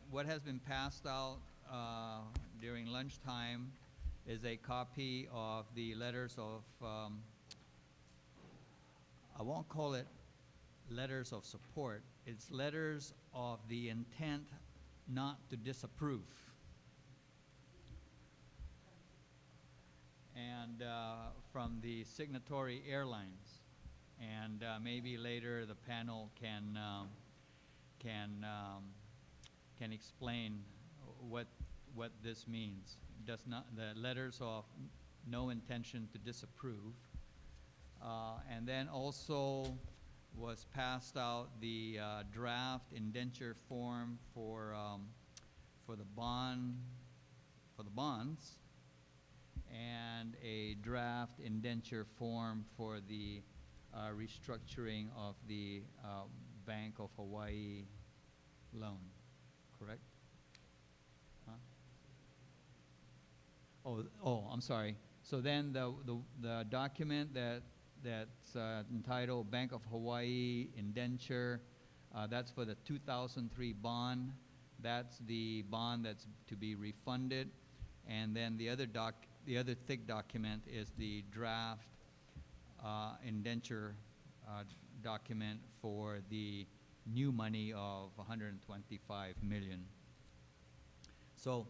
what has been passed out during lunchtime is a copy of the letters of, I won't call it letters of support. It's letters of the intent not to disapprove. And from the signatory airlines. And maybe later the panel can explain what this means. Does not the letters of no intention to disapprove, and then also was passed out the draft indenture form for the bonds, and a draft indenture form for the restructuring of the Bank of Hawaii loan, correct? Huh? Oh, I'm sorry. So then the document that's entitled Bank of Hawaii indenture, that's for the 2003 bond. That's the bond that's to be refunded, and then the other thick document is the draft indenture document for the new money of 125 million. So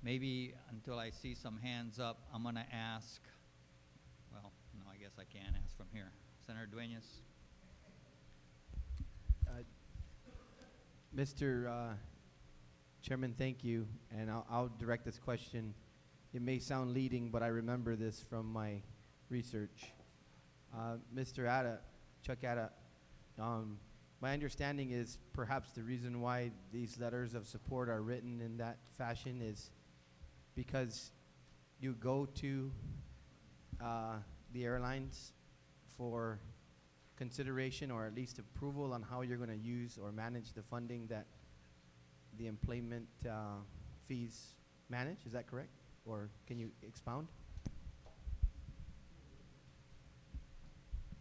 maybe until I see some hands up, I'm going to ask, well, no, I guess I can't ask from here. Senator Dueñas. Mr. Chairman, thank you, and I'll direct this question. It may sound leading, but I remember this from my research. Mr. Chuck Atta, my understanding is perhaps the reason why these letters of support are written in that fashion is because you go to the airlines for consideration or at least approval on how you're going to use or manage the funding that the employment fees manage. Is that correct? Or can you expound?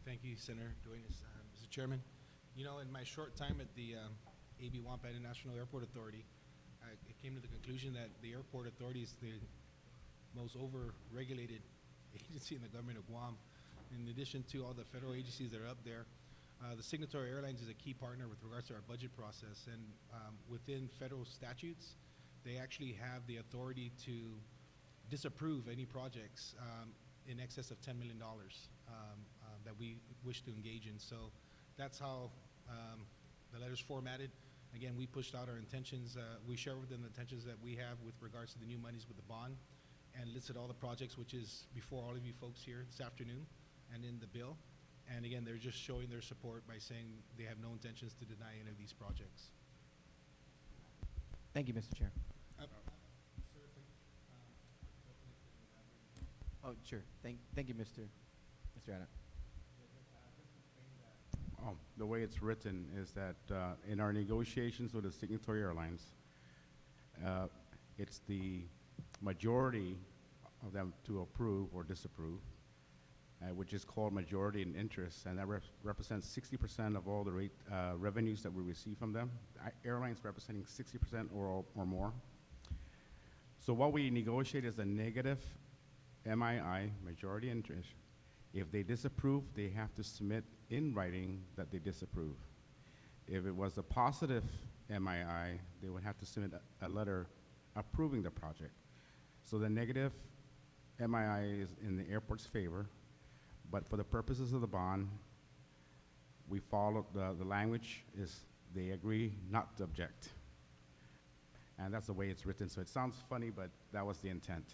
Thank you, Senator Dueñas. Mr. Chairman, you know, in my short time at the AB Wampat International Airport Authority, I came to the conclusion that the airport authority is the most over-regulated agency in the government of Guam. In addition to all the federal agencies that are up there, the signatory airlines is a key partner with regards to our budget process. And within federal statutes, they actually have the authority to disapprove any projects in excess of $10 million that we wish to engage in. So that's how the letter's formatted. Again, we pushed out our intentions. We share with them the intentions that we have with regards to the new monies with the bond, and listed all the projects, which is before all of you folks here this afternoon and in the bill. And again, they're just showing their support by saying they have no intentions to deny any of these projects. Thank you, Mr. Chair. Oh, sure. Thank you, Mr. Atta. The way it's written is that in our negotiations with the signatory airlines, it's the majority of them to approve or disapprove, which is called majority in interest, and that represents 60% of all the revenues that we receive from them. Airlines representing 60% or more. So what we negotiate is a negative MII, majority interest. If they disapprove, they have to submit in writing that they disapprove. If it was a positive MII, they would have to submit a letter approving the project. So the negative MII is in the airport's favor, but for the purposes of the bond, we follow the language is they agree not to object. And that's the way it's written. So it sounds funny, but that was the intent.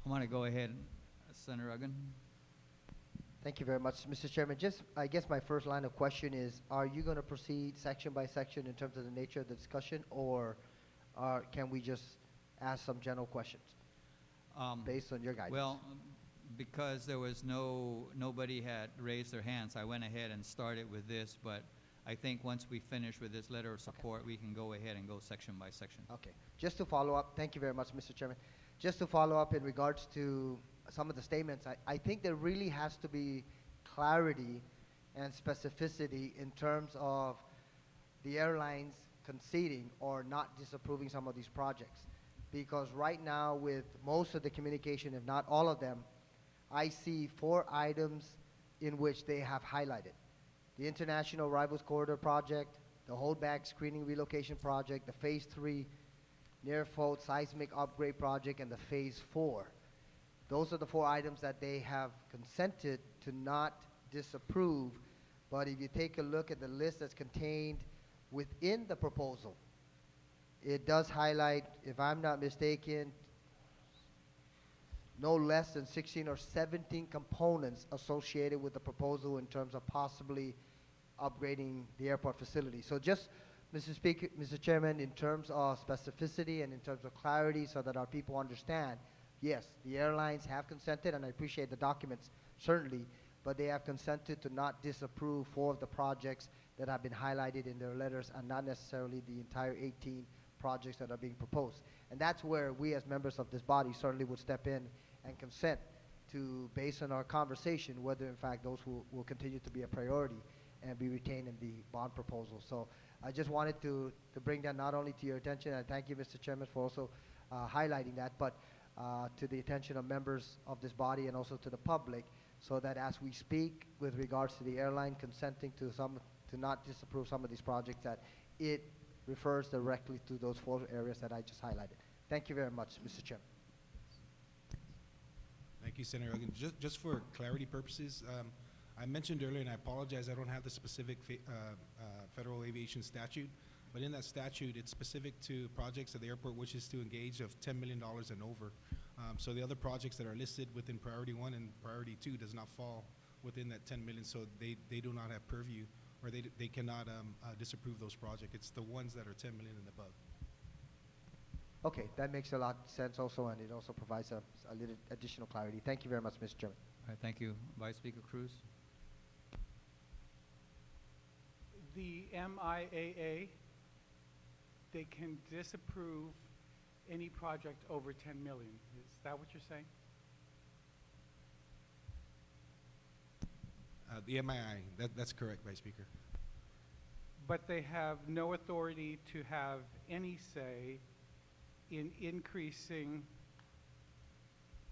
I want to go ahead, Senator Uggan. Thank you very much, Mr. Chairman. Just, I guess my first line of question is, are you going to proceed section by section in terms of the nature of the discussion, or can we just ask some general questions based on your guidance? Well, because there was nobody had raised their hands, I went ahead and started with this, but I think once we finish with this letter of support, we can go ahead and go section by section. Okay. Just to follow up, thank you very much, Mr. Chairman. Just to follow up in regards to some of the statements, I think there really has to be clarity and specificity in terms of the airlines conceding or not disapproving some of these projects. Because right now, with most of the communication, if not all of them, I see 4 items in which they have highlighted: the International Arrivals Corridor project, the holdback screening relocation project, the Phase 3 near-fault seismic upgrade project, and the Phase 4. Those are the 4 items that they have consented to not disapprove. But if you take a look at the list that's contained within the proposal, it does highlight, if I'm not mistaken, no less than 16 or 17 components associated with the proposal in terms of possibly upgrading the airport facility. So just, Mr. Speaker, Mr. Chairman, in terms of specificity and in terms of clarity so that our people understand, yes, the airlines have consented, and I appreciate the documents, certainly, but they have consented to not disapprove 4 of the projects that have been highlighted in their letters, and not necessarily the entire 18 projects that are being proposed. And that's where we as members of this body certainly would step in and consent to, based on our conversation, whether in fact those will continue to be a priority and be retained in the bond proposal. So I just wanted to bring that not only to your attention, and thank you, Mr. Chairman, for also highlighting that, but to the attention of members of this body and also to the public, so that as we speak with regards to the airline consenting to not disapprove some of these projects, that it refers directly to those 4 areas that I just highlighted. Thank you very much, Mr. Chairman. Thank you, Senator Elgin. Just for clarity purposes, I mentioned earlier, and I apologize, I don't have the specific federal aviation statute, but in that statute, it's specific to projects that the airport wishes to engage of $10 million and over. So the other projects that are listed within Priority 1 and Priority 2 does not fall within that 10 million, so they do not have purview, or they cannot disapprove those projects. It's the ones that are 10 million and above. Okay, that makes a lot of sense also, and it also provides a little additional clarity. Thank you very much, Mr. Chairman. All right, thank you. Vice Speaker Cruz? The MIAA, they can disapprove any project over 10 million. Is that what you're saying? The MII, that's correct, Vice Speaker. But they have no authority to have any say in increasing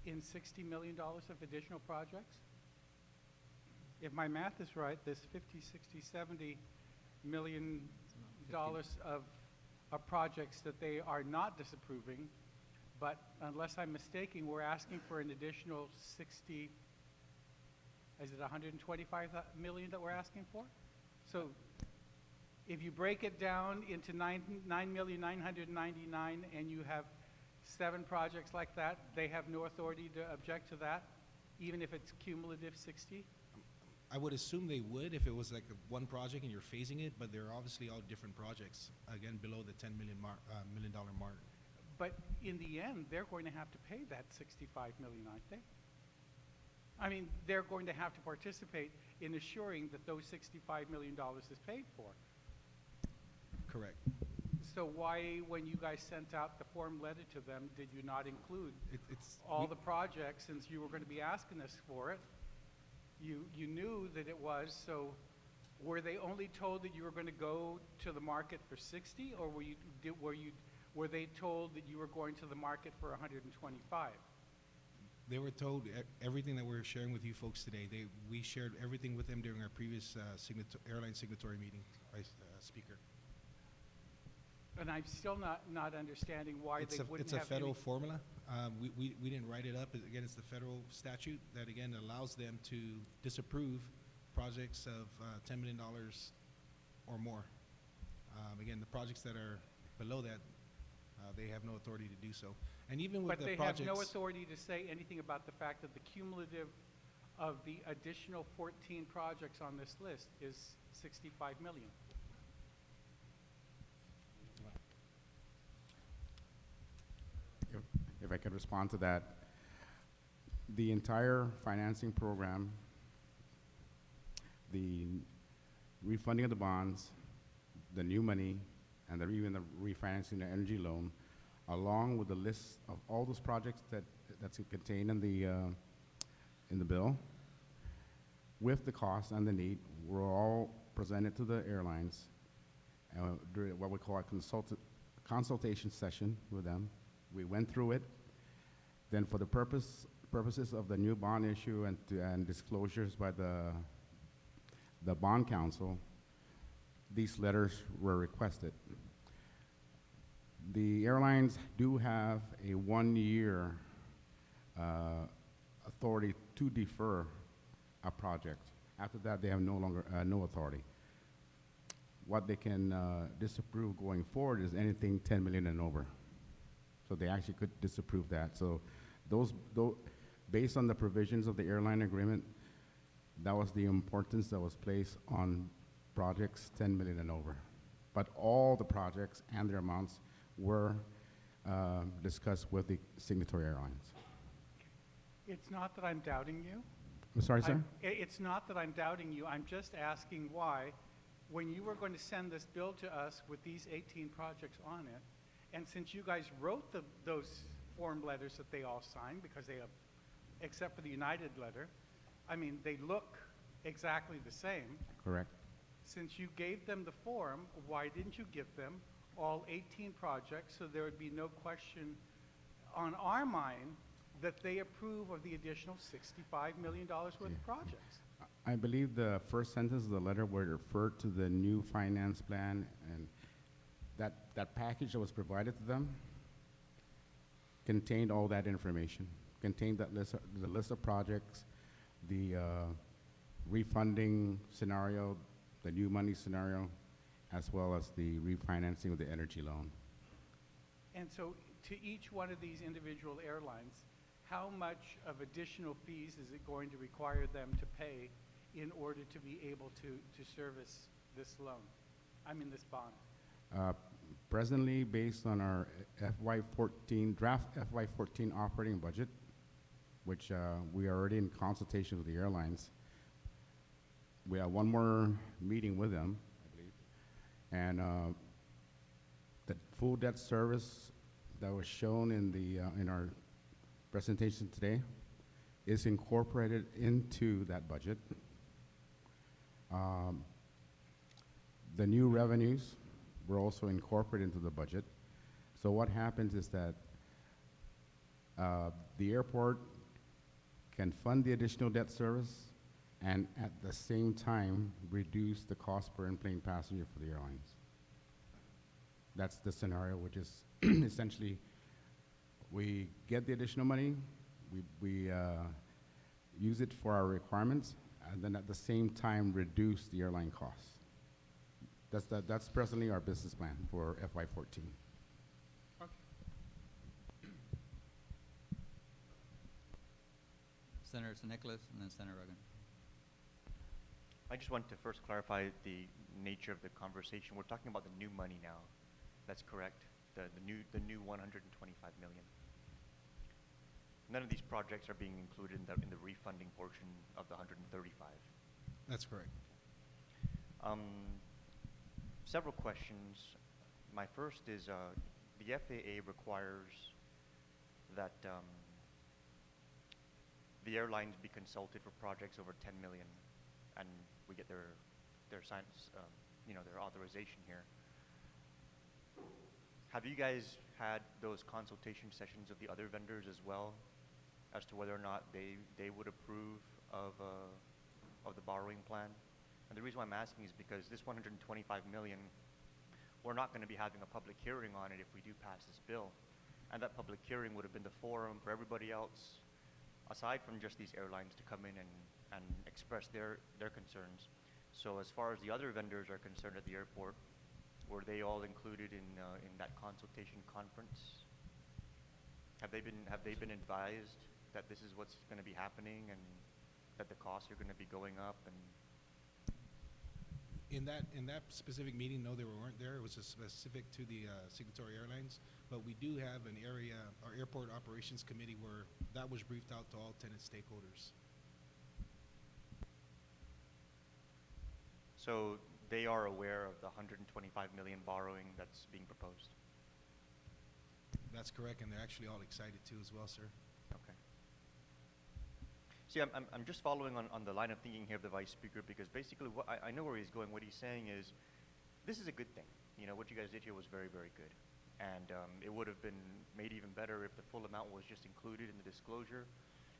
in $60 million of additional projects? If my math is right, there's 50, 60, 70 million dollars of projects that they are not disapproving, but unless I'm mistaken, we're asking for an additional 60, is it 125 million that we're asking for? So if you break it down into 9,999,000 and you have 7 projects like that, they have no authority to object to that, even if it's cumulative 60? I would assume they would if it was like one project and you're phasing it, but they're obviously all different projects, again, below the $10 million mark. But in the end, they're going to have to pay that 65 million, aren't they? I mean, they're going to have to participate in assuring that those $65 million is paid for. Correct. So why, when you guys sent out the form letter to them, did you not include all the projects, since you were going to be asking us for it? You knew that it was, so were they only told that you were going to go to the market for 60, or were they told that you were going to the market for 125? They were told everything that we're sharing with you folks today. We shared everything with them during our previous airline signatory meeting, Speaker. And I'm still not understanding why they wouldn't have It's a federal formula. We didn't write it up. Again, it's the federal statute that, again, allows them to disapprove projects of $10 million or more. Again, the projects that are below that, they have no authority to do so. And even with But the they projects, have no authority to say anything about the fact that the cumulative of the additional 14 projects on this list is 65 million. If I could respond to that, the entire financing program, the refunding of the bonds, the new money, and even the refinancing the energy loan along with the list of all those projects that's contained in the bill, with the cost and the need, were all presented to the airlines during what we call a consultation session with them. We went through it. Then for the purposes of the new bond issue and disclosures by the bond counsel, these letters were requested. The airlines do have a 1-year authority to defer a project. After that, they have no authority. What they can disapprove going forward is anything 10 million and over. So they actually could disapprove that. So based on the provisions of the airline agreement, that was the importance that was placed on projects 10 million and over. But all the projects and their amounts were discussed with the signatory airlines. It's not that I'm doubting you. I'm sorry, sir? It's not that I'm doubting you. I'm just asking why, when you were going to send this bill to us with these 18 projects on it, and since you guys wrote those form letters that they all signed, because they have, except for the United letter, I mean, they look exactly the same. Correct. Since you gave them the form, why didn't you give them all 18 projects so there would be no question on our mind that they approve of the additional $65 million worth of projects? I believe the first sentence of the letter would refer to the new finance plan, and that package that was provided to them contained all that information, contained that list, the list of projects, the refunding scenario, the new money scenario, as well as the refinancing of the energy loan. And so to each one of these individual airlines, how much of additional fees is it going to require them to pay in order to be able to service this loan? I mean, this bond. Presently, based on our draft FY14 operating budget, which we are already in consultation with the airlines, we have one more meeting with them, I believe, and the full debt service that was shown in our presentation today is incorporated into that budget. The new revenues were also incorporated into the budget. So what happens is that the airport can fund the additional debt service and at the same time reduce the cost per in-plane passenger for the airlines. That's the scenario, which is essentially we get the additional money, we use it for our requirements, and then at the same time reduce the airline costs. That's presently our business plan for FY14. Okay. Senator Nicholas and then Senator Reagan. I just want to first clarify the nature of the conversation. We're talking about the new money now. That's correct. The new 125 million. None of these projects are being included in the refunding portion of the 135. That's correct. Several questions. My first is the FAA requires that the airlines be consulted for projects over 10 million, and we get their science, their authorization here. Have you guys had those consultation sessions of the other vendors as well, as to whether or not they would approve of the borrowing plan? And the reason why I'm asking is because this 125 million, we're not going to be having a public hearing on it if we do pass this bill. And that public hearing would have been the forum for everybody else, aside from just these airlines, to come in and express their concerns. So as far as the other vendors are concerned at the airport, were they all included in that consultation conference? Have they been advised that this is what's going to be happening and that the costs are going to be going up? And In that specific meeting, no, they weren't there. It was specific to the signatory airlines. But we do have an area, our airport operations committee, where that was briefed out to all tenant stakeholders. so they are aware of the 125 million borrowing that's being proposed. That's correct, and they're actually all excited too as well, sir. Okay. See, I'm just following on the line of thinking here of the Vice Speaker, because basically what I know where he's going. What he's saying is, this is a good thing. You know, what you guys did here was very, very good. And it would have been made even better if the full amount was just included in the disclosure.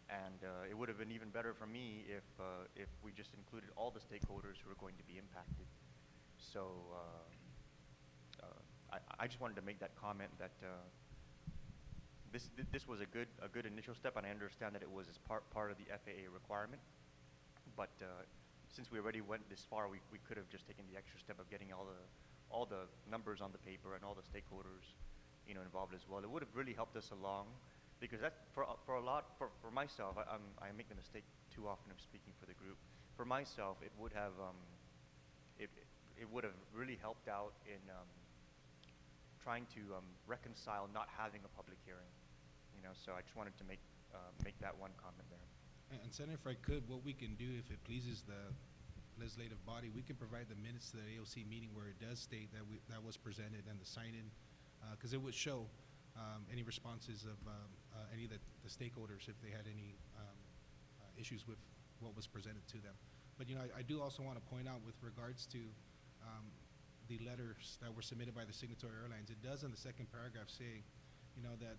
And it would have been even better for me if we just included all the stakeholders who are going to be impacted. So I just wanted to make that comment that this was a good initial step, and I understand that it was as part of the FAA requirement. But since we already went this far, we could have just taken the extra step of getting all the numbers on the paper and all the stakeholders, you know, involved as well. It would have really helped us along, because that for myself, I make the mistake too often of speaking for the group. For myself, it would have it would have really helped out in trying to reconcile not having a public hearing, you know. So I just wanted to make that one comment there. And Senator, if I could, what we can do, if it pleases the legislative body, we can provide the minutes to the Aoc meeting where it does state that that was presented, and the sign-in, because it would show any responses of any of the stakeholders if they had any issues with what was presented to them. But you know, I do also want to point out with regards to the letters that were submitted by the signatory airlines, it does in the second paragraph say, you know, that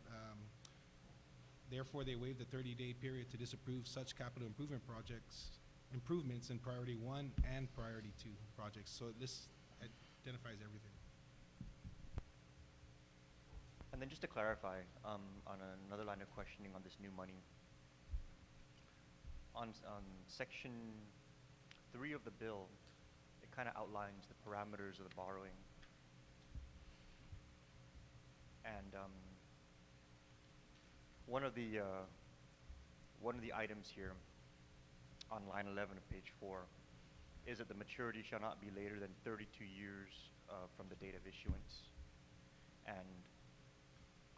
therefore they waive the 30-day period to disapprove such capital improvements in priority 1 and priority 2 projects. So this identifies everything. And then just to clarify, on another line of questioning on this new money, on section 3 of the bill, it kind of outlines the parameters of the borrowing. And one of the items here on line 11 of page 4 is that the maturity shall not be later than 32 years from the date of issuance. And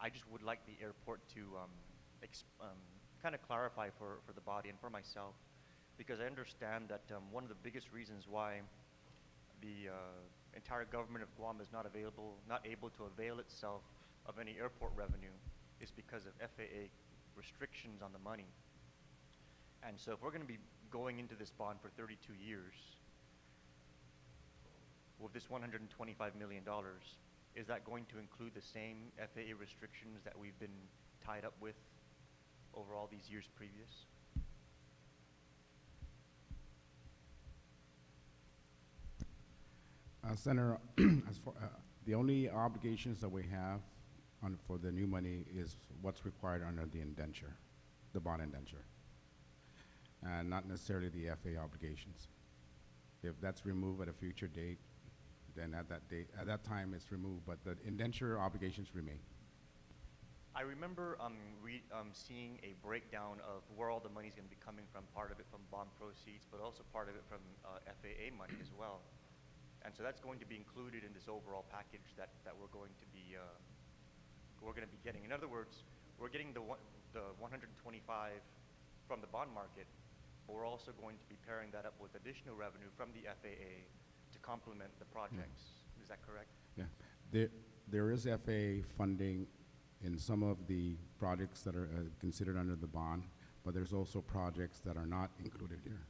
I just would like the airport to kind of clarify for the body and for myself, because I understand that one of the biggest reasons why the entire government of Guam is not able to avail itself of any airport revenue is because of FAA restrictions on the money. And so if we're going to be going into this bond for 32 years with this $125 million, is that going to include the same FAA restrictions that we've been tied up with over all these years previous? Senator, as for, the only obligations that we have for the new money is what's required under the indenture, the bond indenture, and not necessarily the FAA obligations. If that's removed at a future date, then at that time it's removed, but the indenture obligations remain. I remember seeing a breakdown of where all the money is going to be coming from, part of it from bond proceeds, but also part of it from FAA money as well. And so that's going to be included in this overall package that we're going to be getting. In other words, we're getting the 125 from the bond market, but we're also going to be pairing that up with additional revenue from the FAA to complement the projects. Yeah. Is that correct? Yeah, there is FAA funding in some of the projects that are considered under the bond, but there's also projects that are not included here.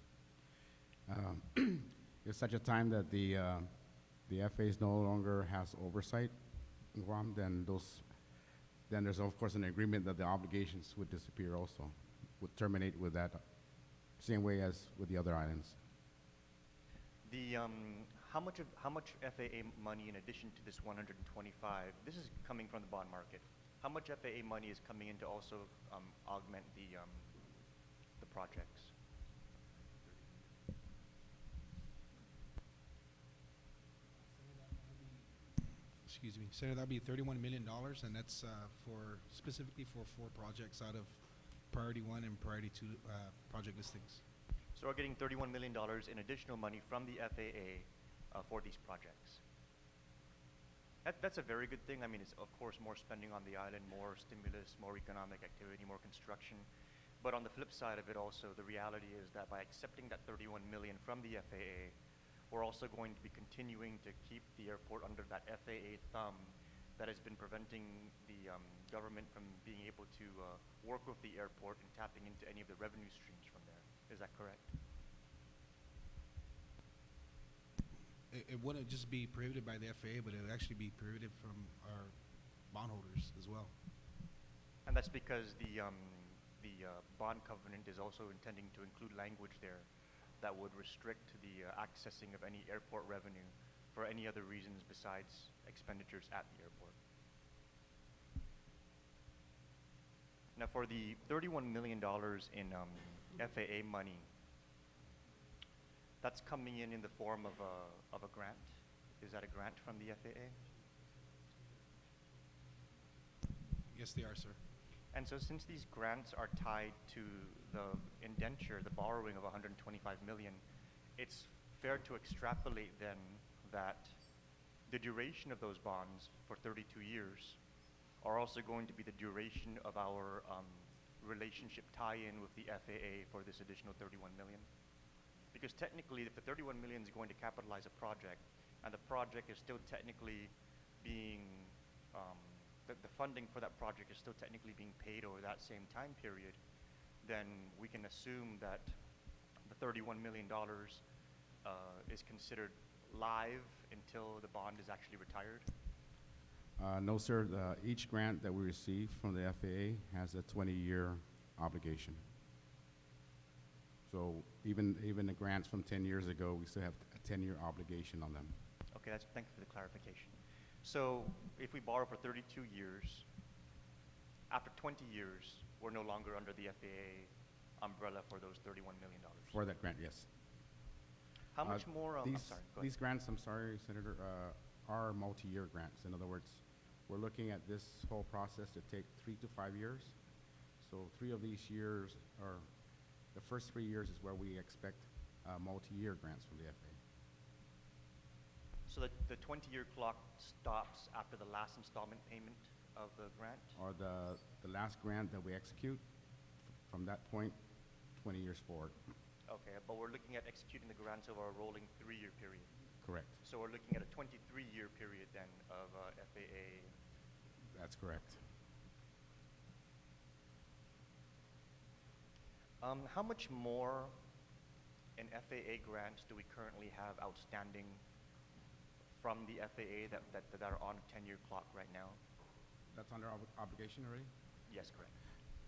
If such a time that the FAA no longer has oversight in Guam, then there's of course an agreement that the obligations would disappear also, would terminate with that, same way as with the other islands. The how much FAA money in addition to this 125? This is coming from the bond market. How much FAA money is coming in to also augment the projects? Excuse me, Senator, that'd be $31 million, and that's specifically for 4 projects out of priority 1 and priority 2 project listings. So we're getting $31 million in additional money from the FAA for these projects. That's a very good thing. I mean, it's of course more spending on the island, more stimulus, more economic activity, more construction. But on the flip side of it also, the reality is that by accepting that $31 million from the FAA, we're also going to be continuing to keep the airport under that FAA thumb that has been preventing the government from being able to work with the airport and tapping into any of the revenue streams from there. Is that correct? It wouldn't just be prohibited by the FAA, but it would actually be prohibited from our bondholders as well. And that's because the bond covenant is also intending to include language there that would restrict the accessing of any airport revenue for any other reasons besides expenditures at the airport. Now, for the $31 million in FAA money, that's coming in the form of a grant. Is that a grant from the FAA? Yes, they are, sir. And so since these grants are tied to the indenture, the borrowing of 125 million, it's fair to extrapolate then that the duration of those bonds for 32 years are also going to be the duration of our relationship tie-in with the FAA for this additional 31 million. Because technically, if the 31 million is going to capitalize a project, and the project is still technically being the funding for that project is still technically being paid over that same time period, then we can assume that the $31 million is considered live until the bond is actually retired? No, sir. Each grant that we receive from the FAA has a 20-year obligation. So even the grants from 10 years ago, we still have a 10-year obligation on them. Okay, thank you for the clarification. So if we borrow for 32 years, after 20 years, we're no longer under the FAA umbrella for those $31 million. For that grant, yes. How much more? I'm sorry, go These ahead. grants, I'm sorry, Senator, are multi-year grants. In other words, we're looking at this whole process to take 3 to 5 years. So 3 of these years, or the first 3 years, is where we expect multi-year grants from the FAA. So the 20-year clock stops after the last installment payment of the grant? Or the last grant that we execute, from that point, 20 years forward. Okay, but we're looking at executing the grants over a rolling 3-year period. Correct. So we're looking at a 23-year period then of FAA. That's correct. How much more in FAA grants do we currently have outstanding from the FAA that are on a 10-year clock right now? That's under obligation already? Yes, correct.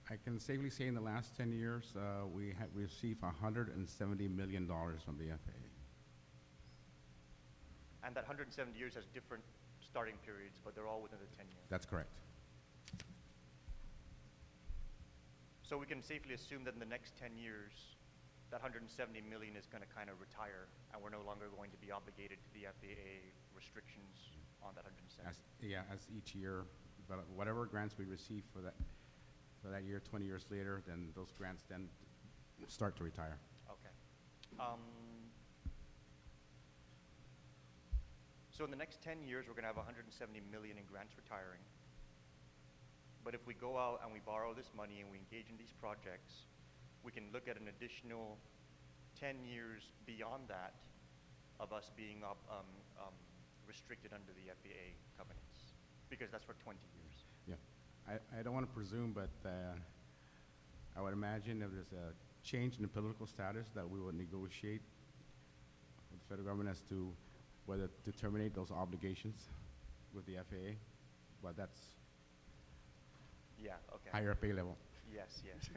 I can safely say in the last 10 years, we have received $170 million from the FAA. And that 170 years has different starting periods, but they're all within the 10 years. That's correct. So we can safely assume that in the next 10 years, that 170 million is going to kind of retire, and we're no longer going to be obligated to the FAA restrictions on that 170. As each year, whatever grants we receive for that year, 20 years later, then those grants then start to retire. Okay. So in the next 10 years, we're going to have 170 million in grants retiring. But if we go out and we borrow this money and we engage in these projects, we can look at an additional 10 years beyond that of us being restricted under the FAA covenants, because that's for 20 years. Yeah. I don't want to presume, but I would imagine if there's a change in the political status that we would negotiate with the federal government as to whether to terminate those obligations with the FAA, but that's Yeah, okay. higher pay level. Yes, yes.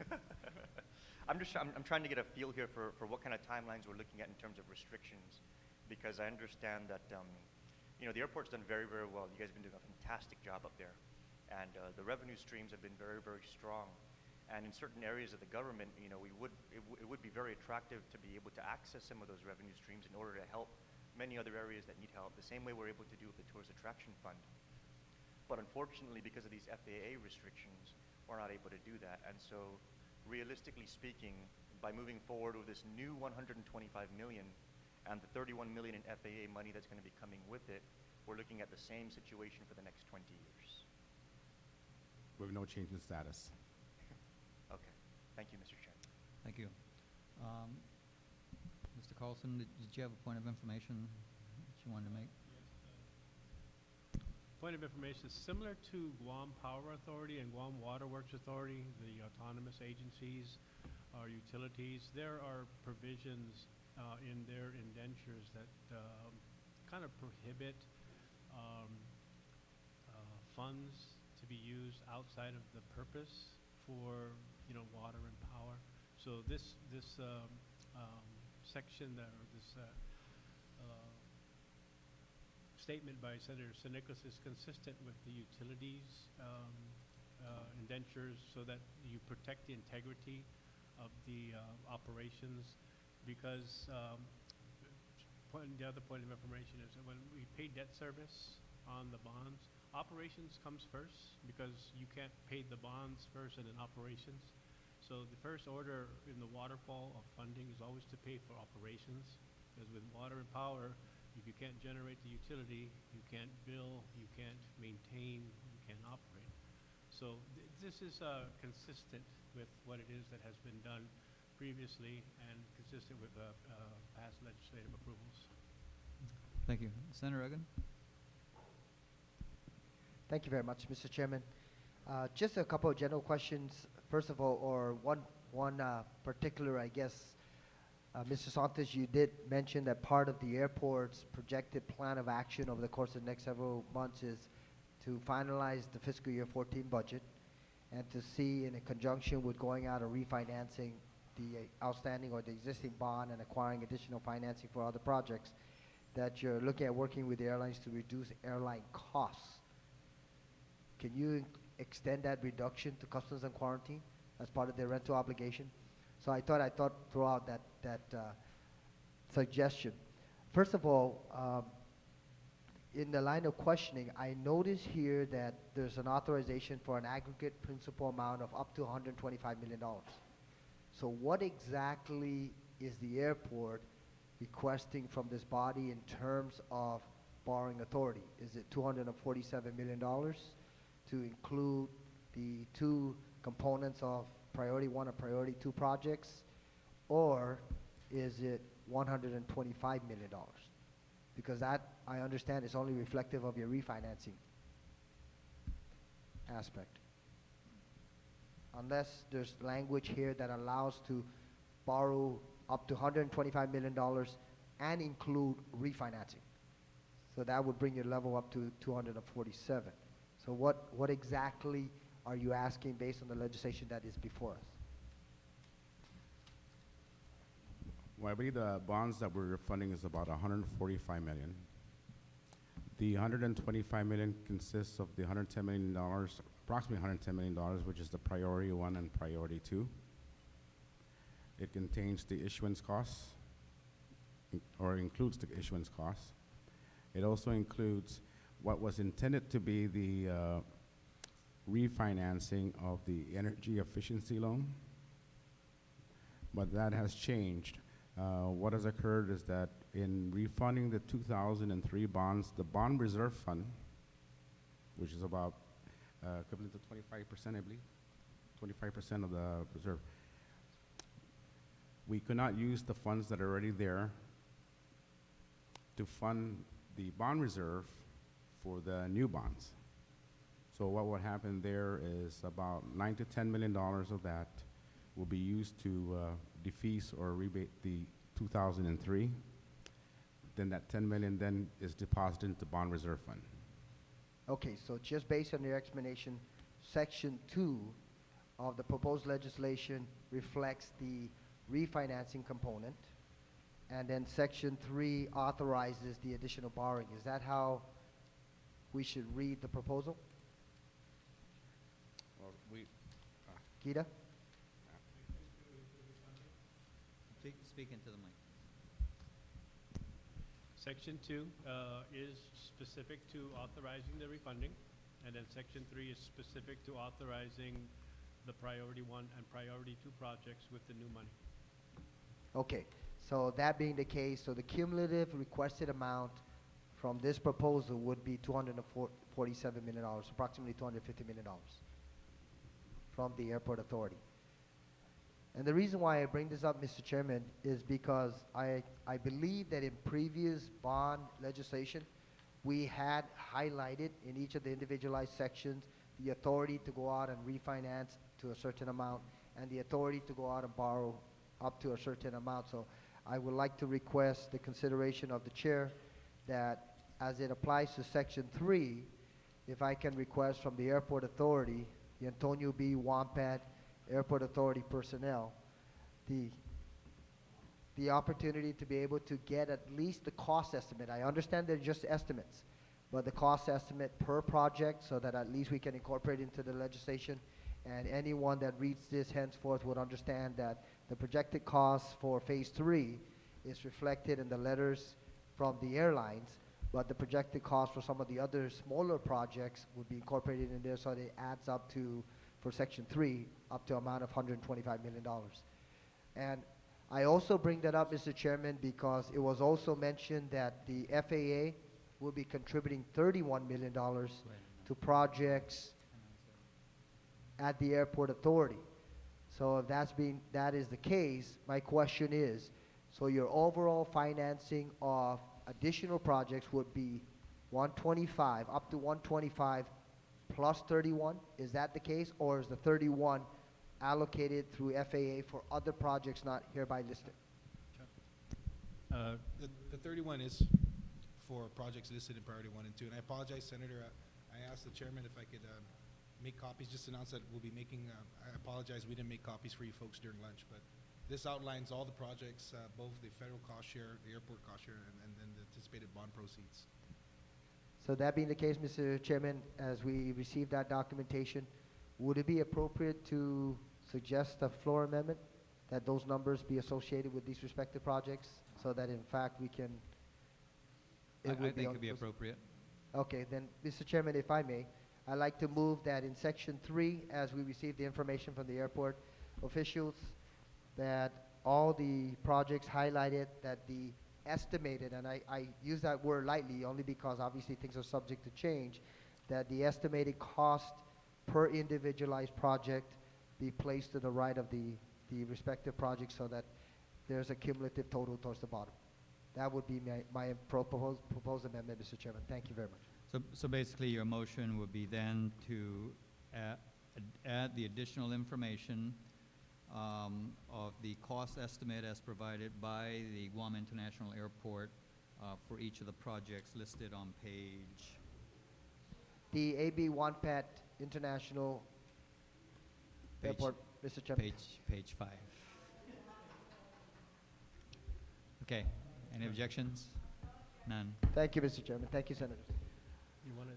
I'm trying to get a feel here for what kind of timelines we're looking at in terms of restrictions, because I understand that the airport's done very, very well. You guys have been doing a fantastic job up there, and the revenue streams have been very, very strong. And in certain areas of the government, it would be very attractive to be able to access some of those revenue streams in order to help many other areas that need help, the same way we're able to do with the Tourist Attraction Fund. But unfortunately, because of these FAA restrictions, we're not able to do that. And so, realistically speaking, by moving forward with this new 125 million and the 31 million in FAA money that's going to be coming with it, we're looking at the same situation for the next 20 years. With no change in status. Okay. Thank you, Mr. Chairman. Thank you. Mr. Carlson, did you have a point of information that you wanted to make? point of information, similar to Guam Power Authority and Guam Water Works Authority, the autonomous agencies or utilities, there are provisions in their indentures that kind of prohibit um, funds to be used outside of the purpose for, you know, water and power. So this section there, or this statement by Senator San Nicolas is consistent with the utilities indentures, so that you protect the integrity of the operations, because the other point of information is that when we pay debt service on the bonds, operations comes first, because you can't pay the bonds first and then operations. So the first order in the waterfall of funding is always to pay for operations, because with water and power, if you can't generate the utility, you can't bill, you can't maintain, you can't operate. So this is consistent with what it is that has been done previously, and consistent with past legislative approvals. Thank you. Senator Egan? Thank you very much, Mr. Chairman. Just a couple of general questions. First of all, or one particular, I guess, Mr. Santos, you did mention that part of the airport's projected plan of action over the course of the next several months is to finalize the fiscal year 14 budget, and to see, in conjunction with going out and refinancing the outstanding or the existing bond and acquiring additional financing for other projects, that you're looking at working with the airlines to reduce airline costs. Can you extend that reduction to customs and quarantine as part of their rental obligation? So I thought throw out that suggestion. First of all, in the line of questioning, I notice here that there's an authorization for an aggregate principal amount of up to $125 million. So what exactly is the airport requesting from this body in terms of borrowing authority? Is it $247 million to include the two components of Priority 1 and Priority 2 projects, or is it $125 million? Because that, I understand, is only reflective of your refinancing aspect. Unless there's language here that allows to borrow up to $125 million and include refinancing. So that would bring your level up to 247. So what exactly are you asking based on the legislation that is before us? Well, I believe the bonds that we're refunding is about $145 million. The $125 million consists of the $110 million, approximately $110 million, which is the Priority 1 and Priority 2. It contains the issuance costs, or includes the issuance costs. It also includes what was intended to be the refinancing of the energy efficiency loan, but that has changed. What has occurred is that in refunding the 2003 bonds, the bond reserve fund, which is about equivalent to 25%, I believe, 25% of the reserve, we could not use the funds that are already there to fund the bond reserve for the new bonds. So what would happen there is about $9 to $10 million of that will be used to defease or rebate the 2003. Then that 10 million then is deposited into bond reserve fund. Okay, so just based on your explanation, Section 2 of the proposed legislation reflects the refinancing component, and then Section 3 authorizes the additional borrowing. Is that how we should read the proposal? Well, Gita? Speak into the mic. Section 2 is specific to authorizing the refunding, and then Section 3 is specific to authorizing the Priority 1 and Priority 2 projects with the new money. Okay, so that being the case, so the cumulative requested amount from this proposal would be $247 million, approximately $250 million from the airport authority. And the reason why I bring this up, Mr. Chairman, is because I believe that in previous bond legislation, we had highlighted in each of the individualized sections the authority to go out and refinance to a certain amount and the authority to go out and borrow up to a certain amount. So I would like to request the consideration of the chair that as it applies to section 3, if I can request from the airport authority, the Antonio B. Wampat Airport Authority personnel, the opportunity to be able to get at least the cost estimate. I understand they're just estimates, but the cost estimate per project so that at least we can incorporate into the legislation, and anyone that reads this henceforth would understand that the projected cost for phase 3 is reflected in the letters from the airlines, but the projected cost for some of the other smaller projects would be incorporated in there, so it adds up to, for section 3, up to amount of $125 million. And I also bring that up, Mr. Chairman, because it was also mentioned that the FAA will be contributing $31 million to projects at the airport authority. So if that is the case, my question is, so your overall financing of additional projects would be 125, up to 125 plus 31? Is that the case, or is the 31 allocated through FAA for other projects not hereby listed? The 31 is for projects listed in priority 1 and 2. And I apologize, Senator, I asked the chairman if I could make copies, just announce that we'll be making, I apologize, we didn't make copies for you folks during lunch, but this outlines all the projects, both the federal cost share, the airport cost share, and then the anticipated bond proceeds. So that being the case, Mr. Chairman, as we receive that documentation, would it be appropriate to suggest a floor amendment that those numbers be associated with these respective projects so that in fact we can, I think it would be appropriate. Okay, then, Mr. Chairman, if I may, I'd like to move that in section 3, as we receive the information from the airport officials, that all the projects highlighted, that the estimated, and I use that word lightly only because obviously things are subject to change, that the estimated cost per individualized project be placed to the right of the respective project so that there's a cumulative total towards the bottom. That would be my proposed amendment, Mr. Chairman. Thank you very much. So basically, your motion would be then to add the additional information of the cost estimate as provided by the Guam International Airport for each of the projects listed on page. The AB Wampat International Airport, Mr. Chairman. Page 5. Okay. Any objections? None. Thank you, Mr. Chairman. Thank you, Senators. You want to?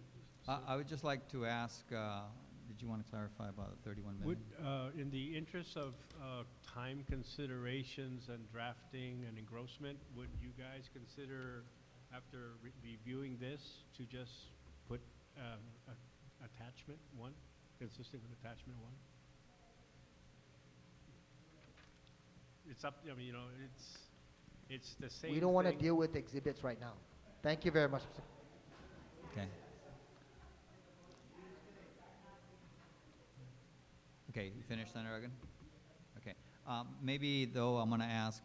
I would just like to ask, did you want to clarify about the 31 million? Would, in the interest of time considerations and drafting and engrossment, would you guys consider, after reviewing this, to just put attachment 1, consistent with attachment 1? It's up, I mean, you know, it's the same We don't want to thing. deal with exhibits right now. Thank you very much, Mr. Okay. Okay, you finished, Senator Egan? Okay. Maybe though I'm going to ask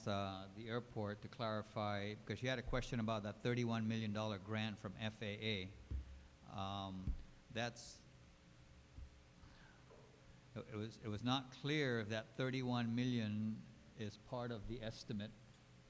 the airport to clarify, because you had a question about that $31 million grant from FAA. It was not clear if that 31 million is part of the estimate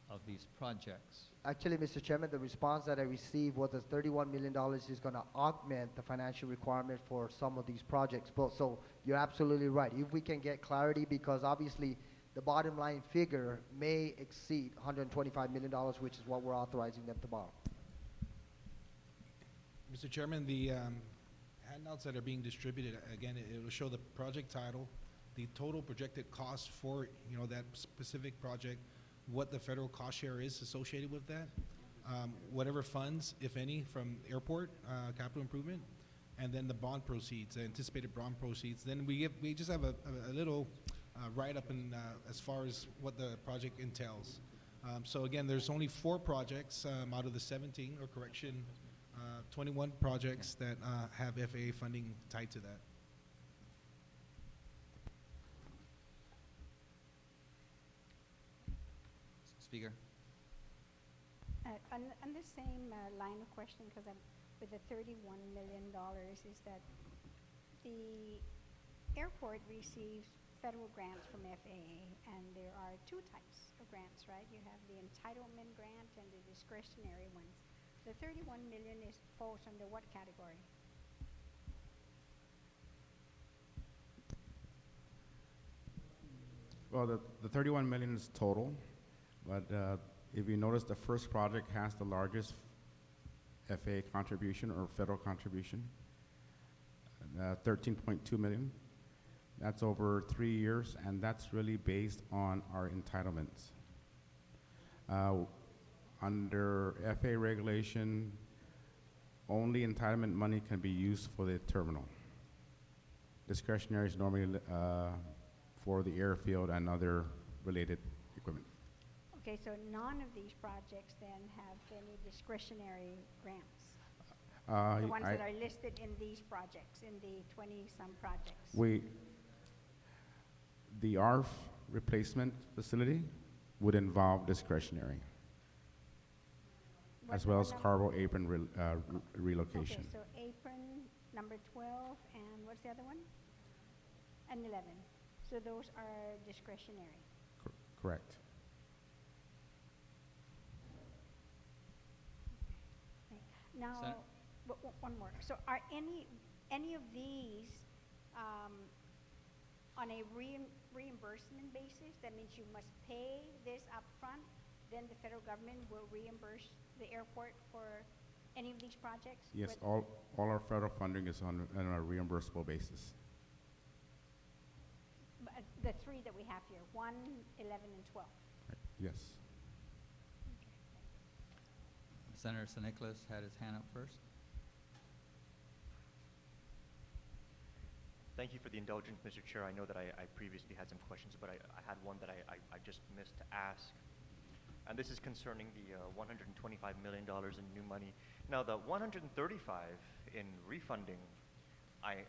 of these projects. Actually, Mr. Chairman, the response that I received was that $31 million is going to augment the financial requirement for some of these projects. But, so you're absolutely right. If we can get clarity, because obviously the bottom line figure may exceed $125 million, which is what we're authorizing them to borrow. Mr. Chairman, the handouts that are being distributed, again, it will show the project title, the total projected cost for, you know, that specific project, what the federal cost share is associated with that, whatever funds, if any, from airport capital improvement, and then the bond proceeds, the anticipated bond proceeds. Then we just have a little write-up in as far as what the project entails. So again, there's only 4 projects out of the 17, or correction, 21 projects that have FAA funding tied to that. Speaker? on the same line of question, because I'm with the $31 million, is that the airport receives federal grants from FAA, and there are two types of grants, right? You have the entitlement grant and the discretionary ones. The 31 million falls under what category? Well, the 31 million is total, but if you notice, the first project has the largest FAA contribution or federal contribution, 13.2 million. That's over 3 years, and that's really based on our entitlements. Under FAA regulation, only entitlement money can be used for the terminal. Discretionary is normally for the airfield and other related equipment. Okay, so none of these projects then have any discretionary grants? The ones that are listed in these projects, in the 20-some projects? The ARF replacement facility would involve discretionary, as well as cargo apron relocation. Okay, so apron, number 12, and what's the other one? And 11. So those are discretionary. Correct. Okay. Now, one more. So are any of these on a reimbursement basis? That means you must pay this up front, then the federal government will reimburse the airport for any of these projects? Yes, all our federal funding is on a reimbursable basis. The three that we have here, 1, 11, and 12. Right. Yes. Senator San Nicolas had his hand up first. Thank you for the indulgence, Mr. Chair. I know that I previously had some questions, but I had one that I just missed to ask. And this is concerning the $125 million in new money. Now, the 135 in refunding, I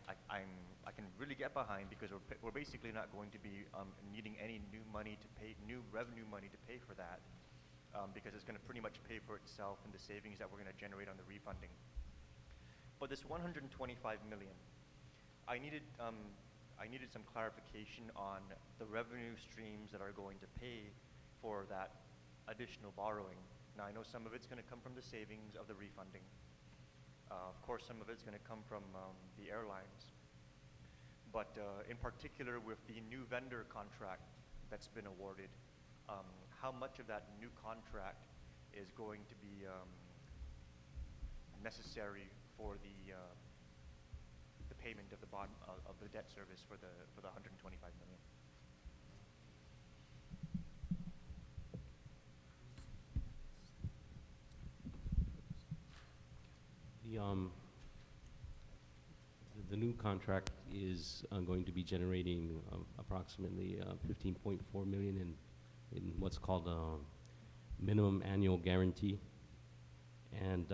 can really get behind, because we're basically not going to be needing any new revenue money to pay for that, because it's going to pretty much pay for itself in the savings that we're going to generate on the refunding. But this 125 million, I needed some clarification on the revenue streams that are going to pay for that additional borrowing. Now, I know some of it's going to come from the savings of the refunding. Of course, some of it's going to come from the airlines. But in particular, with the new vendor contract that's been awarded, how much of that new contract is going to be necessary for the payment of the bond of the debt service for the 125 million? The new contract is going to be generating approximately 15.4 million in what's called a minimum annual guarantee, and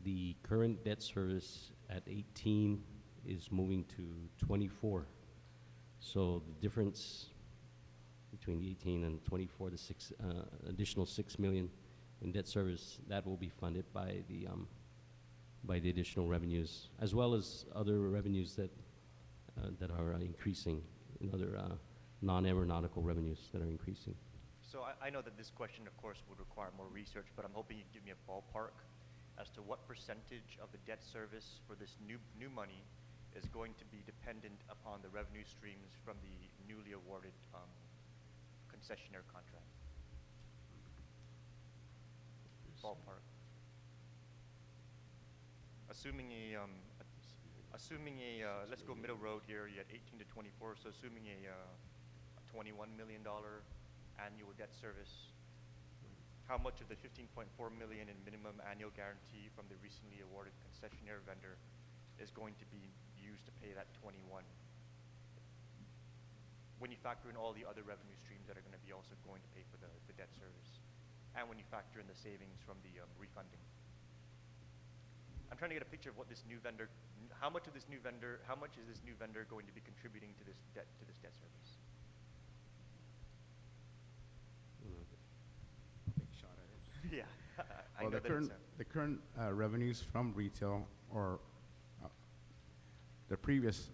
the current debt service at 18 is moving to 24. So the difference between the 18 and 24, the additional 6 million in debt service, that will be funded by the additional revenues, as well as other revenues that are increasing, in other non-aeronautical revenues that are increasing. So I know that this question, of course, would require more research, but I'm hoping you can give me a ballpark as to what percentage of the debt service for this new money is going to be dependent upon the revenue streams from the newly awarded concessionaire contract. Ballpark. Assuming let's go middle road here, you had 18 to 24, so assuming a $21 million annual debt service, how much of the 15.4 million in minimum annual guarantee from the recently awarded concessionaire vendor is going to be used to pay that 21? When you factor in all the other revenue streams that are going to be also going to pay for the debt service, and when you factor in the savings from the refunding. I'm trying to get a picture of what this new vendor, how much is this new vendor going to be contributing to this debt service? Yeah, I Well, know that it's the current revenues from retail, or uh, the previous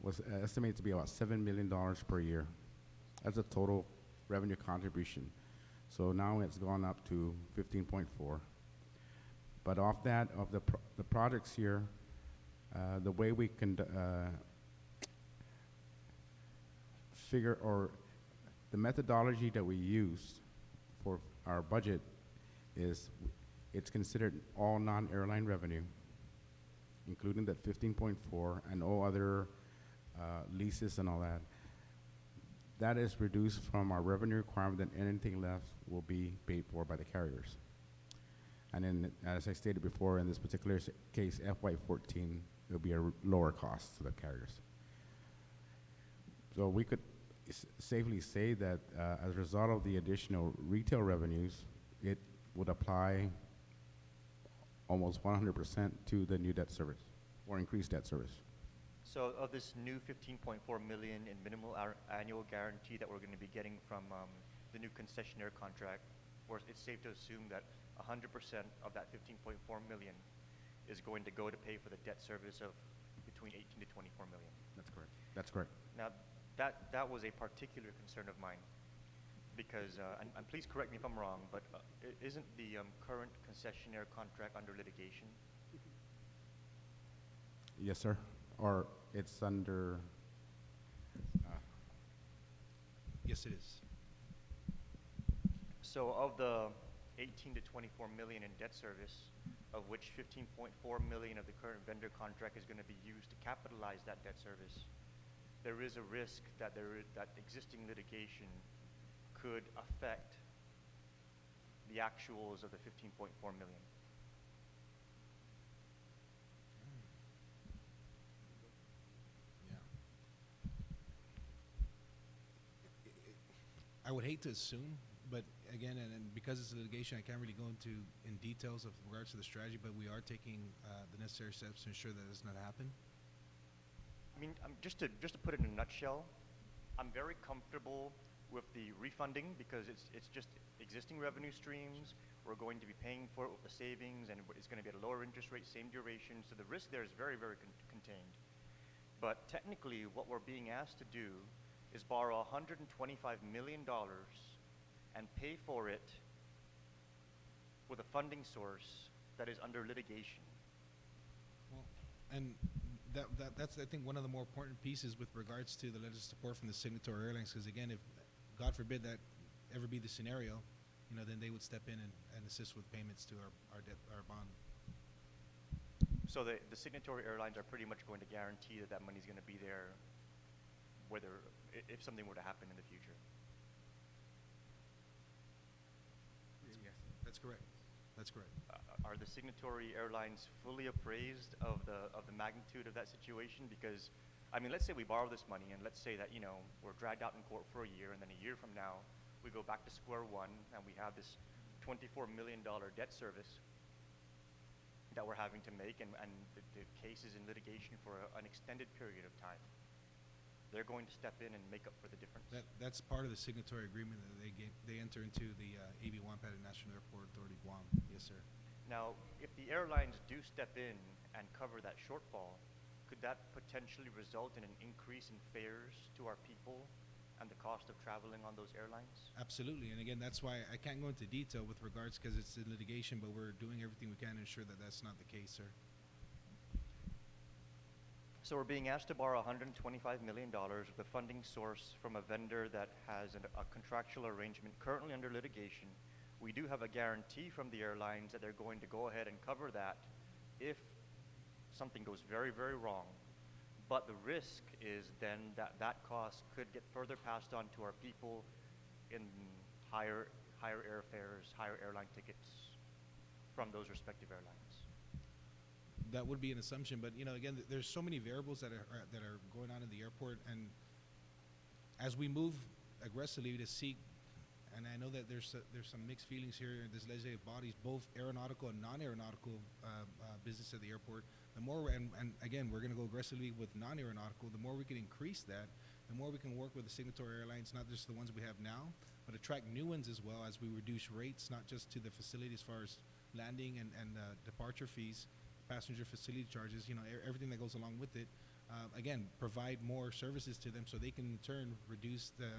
was estimated to be about $7 million per year. That's a total revenue contribution. So now it's gone up to 15.4. But off that, of the projects here, the way we can figure, or the methodology that we use for our budget is it's considered all non-airline revenue, including that 15.4 and all other leases and all that. That is reduced from our revenue requirement, and anything left will be paid for by the carriers. And then, as I stated before, in this particular case, FY14, it will be a lower cost to the carriers. So we could safely say that as a result of the additional retail revenues, it would apply almost 100% to the new debt service, or increased debt service. So of this new 15.4 million in minimal annual guarantee that we're going to be getting from the new concessionaire contract, or it's safe to assume that 100% of that 15.4 million is going to go to pay for the debt service of between 18 to 24 million. That's correct. That's correct. Now, that was a particular concern of mine, because, and please correct me if I'm wrong, but isn't the current concessionaire contract under litigation? Yes, sir. Or it's under, Yes, it is. So of the 18 to 24 million in debt service, of which 15.4 million of the current vendor contract is going to be used to capitalize that debt service, there is a risk that that existing litigation could affect the actuals of the 15.4 million. Yeah. I would hate to assume, but again, and because it's a litigation, I can't really go into in details of regards to the strategy, but we are taking the necessary steps to ensure that does not happen. I mean, just to put it in a nutshell, I'm very comfortable with the refunding because it's just existing revenue streams. We're going to be paying for it with the savings, and it's going to be at a lower interest rate, same duration. So the risk there is very, very contained. But technically, what we're being asked to do is borrow $125 million and pay for it with a funding source that is under litigation. Well, and that's, I think, one of the more important pieces with regards to the letter of support from the signatory airlines, because again, if, God forbid, that ever be the scenario, then they would step in and assist with payments to our debt, our bond. So the signatory airlines are pretty much going to guarantee that money is going to be there, whether if something were to happen in the future. Yes. That's correct. That's correct. Are the signatory airlines fully appraised of the magnitude of that situation? Because, I mean, let's say we borrow this money, and let's say that, we're dragged out in court for a year, and then a year from now, we go back to square one, and we have this $24 million debt service that we're having to make, and the case is in litigation for an extended period of time. They're going to step in and make up for the difference. That's part of the signatory agreement that they enter into the AB Wampat National Airport Authority, Guam. Yes, sir. Now, if the airlines do step in and cover that shortfall, could that potentially result in an increase in fares to our people and the cost of traveling on those airlines? Absolutely. And again, that's why I can't go into detail with regards, because it's in litigation, but we're doing everything we can to ensure that that's not the case, sir. So we're being asked to borrow $125 million with a funding source from a vendor that has a contractual arrangement currently under litigation. We do have a guarantee from the airlines that they're going to go ahead and cover that if something goes very, very wrong. But the risk is then that cost could get further passed on to our people in higher airfares, higher airline tickets from those respective airlines. That would be an assumption, but again, there's so many variables that are going on in the airport, and as we move aggressively to seek, and I know that there's some mixed feelings here in this legislative bodies, both aeronautical and non-aeronautical business at the airport. The more, and again, we're going to go aggressively with non-aeronautical. The more we can increase that, the more we can work with the signatory airlines, not just the ones we have now, but attract new ones as well as we reduce rates, not just to the facility as far as landing and departure fees, passenger facility charges, everything that goes along with it. Again, provide more services to them so they can in turn reduce the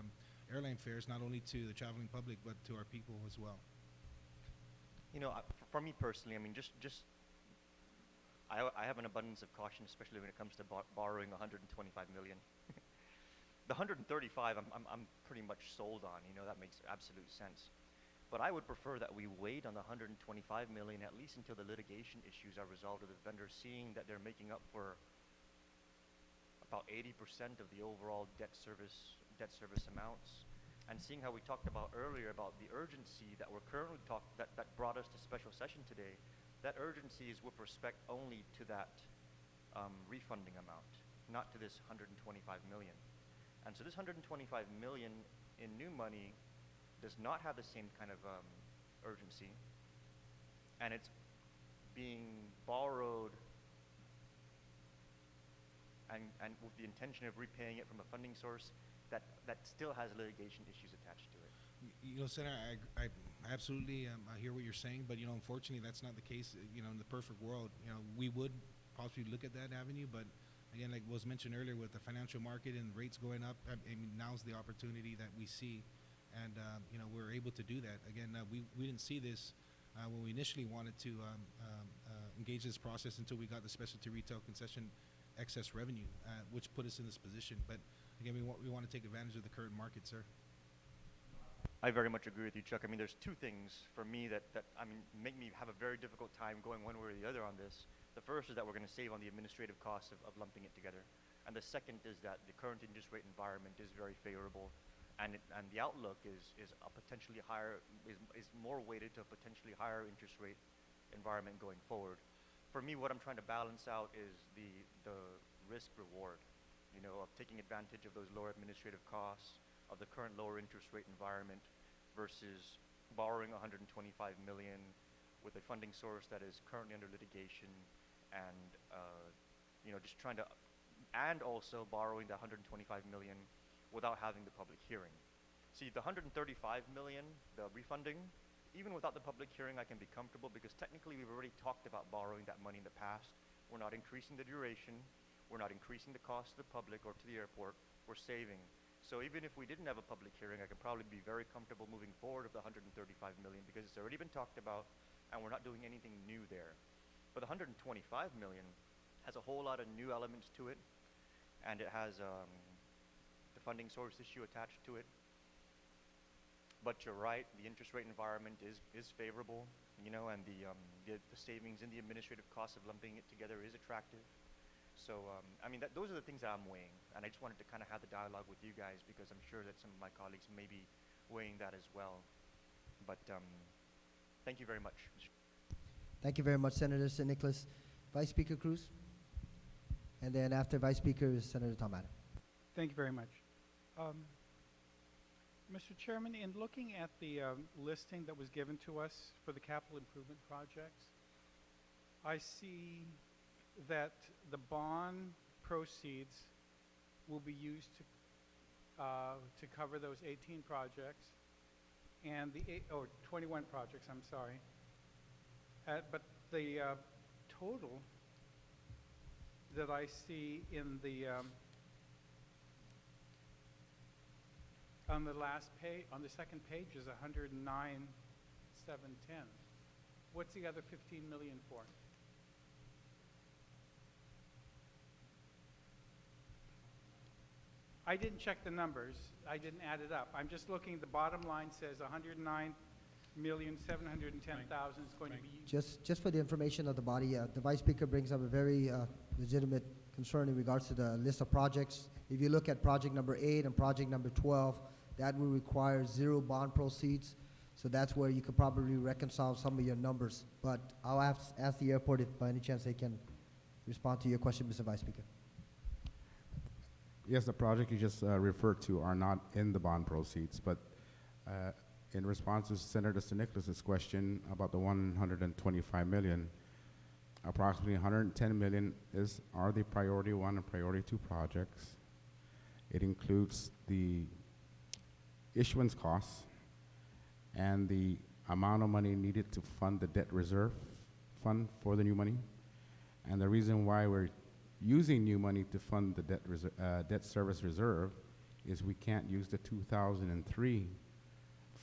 airline fares not only to the traveling public but to our people as well. For me personally, I mean, I have an abundance of caution, especially when it comes to borrowing 125 million. The 135, I'm pretty much sold on. That makes absolute sense. But I would prefer that we wait on the 125 million at least until the litigation issues are resolved with the vendors, seeing that they're making up for about 80% of the overall debt service amounts, and seeing how we talked about earlier about the urgency that we're currently that brought us to special session today. That urgency is with respect only to that refunding amount, not to this 125 million. And so this 125 million in new money does not have the same kind of urgency, and it's being borrowed and with the intention of repaying it from a funding source that still has litigation issues attached to it. Senator, I absolutely I hear what you're saying, but unfortunately that's not the case. In the perfect world, we would possibly look at that avenue, but again, like was mentioned earlier, with the financial market and rates going up, I mean, now's the opportunity that we see, and we're able to do that. Again, we didn't see this when we initially wanted to engage this process until we got the specialty retail concession excess revenue, which put us in this position. But again, we want to take advantage of the current market, sir. I very much agree with you, Chuck. I mean, there's two things for me that make me have a very difficult time going one way or the other on this. The first is that we're going to save on the administrative costs of lumping it together, and the second is that the current interest rate environment is very favorable, and the outlook is a potentially higher is more weighted to a potentially higher interest rate environment going forward. For me, what I'm trying to balance out is the risk reward, of taking advantage of those lower administrative costs of the current lower interest rate environment versus borrowing 125 million with a funding source that is currently under litigation, and just trying to, and also borrowing the 125 million without having the public hearing. See, the 135 million, the refunding, even without the public hearing, I can be comfortable because technically we've already talked about borrowing that money in the past. We're not increasing the duration. We're not increasing the cost to the public or to the airport. We're saving. So even if we didn't have a public hearing, I could probably be very comfortable moving forward with the 135 million because it's already been talked about and we're not doing anything new there. But the 125 million has a whole lot of new elements to it, and it has the funding source issue attached to it. But you're right, the interest rate environment is favorable, and the savings in the administrative costs of lumping it together is attractive. So, I mean, those are the things that I'm weighing, and I just wanted to kind of have the dialogue with you guys because I'm sure that some of my colleagues may be weighing that as well. But thank you very much. Thank you very much, Senator St. Nicholas. Vice Speaker Cruz? And then after Vice Speaker is Senator Tom Adam. Thank you very much. Mr. Chairman, in looking at the listing that was given to us for the capital improvement projects, I see that the bond proceeds will be used to cover those 18 projects and the 21 projects, I'm sorry. But the total that I see in the on the last page, on the second page, is 109,710. What's the other 15 million for? I didn't check the numbers. I didn't add it up. I'm just looking. The bottom line says 109,710,000 is going to be. Just for the information of the body, the Vice Speaker brings up a very legitimate concern in regards to the list of projects. If you look at project number 8 and project number 12, that will require 0 bond proceeds. So that's where you could probably reconcile some of your numbers. But I'll ask the airport if by any chance they can respond to your question, Mr. Vice Speaker. Yes, the project you just referred to are not in the bond proceeds, but in response to Senator St. Nicholas's question about the 125 million, approximately 110 million are the priority 1 and priority 2 projects. It includes the issuance costs and the amount of money needed to fund the debt reserve fund for the new money. And the reason why we're using new money to fund the debt service reserve is we can't use the 2003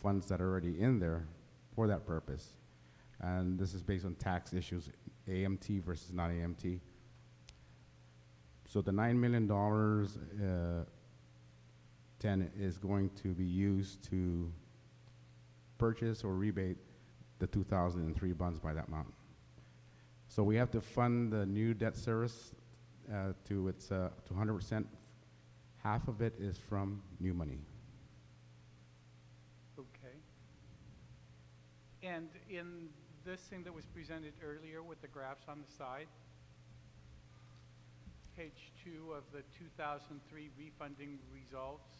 funds that are already in there for that purpose. And this is based on tax issues, AMT versus not AMT. So the $9 million 10 is going to be used to purchase or rebate the 2003 bonds by that amount. So we have to fund the new debt service to 100%. Half of it is from new money. Okay. And in this thing that was presented earlier with the graphs on the side, page 2 of the 2003 refunding results,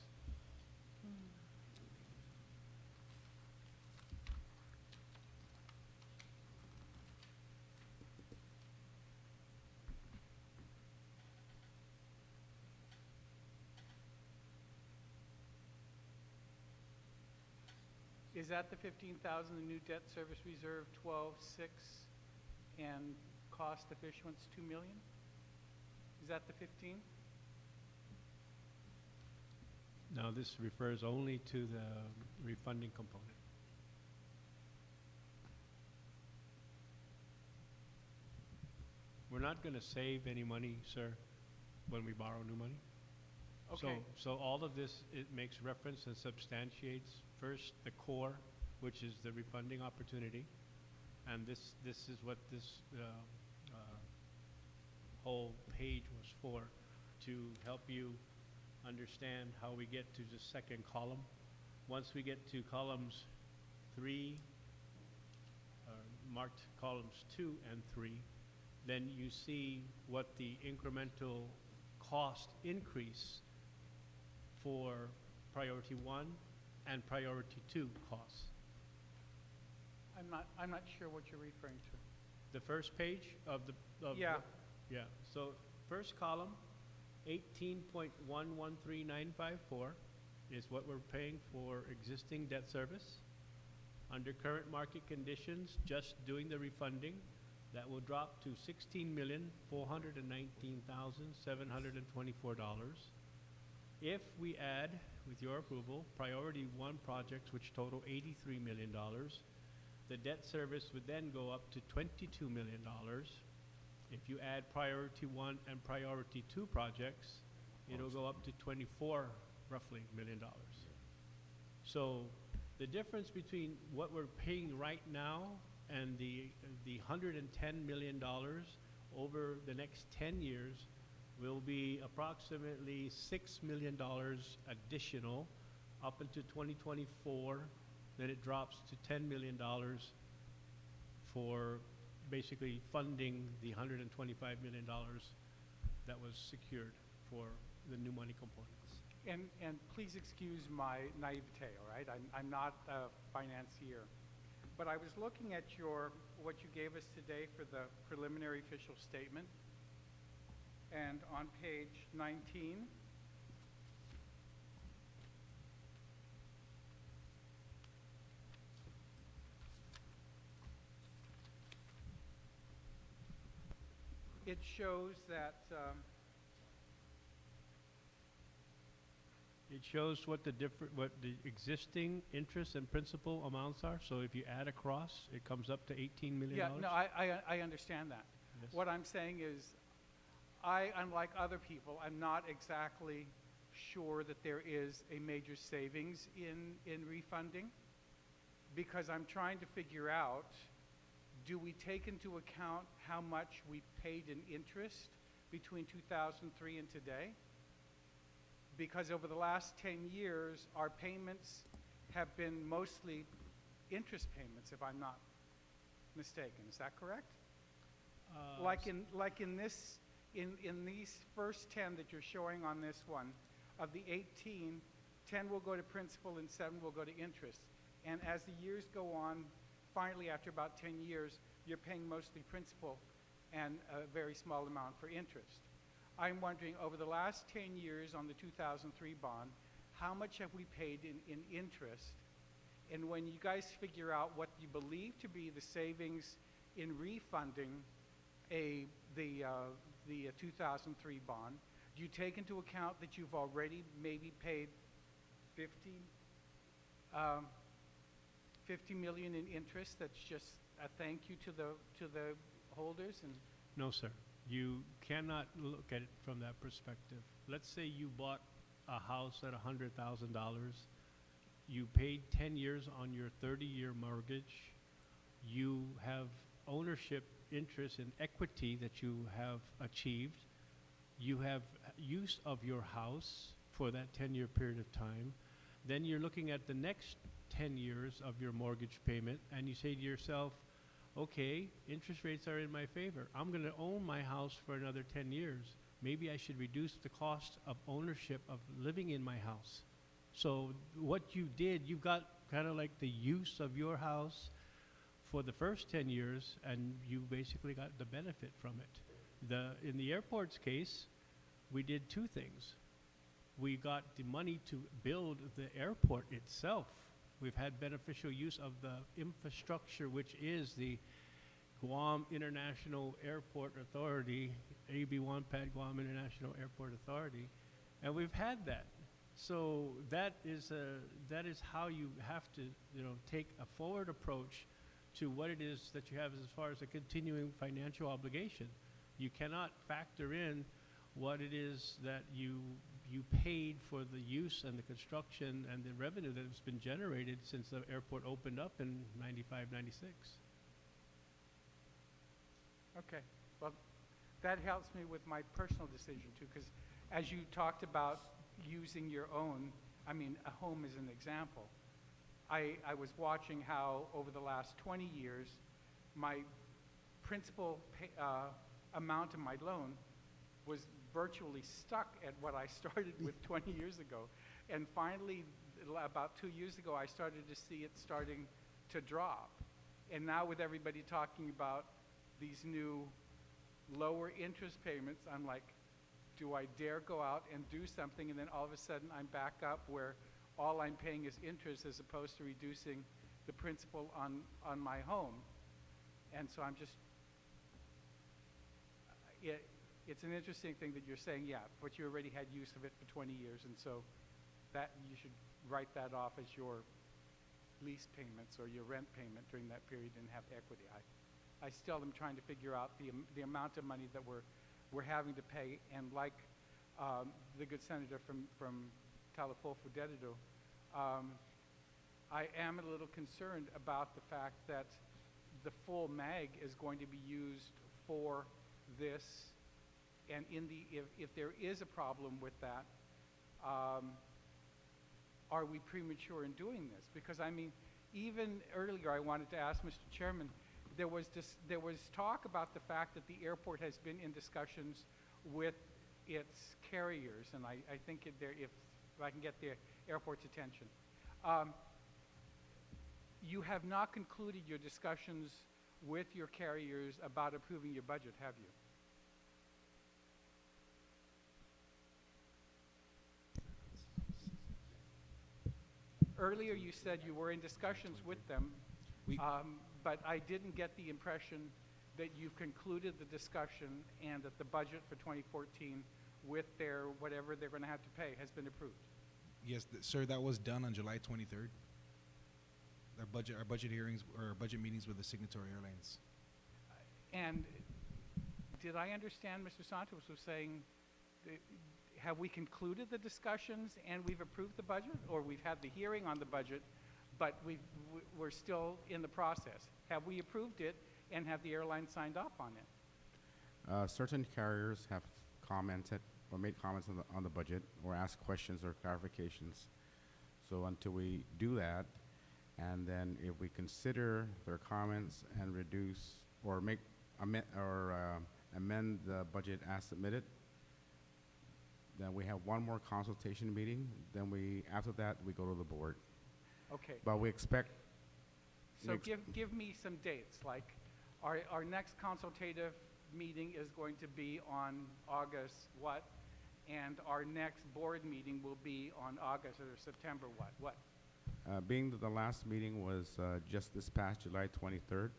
is that the 15,000, the new debt service reserve 12.6, and cost of issuance 2 million? Is that the 15? No, this refers only to the refunding component. We're not going to save any money, sir, when we borrow new money. Okay. So all of this, it makes reference and substantiates first the core, which is the refunding opportunity, and this is what this whole page was for, to help you understand how we get to the second column. Once we get to columns 3, marked columns 2 and 3, then you see what the incremental cost increase for priority 1 and priority 2 costs. I'm not sure what you're referring to. The first page of the Yeah. yeah. So first column, 18.113954 is what we're paying for existing debt service. Under current market conditions, just doing the refunding, that will drop to $16,419,724. If we add, with your approval, priority 1 projects, which total $83 million, the debt service would then go up to $22 million. If you add priority 1 and priority 2 projects, it'll go up to roughly $24 million. So the difference between what we're paying right now and the $110 million over the next 10 years will be approximately $6 million additional up into 2024. Then it drops to $10 million for basically funding the $125 million that was secured for the new money components. And please excuse my naivete, all right? I'm not a financier. But I was looking at what you gave us today for the preliminary official statement. And on page 19, it shows that It shows what the existing interest and principal amounts are. So if you add across, it comes up to $18 million. yeah, no, I understand that. Yes. What I'm saying is, unlike other people, I'm not exactly sure that there is a major savings in refunding, because I'm trying to figure out, do we take into account how much we paid in interest between 2003 and today? Because over the last 10 years, our payments have been mostly interest payments, if I'm not mistaken. Is that correct? Like in these first 10 that you're showing on this one, of the 18, 10 will go to principal and 7 will go to interest. And as the years go on, finally after about 10 years, you're paying mostly principal and a very small amount for interest. I'm wondering, over the last 10 years on the 2003 bond, how much have we paid in interest, And when you guys figure out what you believe to be the savings in refunding the 2003 bond, do you take into account that you've already maybe paid 50 million in interest? That's just a thank you to the holders. And No, sir. You cannot look at it from that perspective. Let's say you bought a house at $100,000. You paid 10 years on your 30-year mortgage. You have ownership interest in equity that you have achieved. You have use of your house for that 10-year period of time. Then you're looking at the next 10 years of your mortgage payment, and you say to yourself, okay, interest rates are in my favor. I'm going to own my house for another 10 years. Maybe I should reduce the cost of ownership of living in my house. So what you did, you got kind of like the use of your house for the first 10 years, and you basically got the benefit from it. In the airport's case, we did two things. We got the money to build the airport itself. We've had beneficial use of the infrastructure, which is the Guam International Airport Authority, AB wampat Guam International Airport Authority, and we've had that. So that is how you have to, take a forward approach to what it is that you have as far as a continuing financial obligation. You cannot factor in what it is that you paid for the use and the construction and the revenue that has been generated since the airport opened up in 95, 96. okay, well, that helps me with my personal decision too, because as you talked about using your own, I mean, a home is an example. I was watching how over the last 20 years, my principal amount of my loan was virtually stuck at what I started with 20 years ago. And finally, about 2 years ago, I started to see it starting to drop. And now with everybody talking about these new lower interest payments, I'm like, do I dare go out and do something? And then all of a sudden, I'm back up where all I'm paying is interest as opposed to reducing the principal on my home. And so I'm just, it's an interesting thing that you're saying, yeah, but you already had use of it for 20 years, and so that you should write that off as your lease payments or your rent payment during that period and have equity. I still am trying to figure out the amount of money that we're having to pay, and like the good senator from Talafofo Dedido, I am a little concerned about the fact that the full MAG is going to be used for this, and if there is a problem with that, are we premature in doing this? Because I mean, even earlier I wanted to ask Mr. Chairman, there was talk about the fact that the airport has been in discussions with its carriers, and I think if I can get the airport's attention. You have not concluded your discussions with your carriers about approving your budget, have you? Earlier you said you were in discussions with them, but I didn't get the impression that you've concluded the discussion and that the budget for 2014 with their whatever they're going to have to pay has been approved. Yes, sir, that was done on July 23rd. Our budget hearings or our budget meetings with the signatory airlines. And did I understand Mr. Santos was saying, have we concluded the discussions and we've approved the budget, or we've had the hearing on the budget, but we're still in the process? Have we approved it, and have the airline signed off on it? Certain carriers have commented or made comments on the budget or asked questions or clarifications. So until we do that, and then if we consider their comments and reduce or amend the budget as submitted, then we have one more consultation meeting. Then after that, we go to the board. Okay. But we expect. So give me some dates. Like, our next consultative meeting is going to be on August what? And our next board meeting will be on August or September what? What? Being that the last meeting was just this past July 23rd,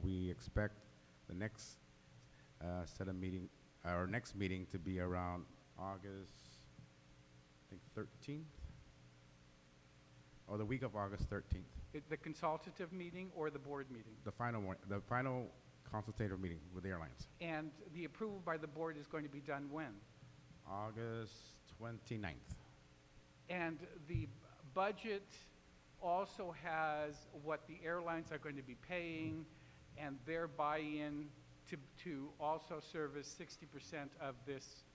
we expect the next set of meeting, our next meeting to be around August, I think 13th, or the week of August 13th. The consultative meeting or the board meeting? The final consultative meeting with the airlines. And the approval by the board is going to be done when? August 29th. And the budget also has what the airlines are going to be paying and their buy-in to also service 60% of this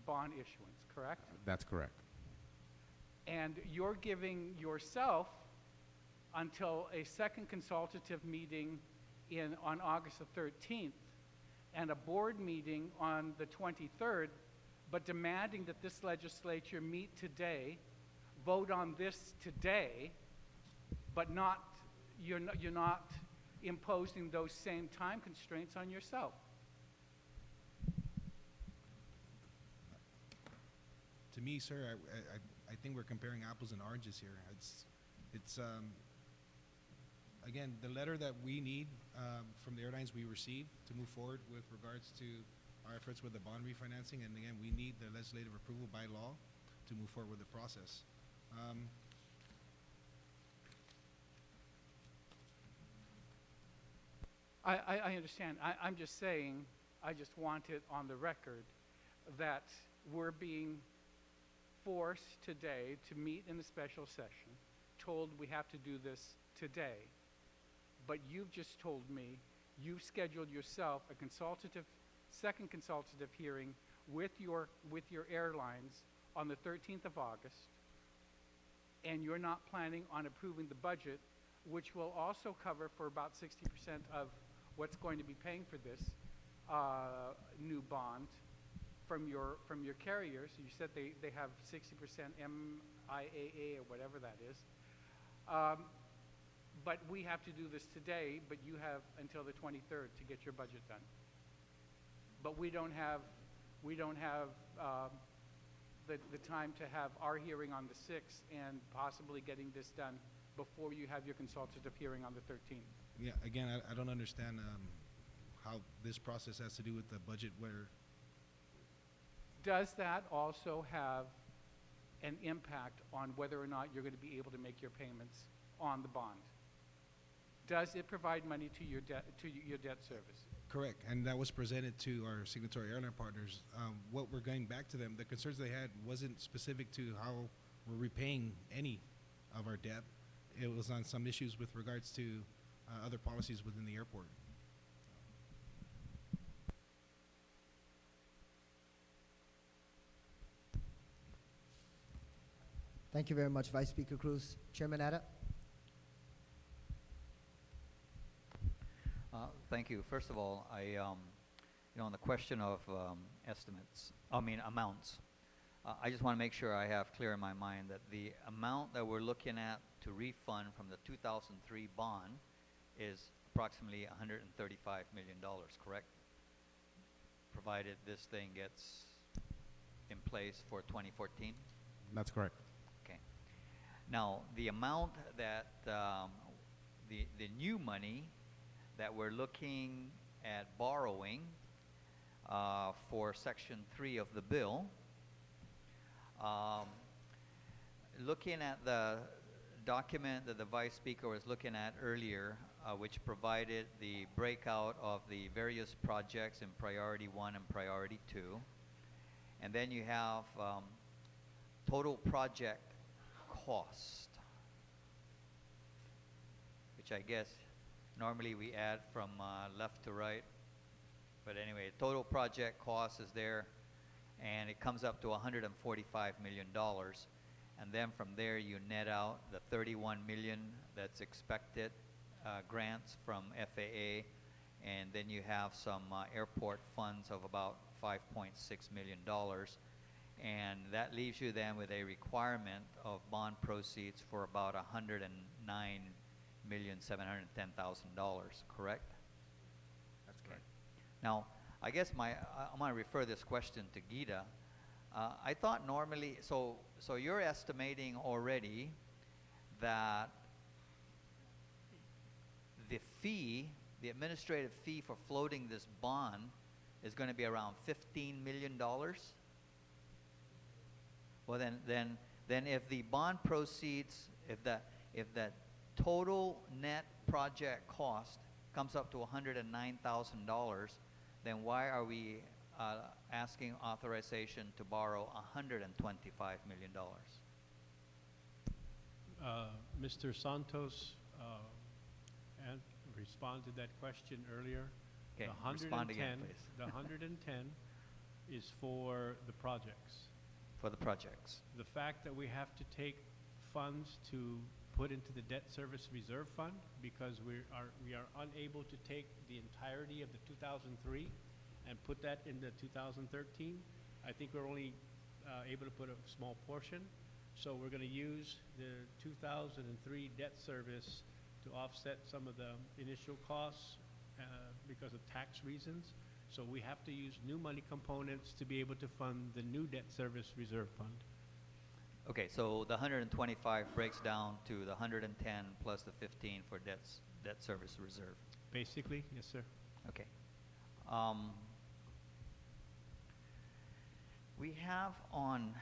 bond issuance, correct? That's correct. And you're giving yourself until a second consultative meeting on August the 13th and a board meeting on the 23rd, but demanding that this legislature meet today, vote on this today, but you're not imposing those same time constraints on yourself. To me, sir, I think we're comparing apples and oranges here. It's again, the letter that we need from the airlines we received to move forward with regards to our efforts with the bond refinancing, and again, we need the legislative approval by law to move forward with the process. I understand. I'm just saying, I just want it on the record that we're being forced today to meet in a special session, told we have to do this today. But you've just told me you've scheduled yourself a second consultative hearing with your airlines on the 13th of August, and you're not planning on approving the budget, which will also cover for about 60% of what's going to be paying for this new bond from your carriers. You said they have 60% MIAA or whatever that is. But we have to do this today, but you have until the 23rd to get your budget done. But we don't have the time to have our hearing on the 6th and possibly getting this done before you have your consultative hearing on the 13th. Yeah, again, I don't understand how this process has to do with the budget where Does that also have an impact on whether or not you're going to be able to make your payments on the bond? Does it provide money to your debt service? correct, and that was presented to our signatory airline partners. What we're going back to them, the concerns they had wasn't specific to how we're repaying any of our debt. It was on some issues with regards to other policies within the airport. Thank you very much, Vice Speaker Cruz. Chairman Atta? Thank you. First of all, on the question of amounts, I just want to make sure I have clear in my mind that the amount that we're looking at to refund from the 2003 bond is approximately $135 million, correct? Provided this thing gets in place for 2014? That's correct. Okay. Now, the amount that, the new money that we're looking at borrowing for Section 3 of the bill, looking at the document that the Vice Speaker was looking at earlier, which provided the breakout of the various projects in Priority 1 and Priority 2, and then you have total project cost, which I guess normally we add from left to right. But anyway, total project cost is there, and it comes up to $145 million. And then from there, you net out the $31 million that's expected grants from FAA, and then you have some airport funds of about $5.6 million. And that leaves you then with a requirement of bond proceeds for about $109,710,000, correct? That's correct. Now, I guess I'm going to refer this question to Gita. I thought normally, so you're estimating already that the fee, the administrative fee for floating this bond is going to be around $15 million? Well, then if the bond proceeds, if the total net project cost comes up to $109,000, then why are we asking authorization to borrow $125 million? Mr. Santos responded to that question earlier. Okay, The respond again, 110 please. The 110 is for the projects. For the projects. The fact that we have to take funds to put into the debt service reserve fund because we are unable to take the entirety of the 2003 and put that in the 2013. I think we're only able to put a small portion. So we're going to use the 2003 debt service to offset some of the initial costs because of tax reasons. So we have to use new money components to be able to fund the new debt service reserve fund. Okay, so the 125 breaks down to the 110 plus the 15 for debt service reserve. Basically, yes, sir. Okay. We have on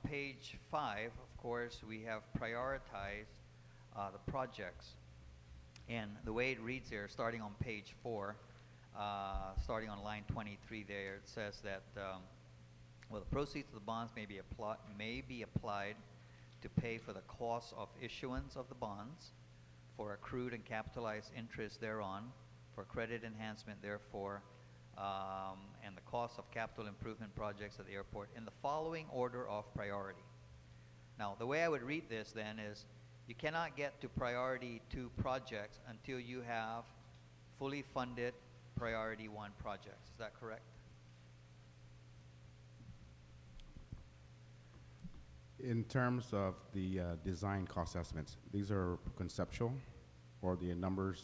page 5, of course, we have prioritized the projects. And the way it reads here, starting on page 4, starting on line 23 there, it says that well, the proceeds of the bonds may be applied to pay for the cost of issuance of the bonds, for accrued and capitalized interest thereon, for credit enhancement therefore, and the cost of capital improvement projects at the airport in the following order of priority. Now, the way I would read this then is you cannot get to priority 2 projects until you have fully funded priority 1 projects. Is that correct? In terms of the design cost estimates, these are conceptual, or the numbers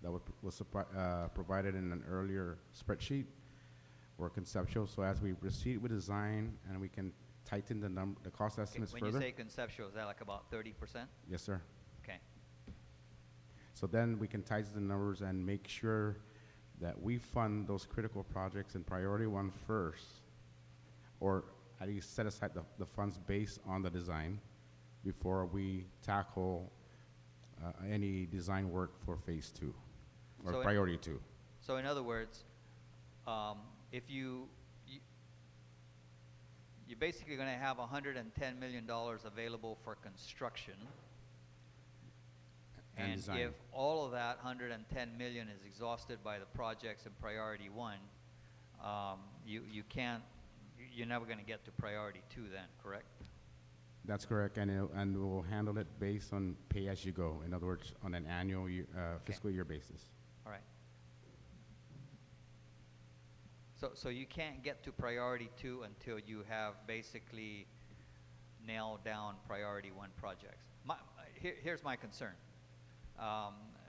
that was provided in an earlier spreadsheet were conceptual. So as we proceed with design and we can tighten the cost estimates When further. you say conceptual, is that like about 30%? Yes, sir. Okay. So then we can tighten the numbers and make sure that we fund those critical projects in priority 1 first, or at least set aside the funds based on the design before we tackle any design work for phase 2 or So priority 2. So in other words, if you're basically going to have $110 million available for construction, And and design. if all of that 110 million is exhausted by the projects in priority 1, you're never going to get to priority 2 then, correct? That's correct, and we'll handle it based on pay as you go. In other words, on an annual fiscal year basis. All right. So you can't get to priority 2 until you have basically nailed down priority 1 projects. Here's my concern.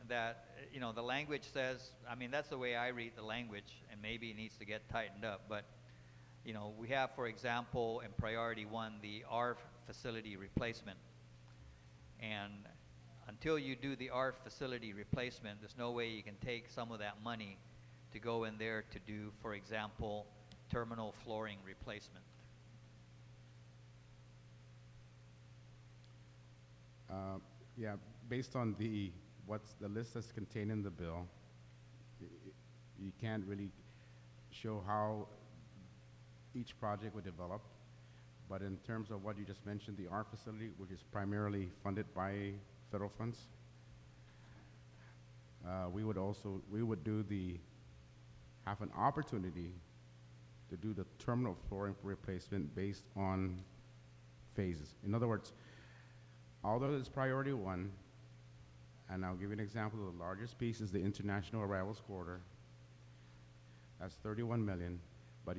That, the language says, that's the way I read the language, and maybe it needs to get tightened up, but, we have, for example, in priority 1, the ARF facility replacement. And until you do the ARF facility replacement, there's no way you can take some of that money to go in there to do, for example, terminal flooring replacement. Yeah, based on what's the list that's contained in the bill, you can't really show how each project would develop. But in terms of what you just mentioned, the ART facility, which is primarily funded by federal funds, we would have an opportunity to do the terminal flooring replacement based on phases. In other words, although it's priority 1, and I'll give you an example, the largest piece is the international arrivals corridor. That's 31 million, but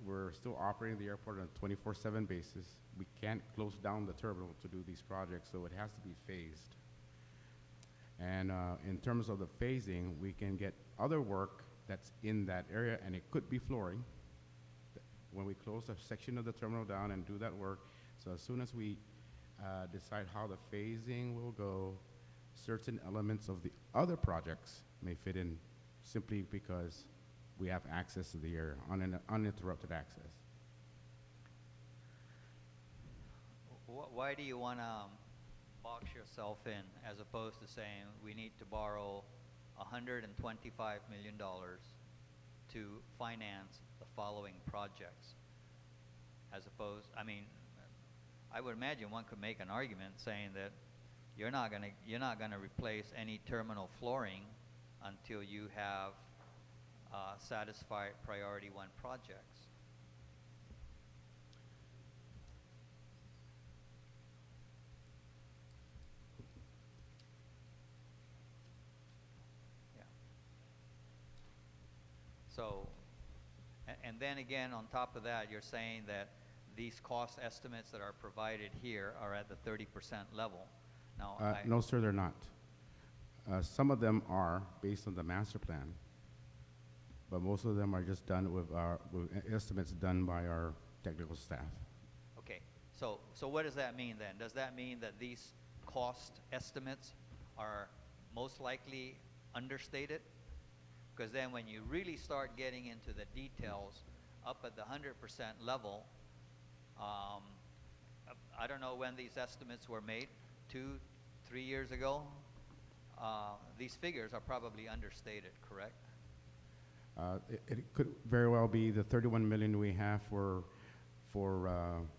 we're still operating the airport on a 24/7 basis. We can't close down the terminal to do these projects, so it has to be phased. And in terms of the phasing, we can get other work that's in that area, and it could be flooring, when we close a section of the terminal down and do that work. So as soon as we decide how the phasing will go, certain elements of the other projects may fit in simply because we have access to the area, uninterrupted access. Why do you want to box yourself in as opposed to saying we need to borrow $125 million to finance the following projects? As opposed, I mean, I would imagine one could make an argument saying that you're not gonna replace any terminal flooring until you have satisfied priority 1 projects. Yeah. So, and then again, on top of that, you're saying that these cost estimates that are provided here are at the 30% level. Now, No, sir, they're not. Some of them are based on the master plan, but most of them are just done with estimates done by our technical staff. okay, so what does that mean then? Does that mean that these cost estimates are most likely understated? Because then when you really start getting into the details up at the 100% level, I don't know when these estimates were made, 2-3 years ago. These figures are probably understated, correct? It could very well be the 31 million we have for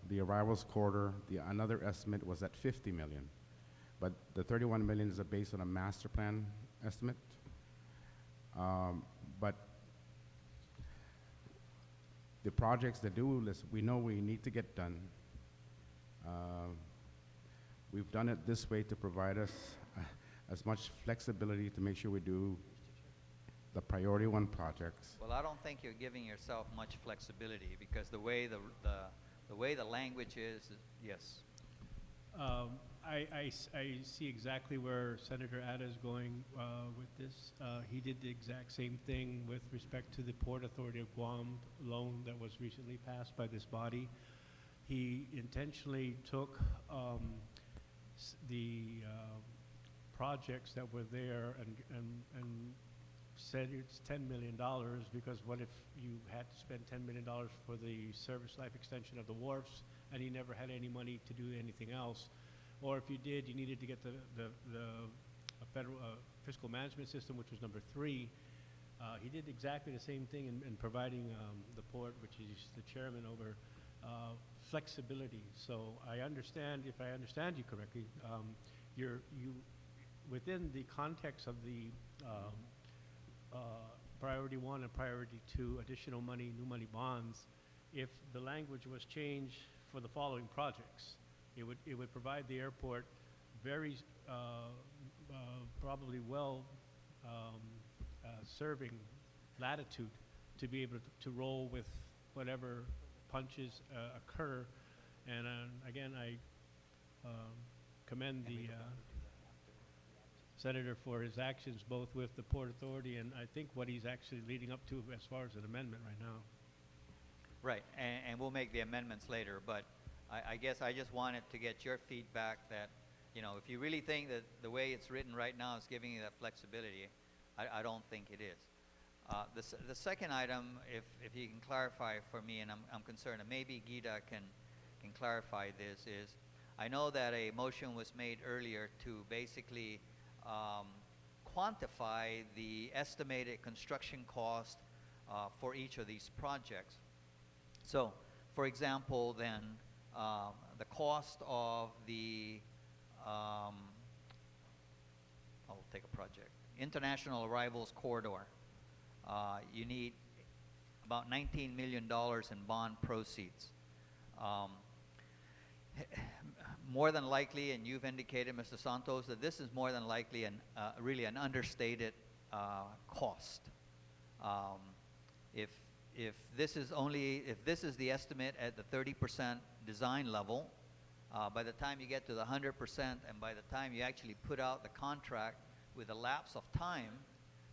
the arrivals quarter. Another estimate was at 50 million, but the 31 million is based on a master plan estimate. But the projects, the due list, we know we need to get done. We've done it this way to provide us as much flexibility to make sure we do the priority 1 projects. Well, I don't think you're giving yourself much flexibility because the way the language is, yes. I see exactly where Senator Ada is going with this. He did the exact same thing with respect to the Port Authority of Guam loan that was recently passed by this body. He intentionally took the projects that were there and said it's $10 million because what if you had to spend $10 million for the service life extension of the wharfs and you never had any money to do anything else? Or if you did, you needed to get the federal fiscal management system, which was number 3. He did exactly the same thing in providing the port, which is the chairman over, flexibility. So I understand, if I understand you correctly, you within the context of the priority 1 and priority 2 additional money, new money bonds, if the language was changed for the following projects, it would provide the airport very probably well serving latitude to be able to roll with whatever punches occur. And again, I commend the Senator for his actions both with the Port Authority and I think what he's actually leading up to as far as an amendment right now. Right, and we'll make the amendments later, but I guess I just wanted to get your feedback that, you know, if you really think that the way it's written right now is giving you that flexibility, I don't think it is. The second item, if you can clarify for me, and I'm concerned, and maybe Gita can clarify this, is I know that a motion was made earlier to basically quantify the estimated construction cost for each of these projects. So, for example, then, the cost of the, I'll take a project, International Arrivals Corridor. You need about $19 million in bond proceeds. More than likely, and you've indicated, Mr. Santos, that this is more than likely really an understated cost. If this is the estimate at the 30% design level, by the time you get to the 100% and by the time you actually put out the contract with a lapse of time,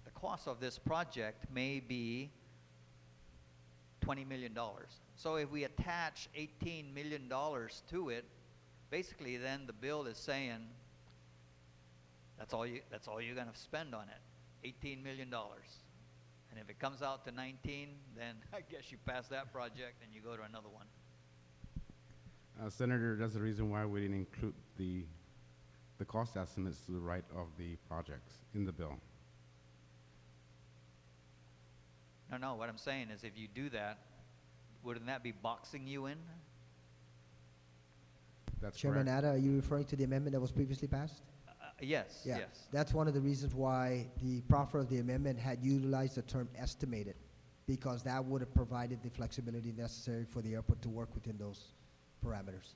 the cost of this project may be $20 million. So if we attach $18 million to it, basically then the bill is saying that's all you're going to spend on it, $18 million. And if it comes out to 19, then I guess you pass that project and you go to another one. Senator, that's the reason why we didn't include the cost estimates to the right of the projects in the bill. No, what I'm saying is if you do that, wouldn't that be boxing you in? That's Chairman correct. Ada, are you referring to the amendment that was previously passed? Yes, Yeah. yes. That's one of the reasons why the proffer of the amendment had utilized the term estimated, because that would have provided the flexibility necessary for the airport to work within those parameters.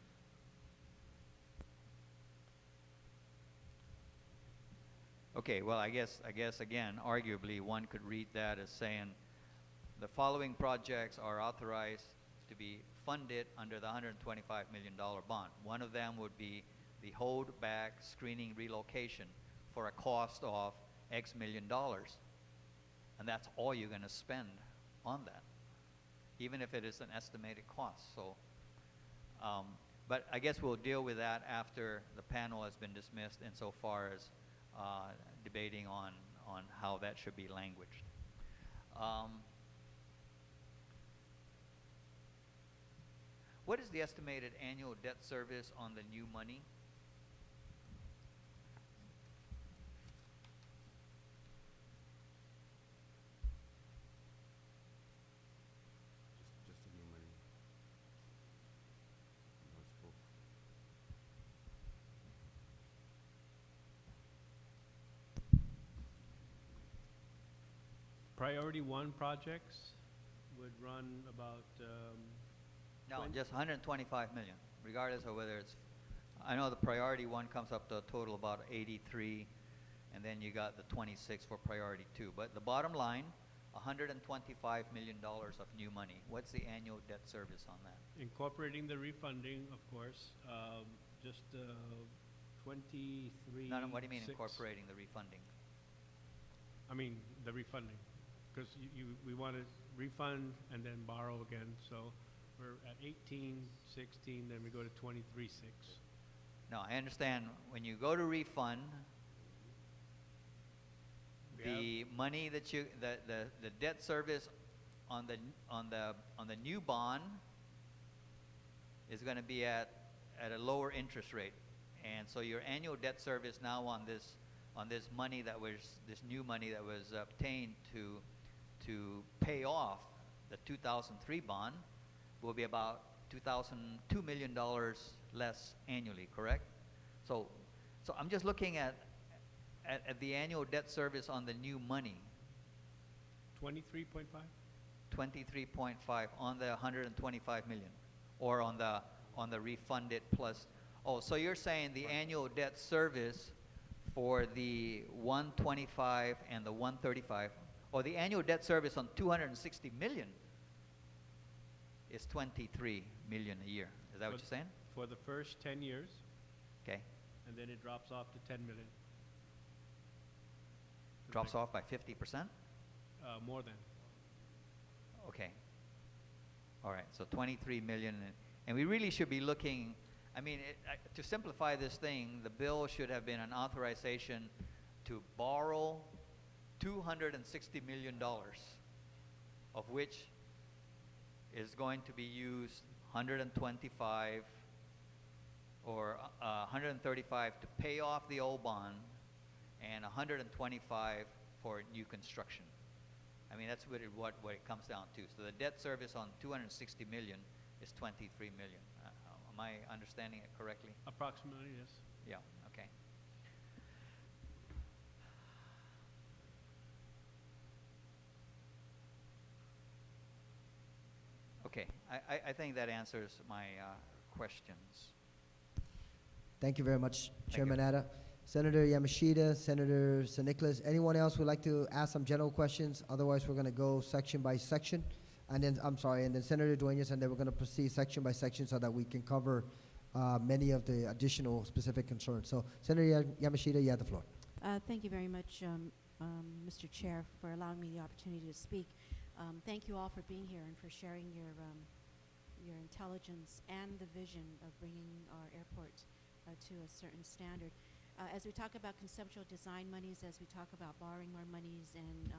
Okay, well, I guess again, arguably, one could read that as saying the following projects are authorized to be funded under the $125 million bond. One of them would be the hold back screening relocation for a cost of X million dollars. And that's all you're going to spend on that, even if it is an estimated cost. So, but I guess we'll deal with that after the panel has been dismissed insofar as debating on how that should be languaged. What is the estimated annual debt service on the new money? Just the new money. No, it's both. Priority 1 projects would run about, No, 20 just 125 million, regardless of whether it's, I know the priority 1 comes up to a total about 83, and then you got the 26 for priority 2. But the bottom line, $125 million of new money. What's the annual debt service on that? incorporating the refunding, of course, just 23. No, what do you mean 6. incorporating the refunding? I mean, the refunding, because we want to refund and then borrow again, so we're at 18, 16, then we go to 23, 6. No, I understand when you go to refund, the money that you, the debt service on the new bond is going to be at a lower interest rate, and so your annual debt service now on this money that was, this new money that was obtained to pay off the 2003 bond will be about $2 million less annually, correct? So I'm just looking at the annual debt service on the new money, 23.5? 23.5 on the 125 million, or on the refunded plus. Oh, so you're saying the annual debt service for the 125 and the 135, or the annual debt service on 260 million is 23 million a year. Is that what you're saying? For the first 10 years, Okay. and then it drops off to 10 million. Drops off by 50%? More than. Okay. All right, so 23 million, and we really should be looking, I mean, to simplify this thing, the bill should have been an authorization to borrow $260 million, of which is going to be used 125 or 135 to pay off the old bond, and 125 for new construction. I mean, that's what it comes down to. So the debt service on 260 million is 23 million. Am I understanding it correctly? Approximately, yes. Yeah, okay. Okay, I think that answers my questions. Thank you very much, Thank Chairman you. Ada. Senator Yamashita, Senator San Nicolas, anyone else would like to ask some general questions? Otherwise, we're going to go section by section. And then, I'm sorry, and then Senator Dueñas, and then we're going to proceed section by section so that we can cover many of the additional specific concerns. So, Senator Yamashita, you have the floor. Thank you very much, Mr. Chair, for allowing me the opportunity to speak. Thank you all for being here and for sharing your intelligence and the vision of bringing our airport to a certain standard. As we talk about conceptual design monies, as we talk about borrowing more monies and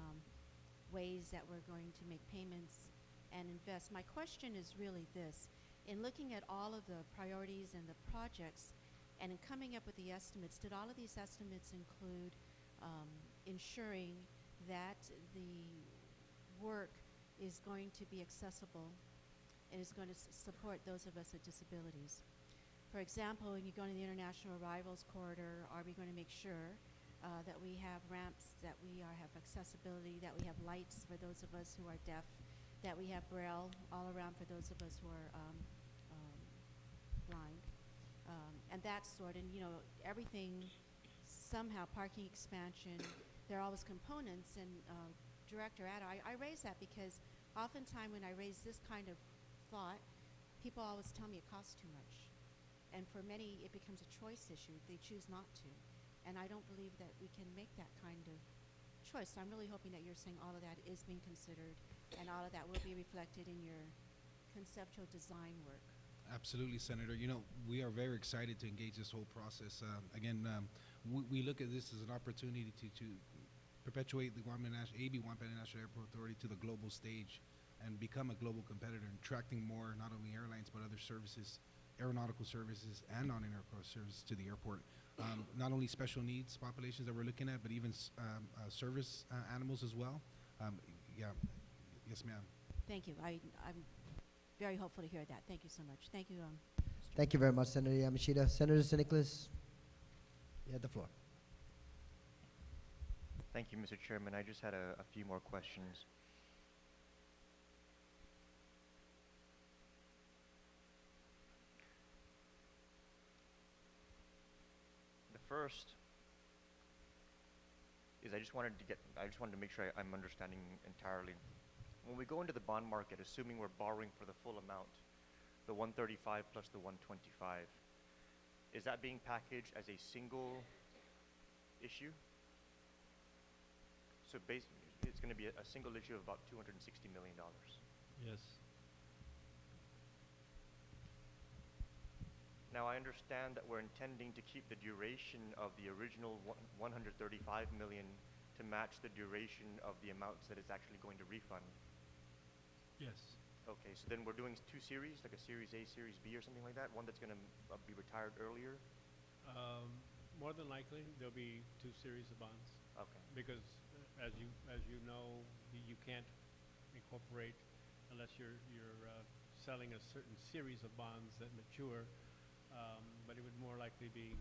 ways that we're going to make payments and invest, my question is really this. In looking at all of the priorities and the projects and in coming up with the estimates, did all of these estimates include ensuring that the work is going to be accessible and is going to support those of us with disabilities? For example, when you go into the International Arrivals Corridor, are we going to make sure that we have ramps, that we have accessibility, that we have lights for those of us who are deaf, that we have Braille all around for those of us who are blind, and that sort, and everything, somehow parking expansion, there are always components, and Director Ada, I raise that because oftentimes when I raise this kind of thought, people always tell me it costs too much. And for many, it becomes a choice issue. They choose not to. And I don't believe that we can make that kind of choice. So I'm really hoping that you're saying all of that is being considered and all of that will be reflected in your conceptual design work. Absolutely, Senator. We are very excited to engage this whole process. We look at this as an opportunity to perpetuate the AB Wampat International Airport Authority to the global stage and become a global competitor, attracting more, not only airlines, but other services, aeronautical services and non-airport services to the airport. Not only special needs populations that we're looking at, but even service animals as well. Yes, ma'am. Thank you. I'm very hopeful to hear that. Thank you so much. Thank you. Thank you very much, Senator Yamashita. Senator St. Nicholas, you have the floor. Thank you, Mr. Chairman. I just had a few more questions. The first is I just wanted to make sure I'm understanding entirely. When we go into the bond market, assuming we're borrowing for the full amount, the 135 plus the 125, is that being packaged as a single issue? So basically, it's going to be a single issue of about $260 million. Yes. Now, I understand that we're intending to keep the duration of the original 135 million to match the duration of the amounts that it's actually going to refund. Yes. Okay, so then we're doing two series, like a Series A, Series B, or something like that? One that's going to be retired earlier? More than likely, there'll be two series of bonds. Okay. Because as you know, you can't incorporate unless you're selling a certain series of bonds that mature, but it would more likely be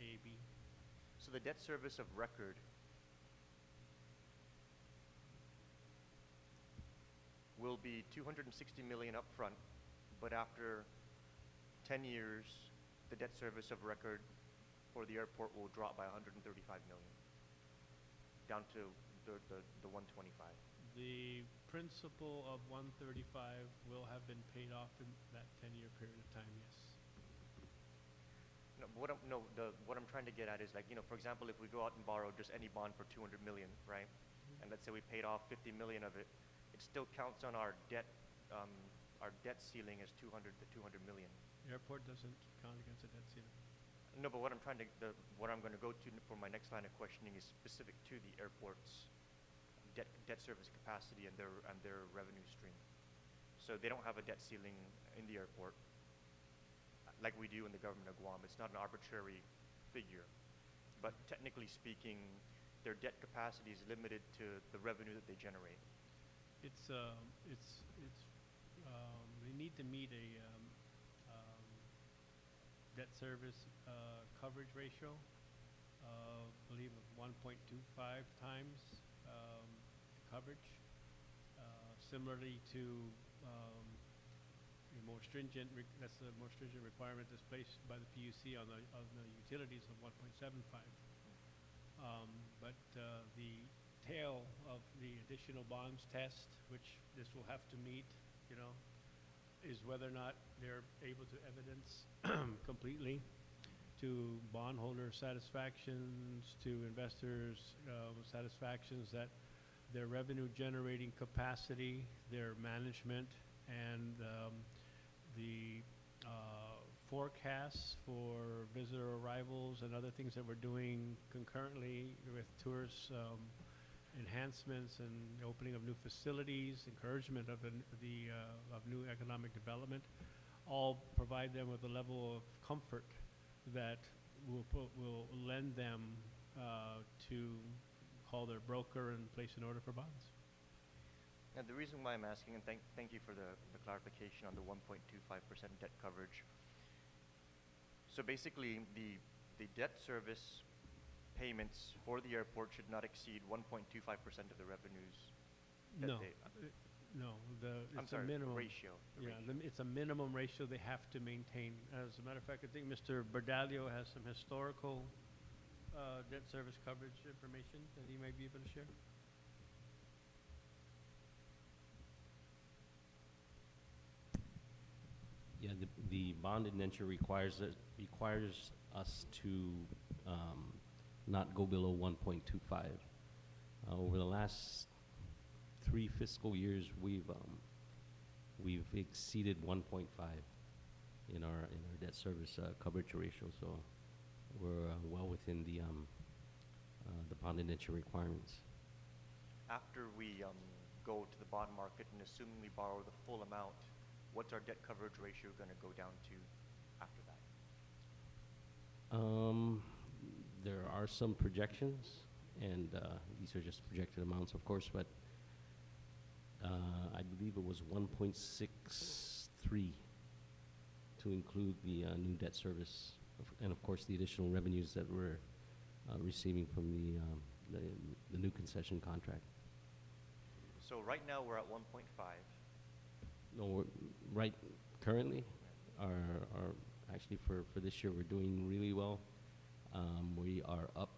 A, B. So the debt service of record will be 260 million up front, but after 10 years, the debt service of record for the airport will drop by 135 million, down to the 125. The principal of 135 will have been paid off in that 10-year period of time, yes. No, what I'm trying to get at is, like, for example, if we go out and borrow just any bond for 200 million, right? And let's say we paid off 50 million of it, it still counts on our debt ceiling as 200 million. The airport doesn't count against the debt ceiling. No, but what I'm going to go to for my next line of questioning is specific to the airport's debt service capacity and their revenue stream. So they don't have a debt ceiling in the airport like we do in the government of Guam. It's not an arbitrary figure, but technically speaking, their debt capacity is limited to the revenue that they generate. They need to meet a debt service coverage ratio of, I believe, of 1.25 times coverage. Similarly to more stringent, that's the more stringent requirement that's placed by the PUC on the utilities of 1.75. But the tail of the additional bonds test, which this will have to meet, is whether or not they're able to evidence completely to bondholder satisfactions, to investors' satisfactions that their revenue generating capacity, their management, and the forecasts for visitor arrivals and other things that we're doing concurrently with tourist enhancements and the opening of new facilities, encouragement of of new economic development, all provide them with a level of comfort that will lend them to call their broker and place an order for bonds. And the reason why I'm asking, and thank you for the clarification on the 1.25% debt coverage. So basically, the debt service payments for the airport should not exceed 1.25% of the revenues. that No, they- no, I'm it's a sorry, minimum. ratio. the Yeah, ratio. it's a minimum ratio they have to maintain. As a matter of fact, I think Mr. Berdalio has some historical debt service coverage information that he might be able to share. Yeah, the bond indenture requires us to not go below 1.25. Over the last 3 fiscal years, we've exceeded 1.5 in our debt service coverage ratio. So we're well within the bond indenture requirements. After we go to the bond market and assuming we borrow the full amount, what's our debt coverage ratio going to go down to after that? There are some projections, and these are just projected amounts, of course, but I believe it was 1.63 to include the new debt service, and of course the additional revenues that we're receiving from the new concession contract. So right now we're at 1.5. No, right currently, actually for this year we're doing really well. We are up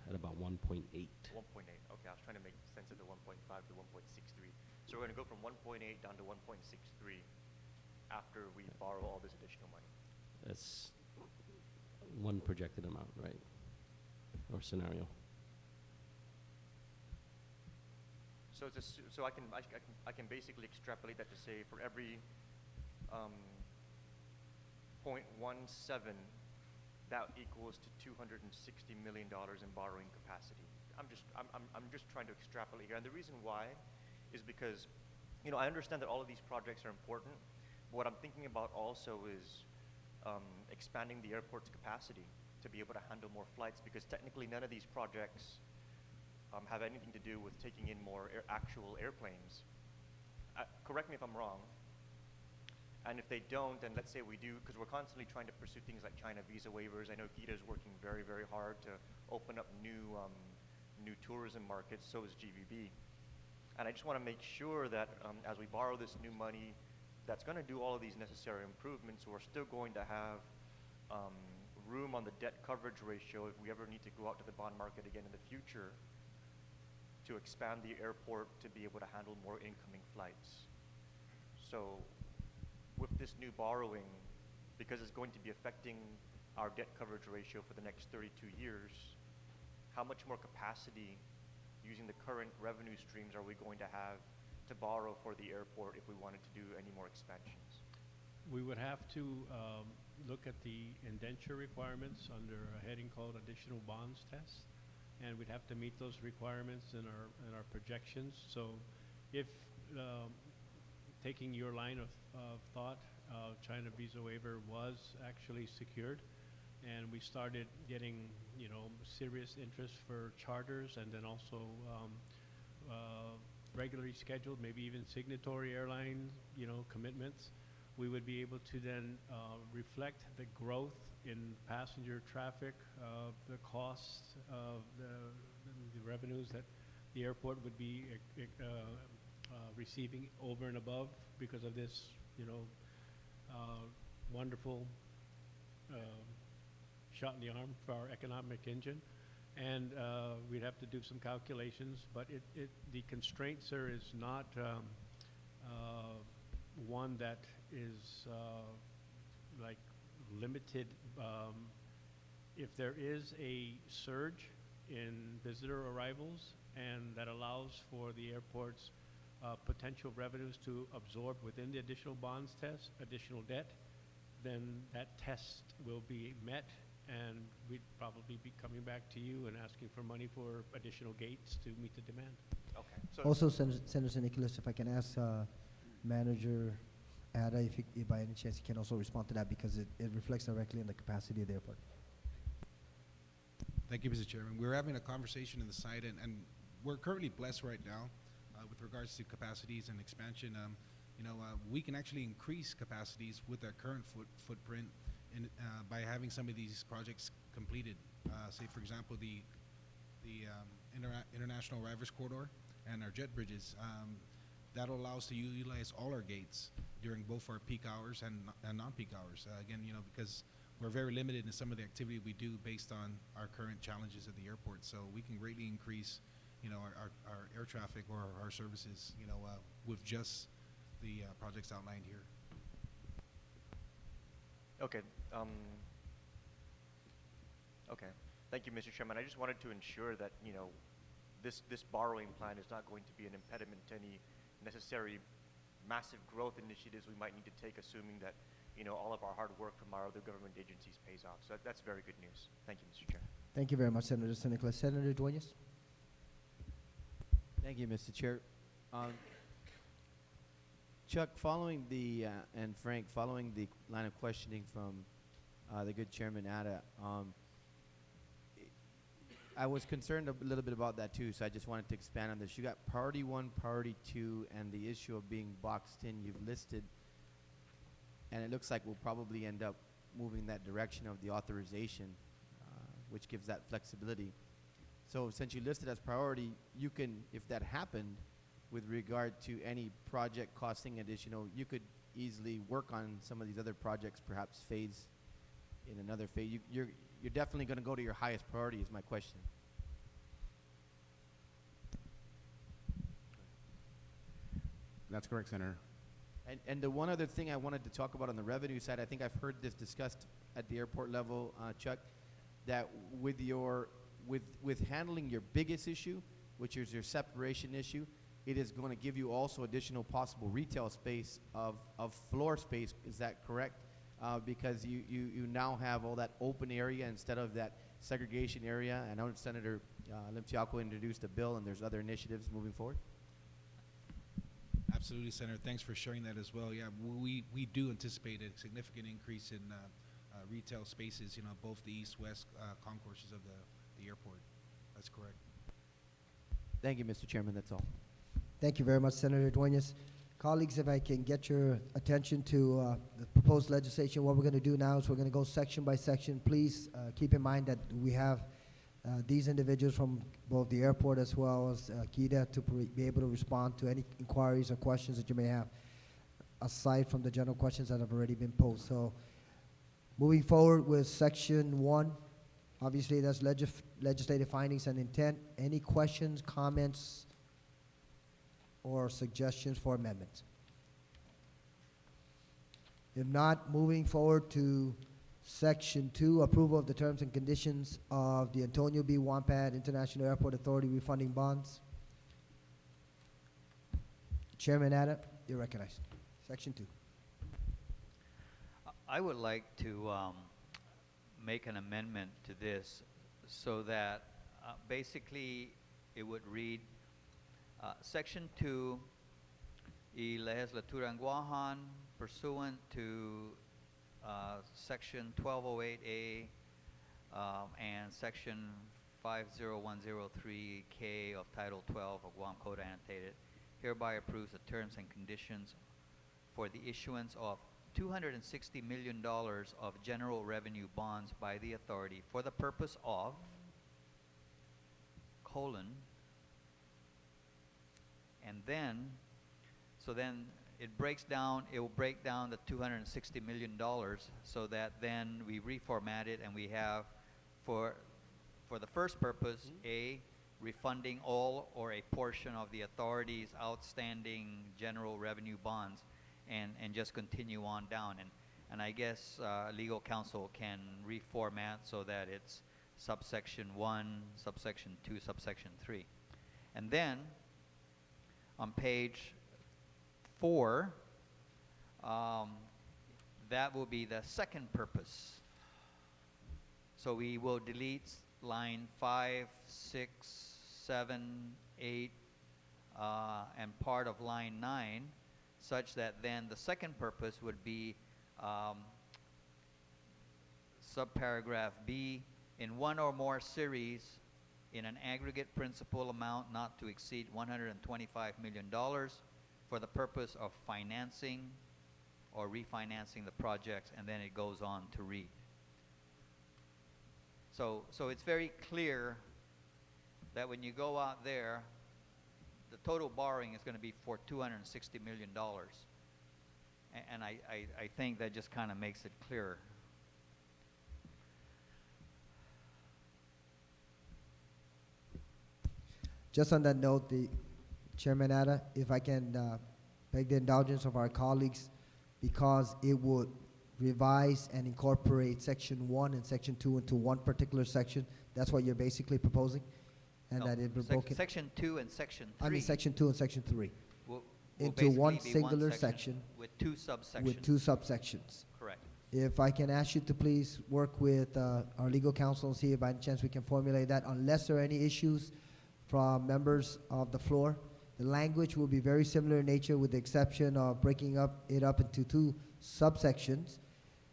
at about 1.8. 1.8. Okay, I was trying to make sense of the 1.5 to 1.63. So we're going to go from 1.8 down to 1.63 after we borrow all this additional money. That's one projected amount, right? Or scenario. So so I can basically extrapolate that to say for every 0.17, that equals to $260 million in borrowing capacity. I'm just trying to extrapolate here, and the reason why is because, I understand that all of these projects are important. But what I'm thinking about also is expanding the airport's capacity to be able to handle more flights, because technically none of these projects have anything to do with taking in more actual airplanes. Correct me if I'm wrong. And if they don't, then let's say we do, because we're constantly trying to pursue things like China visa waivers. I know Gita is working very, very hard to open up new tourism markets. So is GVB. And I just want to make sure that as we borrow this new money, that's going to do all of these necessary improvements, we're still going to have room on the debt coverage ratio if we ever need to go out to the bond market again in the future to expand the airport to be able to handle more incoming flights. So with this new borrowing, because it's going to be affecting our debt coverage ratio for the next 32 years, how much more capacity using the current revenue streams are we going to have to borrow for the airport if we wanted to do any more expansions? We would have to look at the indenture requirements under a heading called additional bonds test, and we'd have to meet those requirements in our projections. So if taking your line of thought, China visa waiver was actually secured, and we started getting, serious interest for charters, and then also regularly scheduled, maybe even signatory airline, commitments. We would be able to then reflect the growth in passenger traffic, the costs of the revenues that the airport would be receiving over and above because of this, wonderful shot in the arm for our economic engine. And we'd have to do some calculations, but the constraint, sir, is not one that is like limited. If there is a surge in visitor arrivals and that allows for the airport's potential revenues to absorb within the additional bonds test, additional debt, then that test will be met, and we'd probably be coming back to you and asking for money for additional gates to meet the demand. Okay. So Also, Senator Nicholas, if I can ask Manager Ada, if by any chance he can also respond to that, because it reflects directly on the capacity of the airport. Thank you, Mr. Chairman. We're having a conversation in the site, and we're currently blessed right now with regards to capacities and expansion. We can actually increase capacities with our current footprint by having some of these projects completed. Say, for example, the International Arrivals Corridor and our jet bridges. That'll allow us to utilize all our gates during both our peak hours and non-peak hours. Again, because we're very limited in some of the activity we do based on our current challenges at the airport. So we can greatly increase, our air traffic or our services, with just the projects outlined here. okay. Okay. Thank you, Mr. Chairman. I just wanted to ensure that this borrowing plan is not going to be an impediment to any necessary massive growth initiatives we might need to take, assuming that all of our hard work from our other government agencies pays off. So that's very good news. Thank you, Mr. Chair. Thank you very much, Senator San Nicolas. Senator Duenas? Thank you, Mr. Chair. Chuck, following the, and Frank, following the line of questioning from the good Chairman Ada, I was concerned a little bit about that too, so I just wanted to expand on this. You got priority 1, priority 2, and the issue of being boxed in, you've listed, and it looks like we'll probably end up moving that direction of the authorization, which gives that flexibility. So since you listed as priority, you can, if that happened, with regard to any project costing additional, you could easily work on some of these other projects, perhaps phase in another phase. You're definitely going to go to your highest priority is my question. That's correct, Senator. And the one other thing I wanted to talk about on the revenue side, I think I've heard this discussed at the airport level, Chuck, that with handling your biggest issue, which is your separation issue, it is going to give you also additional possible retail space of floor space. Is that correct? Because you now have all that open area instead of that segregation area. I know Senator Limtiaco introduced a bill, and there's other initiatives moving forward. Absolutely, Senator. Thanks for sharing that as well. Yeah, we do anticipate a significant increase in retail spaces, both the east-west concourses of the airport. That's correct. Thank you, Mr. Chairman. That's all. Thank you very much, Senator Duenas. Colleagues, if I can get your attention to the proposed legislation, what we're going to do now is we're going to go section by section. Please keep in mind that we have these individuals from both the airport as well as KIDA to be able to respond to any inquiries or questions that you may have, aside from the general questions that have already been posed. So moving forward with section 1, obviously that's legislative findings and intent. Any questions, comments, or suggestions for amendments? If not, moving forward to section 2, approval of the terms and conditions of the Antonio B. Wampat International Airport Authority refunding bonds. Chairman Ada, you're recognized. Section 2. I would like to make an amendment to this so that basically it would read Section 2, y Legislature Guahan, pursuant to Section 1208A and Section 50103K of Title 12 of Guam Code Annotated, hereby approves the terms and conditions for the issuance of $260 million of general revenue bonds by the authority for the purpose of, and then, so then it will break down the $260 million so that then we reformat it and we have for the first purpose, A, refunding all or a portion of the authority's outstanding general revenue bonds and just continue on down. And I guess legal counsel can reformat so that it's subsection 1, subsection 2, subsection 3. And then on page 4, that will be the second purpose. So we will delete line 5, 6, 7, 8, and part of line 9, such that then the second purpose would be subparagraph B, in one or more series in an aggregate principal amount not to exceed $125 million for the purpose of financing or refinancing the projects, and then it goes on to read. So it's very clear that when you go out there, the total borrowing is going to be for $260 million. And I think that just kind of makes it clearer. Just on that note, the Chairman Atta, if I can beg the indulgence of our colleagues, because it would revise and incorporate Section 1 and Section 2 into one particular section. That's what you're basically proposing? And No, that it would broken, Section 2 and Section 3. I mean, Section 2 and Section 3. Will into basically one be singular section with two subsections. with two subsections. Correct. If I can ask you to please work with our legal counsel and see if by any chance we can formulate that, unless there are any issues from members of the floor. The language will be very similar in nature with the exception of breaking it up into two subsections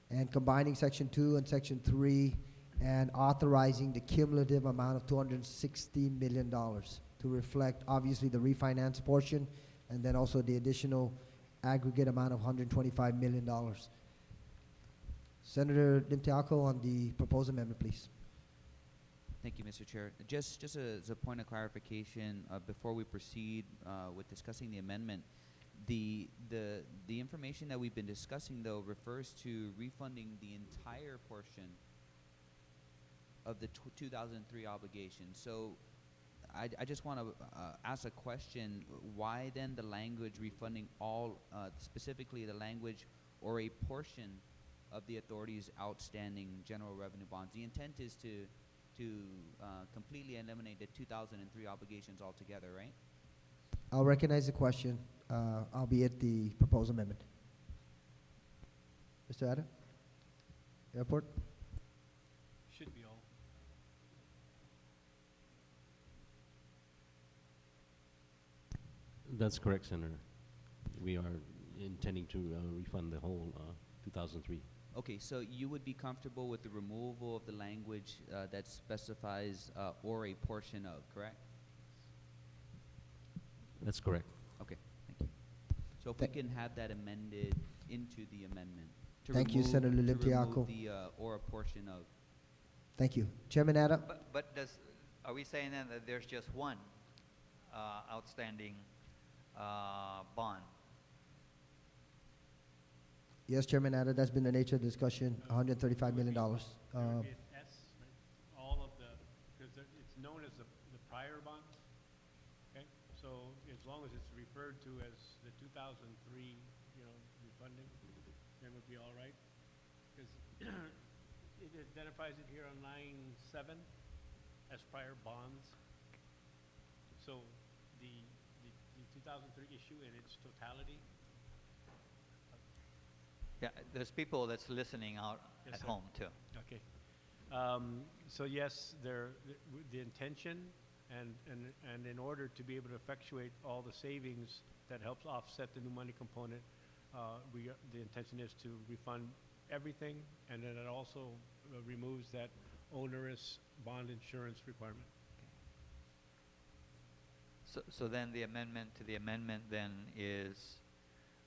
and combining Section 2 and Section 3 and authorizing the cumulative amount of $260 million to reflect obviously the refinance portion and then also the additional aggregate amount of $125 million. Senator Limtiaco on the proposed amendment, please. Thank you, Mr. Chair. Just as a point of clarification, before we proceed with discussing the amendment, the information that we've been discussing, though, refers to refunding the entire portion of the 2003 obligation. So I just want to ask a question. Why then the language refunding all, specifically the language or a portion of the authority's outstanding general revenue bonds? The intent is to completely eliminate the 2003 obligations altogether, right? I'll recognize the question, albeit the proposed amendment. Mr. Atta, Airport. Should be all. That's correct, Senator. We are intending to refund the whole 2003. Okay, so you would be comfortable with the removal of the language that specifies or a portion of, correct? That's correct. Okay, thank you. So if we can have that amended into the amendment. To Thank you, remove- Senator to Limtiaco. remove the or a portion of. Thank you. Chairman Atta. But are we saying then that there's just one outstanding bond? Yes, Chairman Atta, that's been the nature of the discussion, $135 million. There would be an S, right? All of the, because it's known as the prior bond, okay? So as long as it's referred to as the 2003, refunding, then it would be all right. Because it identifies it here on line 7 as prior bonds. So the 2003 issue in its totality. Yeah, there's people that's listening out Yes, at sir. home too. Okay. So yes, the intention and in order to be able to effectuate all the savings that helps offset the new money component, the intention is to refund everything, and then it also removes that onerous bond insurance requirement. So then the amendment to the amendment then is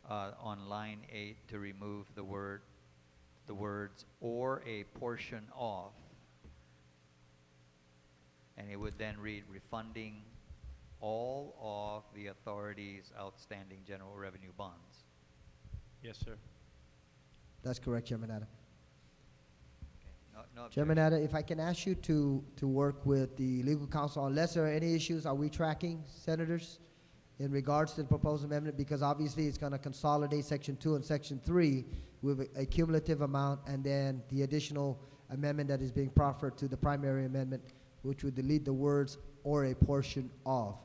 on line 8 to remove the words or a portion of, and it would then read refunding all of the authority's outstanding general revenue bonds. Yes, sir. That's correct, Chairman Atta. Okay. No Chairman objection. Atta, if I can ask you to work with the legal counsel, unless there are any issues, are we tracking, senators, in regards to the proposed amendment? Because obviously it's going to consolidate Section 2 and Section 3 with a cumulative amount, and then the additional amendment that is being proffered to the primary amendment, which would delete the words or a portion of.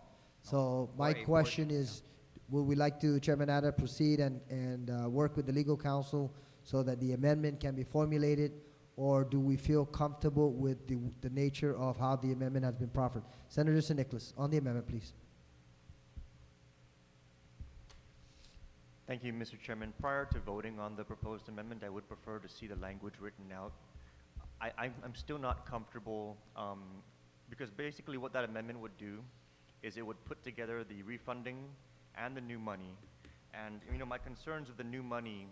So Or my a question portion, is, would we like to, Chairman Ada, proceed and work with the legal counsel so that the amendment can be formulated, or do we feel comfortable with the nature of how the amendment has been proffered? Senator St. Nicholas, on the amendment, please. Thank you, Mr. Chairman. Prior to voting on the proposed amendment, I would prefer to see the language written out. I'm still not comfortable, because basically what that amendment would do is it would put together the refunding and the new money. And, you know, my concerns with the new money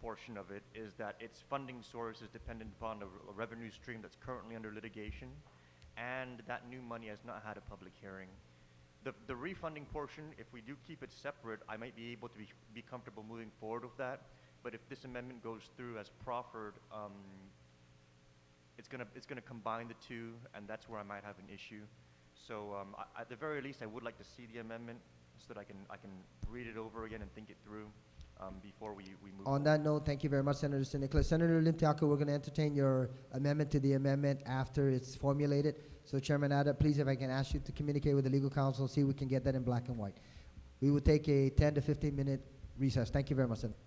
portion of it is that its funding source is dependent upon a revenue stream that's currently under litigation, and that new money has not had a public hearing. The refunding portion, if we do keep it separate, I might be able to be comfortable moving forward with that. But if this amendment goes through as proffered, it's gonna combine the two, and that's where I might have an issue. So at the very least, I would like to see the amendment so that I can read it over again and think it through before we move On that note, thank you very much, Senator St. Nicholas. Senator Lim Tiaco, we're going to entertain your amendment to the amendment after it's formulated. So Chairman Ada, please, if I can ask you to communicate with the legal counsel, see if we can get that in black and white. We will take a 10 to 15-minute recess. Thank you very much, Senator.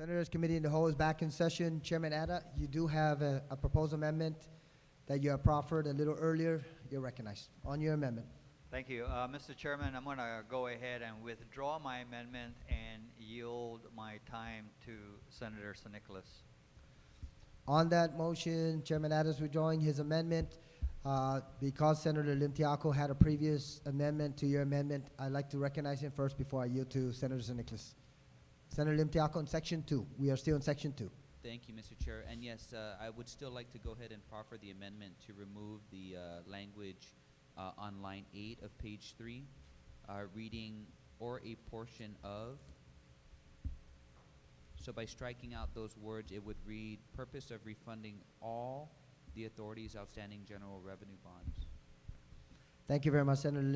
Senators Committee in the Whole is back in session. Chairman Atta, you do have a proposed amendment that you have proffered a little earlier. You're recognized on your amendment. Thank you. Mr. Chairman, I'm going to go ahead and withdraw my amendment and yield my time to Senator San Nicolas. On that motion, Chairman Atta is withdrawing his amendment. Because Senator Limtiaco had a previous amendment to your amendment, I'd like to recognize him first before I yield to Senator San Nicolas. Senator Limtiaco in Section 2. We are still in Section 2. Thank you, Mr. Chair. And yes, I would still like to go ahead and proffer the amendment to remove the language on line 8 of page 3, reading "or a portion of." So by striking out those words, it would read "purpose of refunding all the authority's outstanding general revenue bonds." Thank you very much, Senator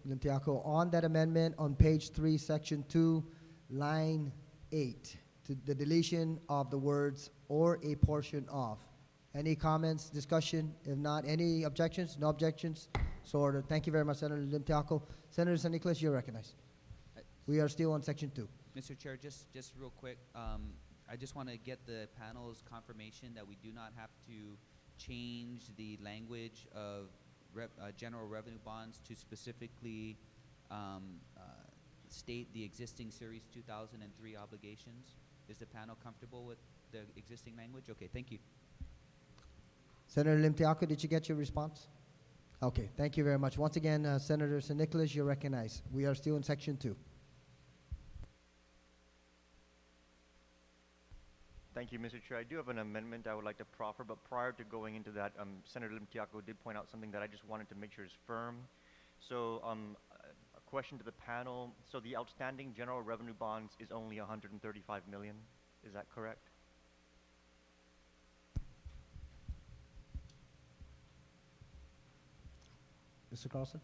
Limtiaco. On that amendment, on page 3, Section 2, line 8, to the deletion of the words "or a portion of." Any comments, discussion? If not, any objections? No objections? So ordered. Thank you very much, Senator Limtiaco. Senator San Nicolas, you're recognized. We are still on Section 2. Mr. Chair, just real quick, I just want to get the panel's confirmation that we do not have to change the language of general revenue bonds to specifically state the existing Series 2003 obligations. Is the panel comfortable with the existing language? Okay, thank you. Senator Limtiaco, did you get your response? Okay, thank you very much. Once again, Senator San Nicolas, you're recognized. We are still in Section 2. Thank you, Mr. Chair. I do have an amendment I would like to proffer, but prior to going into that, Senator Limtiaco did point out something that I just wanted to make sure is firm. So a question to the panel. So the outstanding general revenue bonds is only $135 million. Is that correct? Mr. Carlson?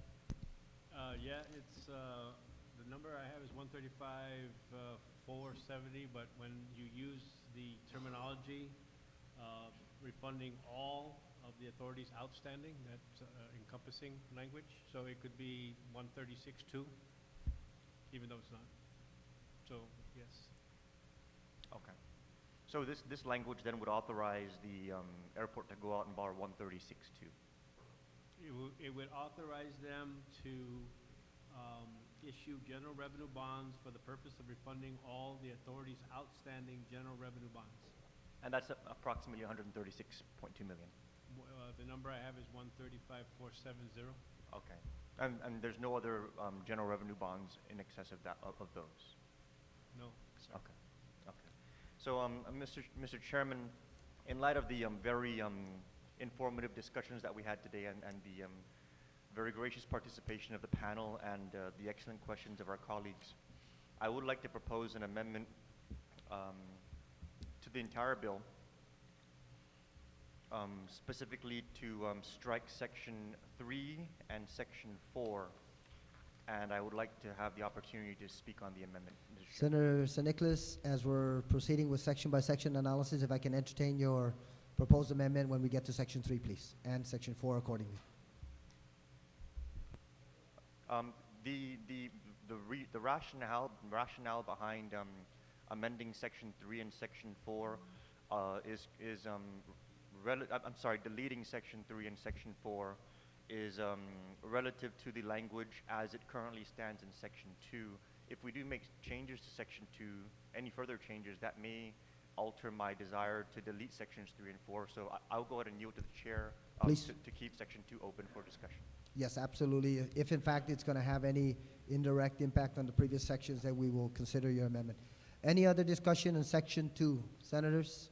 Yeah, it's, the number I have is 135,470, but when you use the terminology, refunding all of the authorities outstanding, that's encompassing language, so it could be 136.2, even though it's not. So, yes. Okay. So this language then would authorize the airport to go out and borrow 136.2. It would authorize them to issue general revenue bonds for the purpose of refunding all the authorities' outstanding general revenue bonds. And that's approximately 136.2 million. The number I have is 135,470. Okay. And there's no other general revenue bonds in excess of that of those? No, sir. Okay. Okay. So, Mr. Chairman, in light of the very informative discussions that we had today and the very gracious participation of the panel and the excellent questions of our colleagues, I would like to propose an amendment to the entire bill, specifically to strike Section 3 and Section 4, and I would like to have the opportunity to speak on the amendment. Senator San Nicolas, as we're proceeding with section-by-section analysis, if I can entertain your proposed amendment when we get to Section 3, please, and Section 4 accordingly. The rationale behind amending Section 3 and Section 4 deleting Section 3 and Section 4 is relative to the language as it currently stands in Section 2. If we do make changes to Section 2, any further changes, that may alter my desire to delete Sections 3 and 4. So I'll go ahead and yield to the chair to keep Section 2 open for discussion. Yes, absolutely. If in fact it's going to have any indirect impact on the previous sections, then we will consider your amendment. Any other discussion in Section 2, Senators?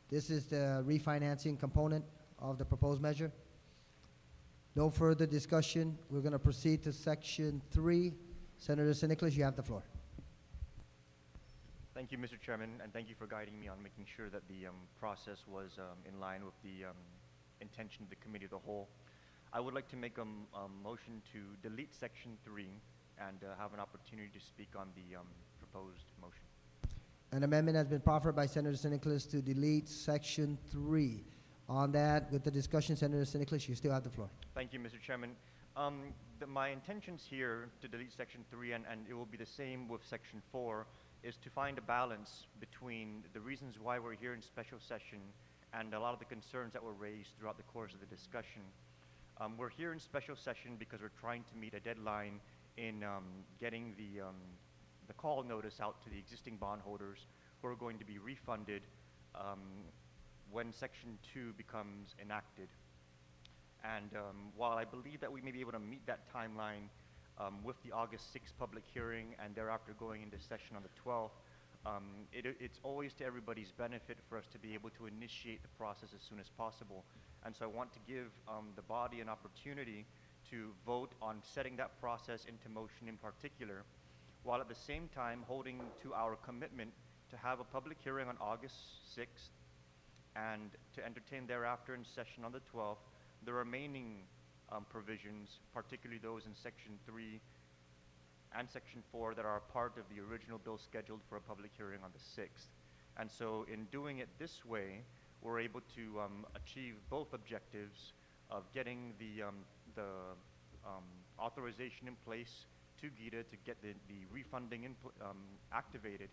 This is the refinancing component of the proposed measure. No further discussion. We're going to proceed to Section 3. Senator San Nicolas, you have the floor. Thank you, Mr. Chairman, and thank you for guiding me on making sure that the process was in line with the intention of the Committee of the Whole. I would like to make a motion to delete Section 3 and have an opportunity to speak on the proposed motion. An amendment has been proffered by Senator San Nicolas to delete Section 3. On that, with the discussion, Senator San Nicolas, you still have the floor. Thank you, Mr. Chairman. My intentions here to delete Section 3, and it will be the same with Section 4, is to find a balance between the reasons why we're here in special session and a lot of the concerns that were raised throughout the course of the discussion. We're here in special session because we're trying to meet a deadline in getting the call notice out to the existing bondholders who are going to be refunded when Section 2 becomes enacted. And while I believe that we may be able to meet that timeline with the August 6th public hearing and thereafter going into session on the 12th, it's always to everybody's benefit for us to be able to initiate the process as soon as possible. And so I want to give the body an opportunity to vote on setting that process into motion in particular, while at the same time holding to our commitment to have a public hearing on August 6th and to entertain thereafter in session on the 12th the remaining provisions, particularly those in Section 3 and Section 4 that are a part of the original bill scheduled for a public hearing on the 6th. And so in doing it this way, we're able to achieve both objectives of getting the authorization in place to GITA to get the refunding activated,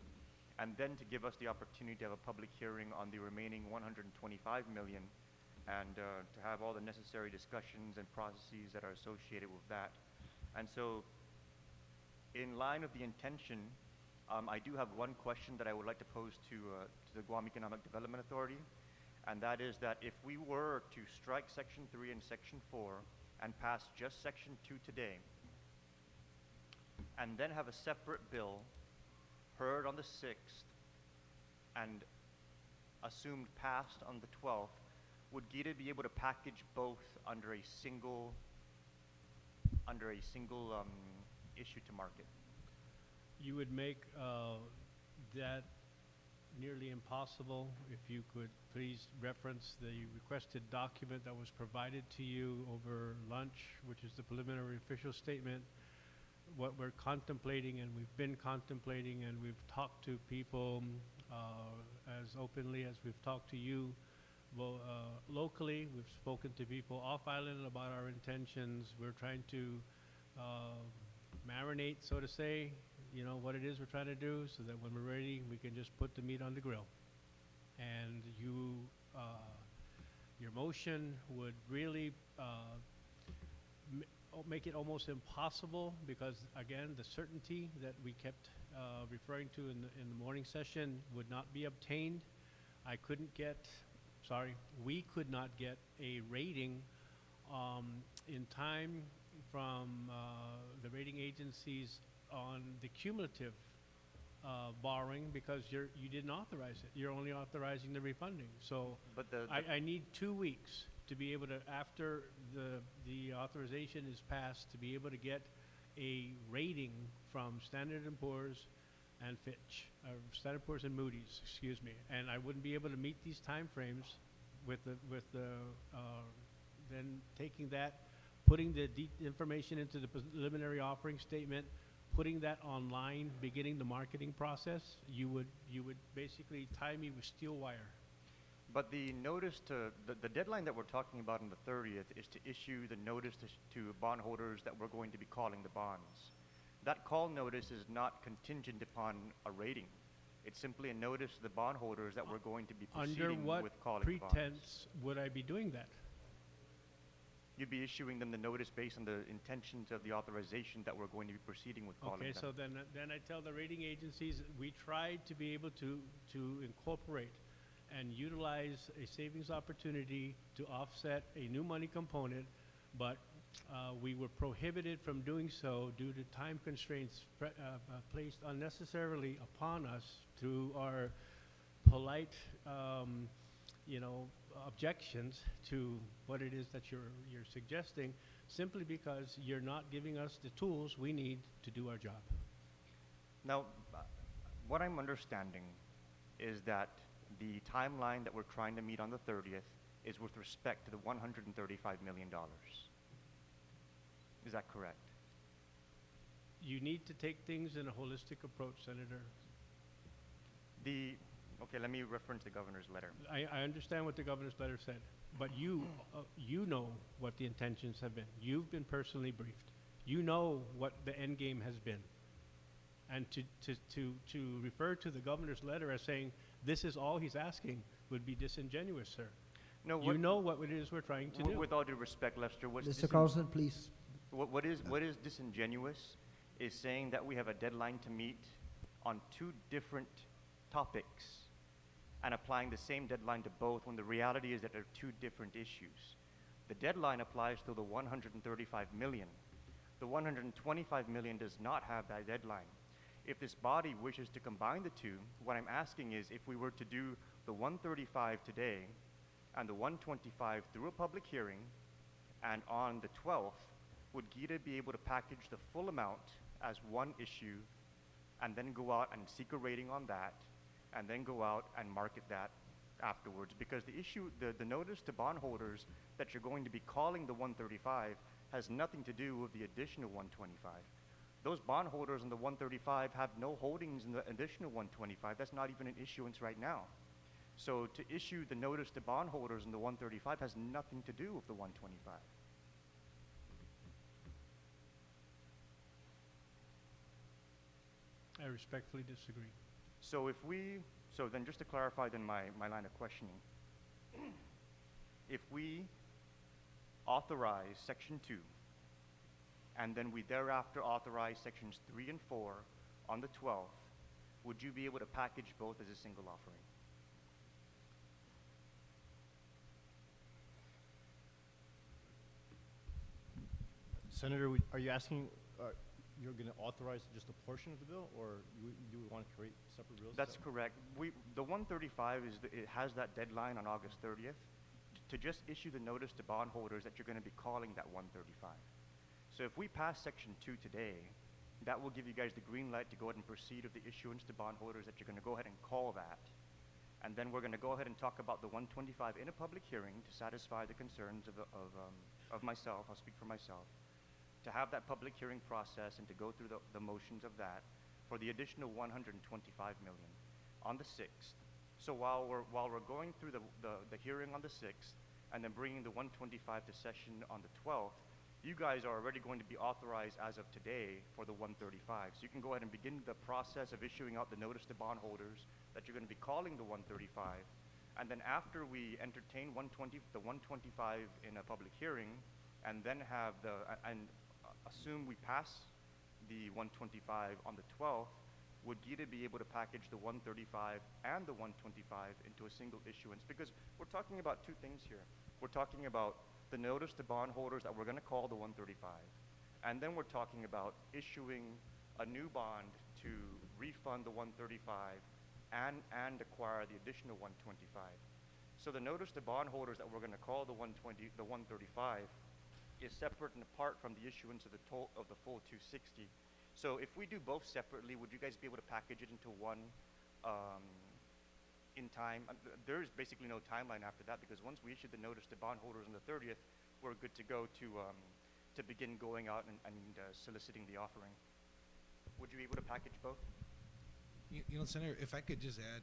and then to give us the opportunity to have a public hearing on the remaining $125 million and to have all the necessary discussions and processes that are associated with that. And so in line of the intention, I do have one question that I would like to pose to the Guam Economic Development Authority, and that is that if we were to strike Section 3 and Section 4 and pass just Section 2 today, and then have a separate bill heard on the 6th and assumed passed on the 12th, would GITA be able to package both under a single issue to market? You would make that nearly impossible. If you could please reference the requested document that was provided to you over lunch, which is the preliminary official statement. What we're contemplating, and we've been contemplating, and we've talked to people as openly as we've talked to you. Well, locally, we've spoken to people off island about our intentions. We're trying to marinate, so to say, you know, what it is we're trying to do, so that when we're ready, we can just put the meat on the grill. And your motion would really make it almost impossible, because again, the certainty that we kept referring to in the morning session would not be obtained. We could not get a rating in time from the rating agencies on the cumulative borrowing, because you didn't authorize it. You're only authorizing the refunding. So But I need 2 weeks to be able to, after the authorization is passed, to be able to get a rating from Standard & Poor's and Fitch, Standard & Poor's and Moody's, excuse me. And I wouldn't be able to meet these time frames with then taking that, putting the information into the preliminary offering statement, putting that online, beginning the marketing process. You would basically tie me with steel wire. But the notice to, the deadline that we're talking about on the 30th is to issue the notice to bondholders that we're going to be calling the bonds. That call notice is not contingent upon a rating. It's simply a notice to the bondholders that we're going to be proceeding with calling the bonds. Under what pretense would I be doing that? You'd be issuing them the notice based on the intentions of the authorization that we're going to be proceeding with calling Okay, them. so then I tell the rating agencies, we tried to be able to incorporate and utilize a savings opportunity to offset a new money component, but we were prohibited from doing so due to time constraints placed unnecessarily upon us through our polite, objections to what it is that you're suggesting, simply because you're not giving us the tools we need to do our job. Now, what I'm understanding is that the timeline that we're trying to meet on the 30th is with respect to the $135 million. Is that correct? You need to take things in a holistic approach, Senator. Okay, let me reference the governor's letter. I understand what the governor's letter said, but you know what the intentions have been. You've been personally briefed. You know what the end game has been. And to refer to the governor's letter as saying this is all he's asking would be disingenuous, sir. No, You know what it is we're trying to do. with all due respect, Lester, Mr. Carlson, please. what is disingenuous is saying that we have a deadline to meet on two different topics and applying the same deadline to both when the reality is that they're two different issues. The deadline applies to the 135 million. The 125 million does not have that deadline. If this body wishes to combine the two, what I'm asking is if we were to do the 135 today and the 125 through a public hearing, and on the 12th, would GITA be able to package the full amount as one issue and then go out and seek a rating on that and then go out and market that afterwards? Because the issue, the notice to bondholders that you're going to be calling the 135 has nothing to do with the additional 125. Those bondholders in the 135 have no holdings in the additional 125. That's not even an issuance right now. So to issue the notice to bondholders in the 135 has nothing to do with the 125. I respectfully disagree. So so then just to clarify then my line of questioning, if we authorize Section 2, and then we thereafter authorize Sections 3 and 4 on the 12th, would you be able to package both as a single offering? Senator, are you asking, you're going to authorize just a portion of the bill, or do we want to create separate bills? That's correct. The 135 it has that deadline on August 30th to just issue the notice to bondholders that you're going to be calling that 135. So if we pass Section 2 today, that will give you guys the green light to go ahead and proceed with the issuance to bondholders that you're going to go ahead and call that. And then we're going to go ahead and talk about the 125 in a public hearing to satisfy the concerns of myself. I'll speak for myself. To have that public hearing process and to go through the motions of that for the additional 125 million on the 6th. So while we're going through the hearing on the 6th and then bringing the 125 to session on the 12th, you guys are already going to be authorized as of today for the 135. So you can go ahead and begin the process of issuing out the notice to bondholders that you're going to be calling the 135. And then after we entertain the 125 in a public hearing, and then have assume we pass the 125 on the 12th, would GITA be able to package the 135 and the 125 into a single issuance? Because we're talking about two things here. We're talking about the notice to bondholders that we're going to call the 135, and then we're talking about issuing a new bond to refund the 135 and acquire the additional 125. So the notice to bondholders that we're going to call the 135 is separate and apart from the issuance of the full 260. So if we do both separately, would you guys be able to package it into one in time? There is basically no timeline after that, because once we issue the notice to bondholders on the 30th, we're good to go to begin going out and soliciting the offering. Would you be able to package both? You know, Senator, if I could just add,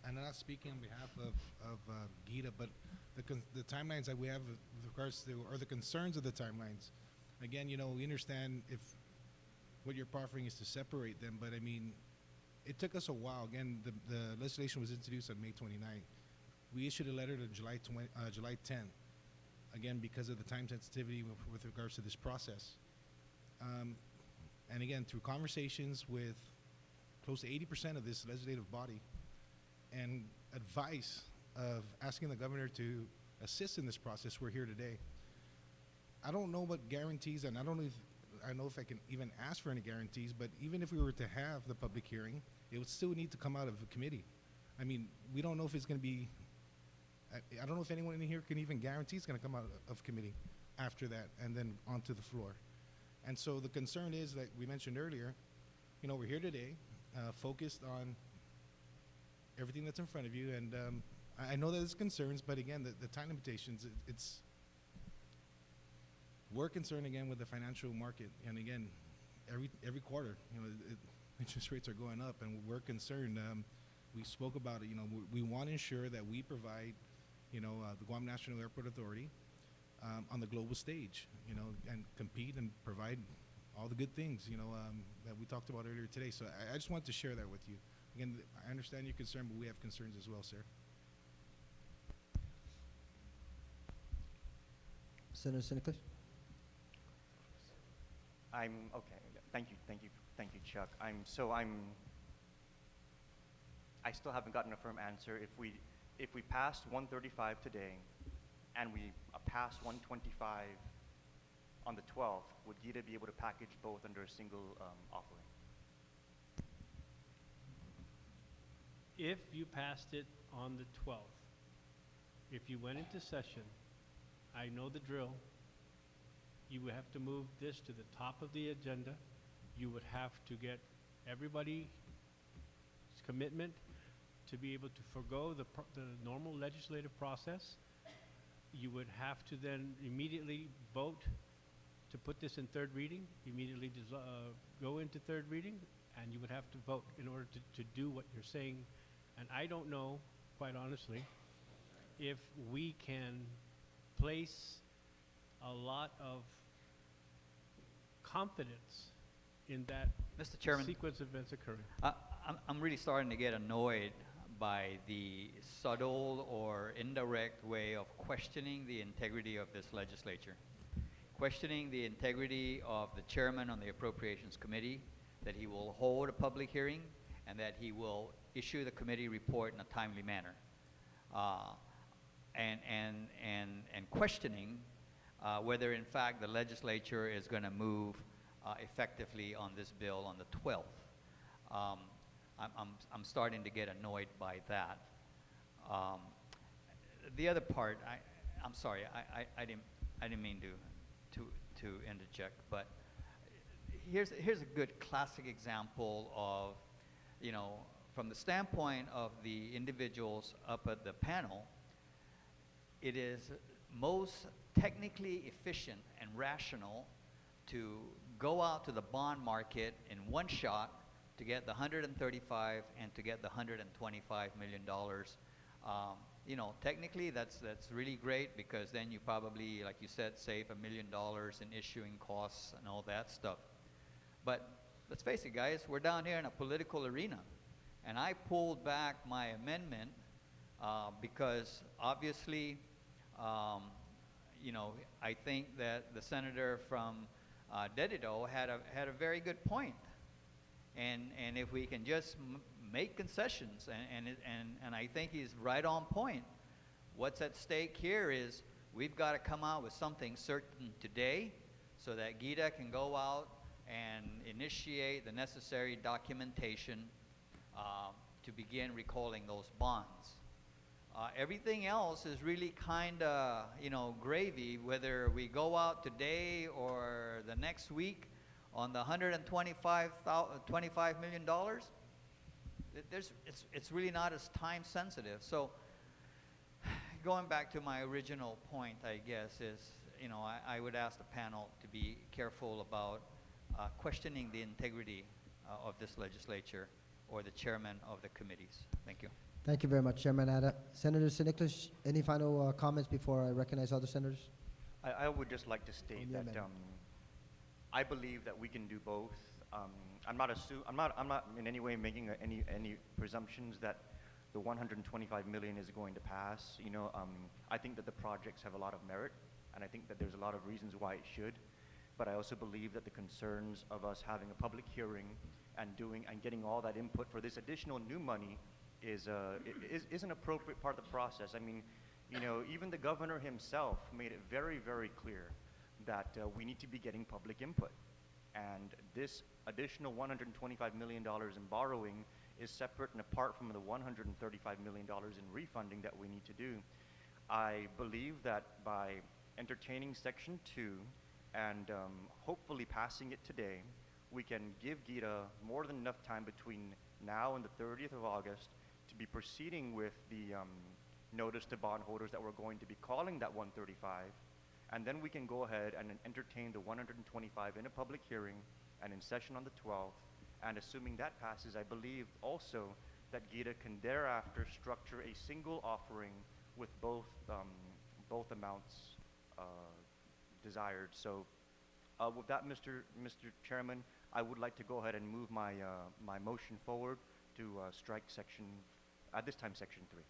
I'm not speaking on behalf of GITA, but the timelines that we have with regards to, or the concerns of the timelines. Again, we understand if what you're proffering is to separate them, but I mean, it took us a while. Again, the legislation was introduced on May 29th. We issued a letter to July 10th, again, because of the time sensitivity with regards to this process. And again, through conversations with close to 80% of this legislative body and advice of asking the governor to assist in this process, we're here today. I don't know what guarantees, and I don't know if I can even ask for any guarantees, but even if we were to have the public hearing, it would still need to come out of a committee. I mean, we don't know if it's going to be, I don't know if anyone in here can even guarantee it's going to come out of committee after that and then onto the floor. And so the concern is, like we mentioned earlier, we're here today focused on everything that's in front of you, and I know that there's concerns, but again, the time limitations, we're concerned again with the financial market, and again, every quarter, interest rates are going up, and we're concerned. We spoke about it. We want to ensure that we provide, the Guam National Airport Authority on the global stage, and compete and provide all the good things, that we talked about earlier today. So I just wanted to share that with you. Again, I understand your concern, but we have concerns as well, sir. Senator Siniclis? I'm okay. Thank you, Chuck. I still haven't gotten a firm answer. If we passed 135 today, and we passed 125 on the 12th, would GITA be able to package both under a single offering? If you passed it on the 12th, if you went into session, I know the drill. You would have to move this to the top of the agenda. You would have to get everybody's commitment to be able to forego the normal legislative process. You would have to then immediately vote to put this in third reading, immediately go into third reading, and you would have to vote in order to do what you're saying. And I don't know, quite honestly, if we can place a lot of confidence in that Mr. Chairman, sequence of events occurring. I'm really starting to get annoyed by the subtle or indirect way of questioning the integrity of this legislature. Questioning the integrity of the chairman on the Appropriations Committee, that he will hold a public hearing and that he will issue the committee report in a timely manner. And questioning whether in fact the legislature is going to move effectively on this bill on the 12th. I'm starting to get annoyed by that. The other part, I'm sorry, I didn't mean to interject, but here's a good classic example of, from the standpoint of the individuals up at the panel, it is most technically efficient and rational to go out to the bond market in one shot to get the 135 and to get the $125 million. Technically that's really great, because then you probably, like you said, save $1 million in issuing costs and all that stuff. But let's face it, guys, we're down here in a political arena. And I pulled back my amendment because obviously, I think that the senator from Dedido had a very good point. And if we can just make concessions, and I think he's right on point. What's at stake here is we've got to come out with something certain today so that GITA can go out and initiate the necessary documentation to begin recalling those bonds. Everything else is really kind of, gravy, whether we go out today or the next week on the $125 million. It's really not as time sensitive. So going back to my original point, I guess, is, I would ask the panel to be careful about questioning the integrity of this legislature or the chairman of the committees. Thank you. Thank you very much, Chairman Ada. Senator Siniclis, any final comments before I recognize other senators? I would just like to state On the that amendment. I believe that we can do both. I'm not in any way making any presumptions that the 125 million is going to pass. I think that the projects have a lot of merit, and I think that there's a lot of reasons why it should. But I also believe that the concerns of us having a public hearing and getting all that input for this additional new money is an appropriate part of the process. I mean, even the governor himself made it very, very clear that we need to be getting public input. And this additional $125 million in borrowing is separate and apart from the $135 million in refunding that we need to do. I believe that by entertaining Section 2 and hopefully passing it today, we can give GITA more than enough time between now and the 30th of August to be proceeding with the notice to bondholders that we're going to be calling that 135, and then we can go ahead and entertain the 125 in a public hearing and in session on the 12th. And assuming that passes, I believe also that GITA can thereafter structure a single offering with both amounts desired. So With that, Mr. Chairman, I would like to go ahead and move my, my motion forward to strike section, at this time, section 3.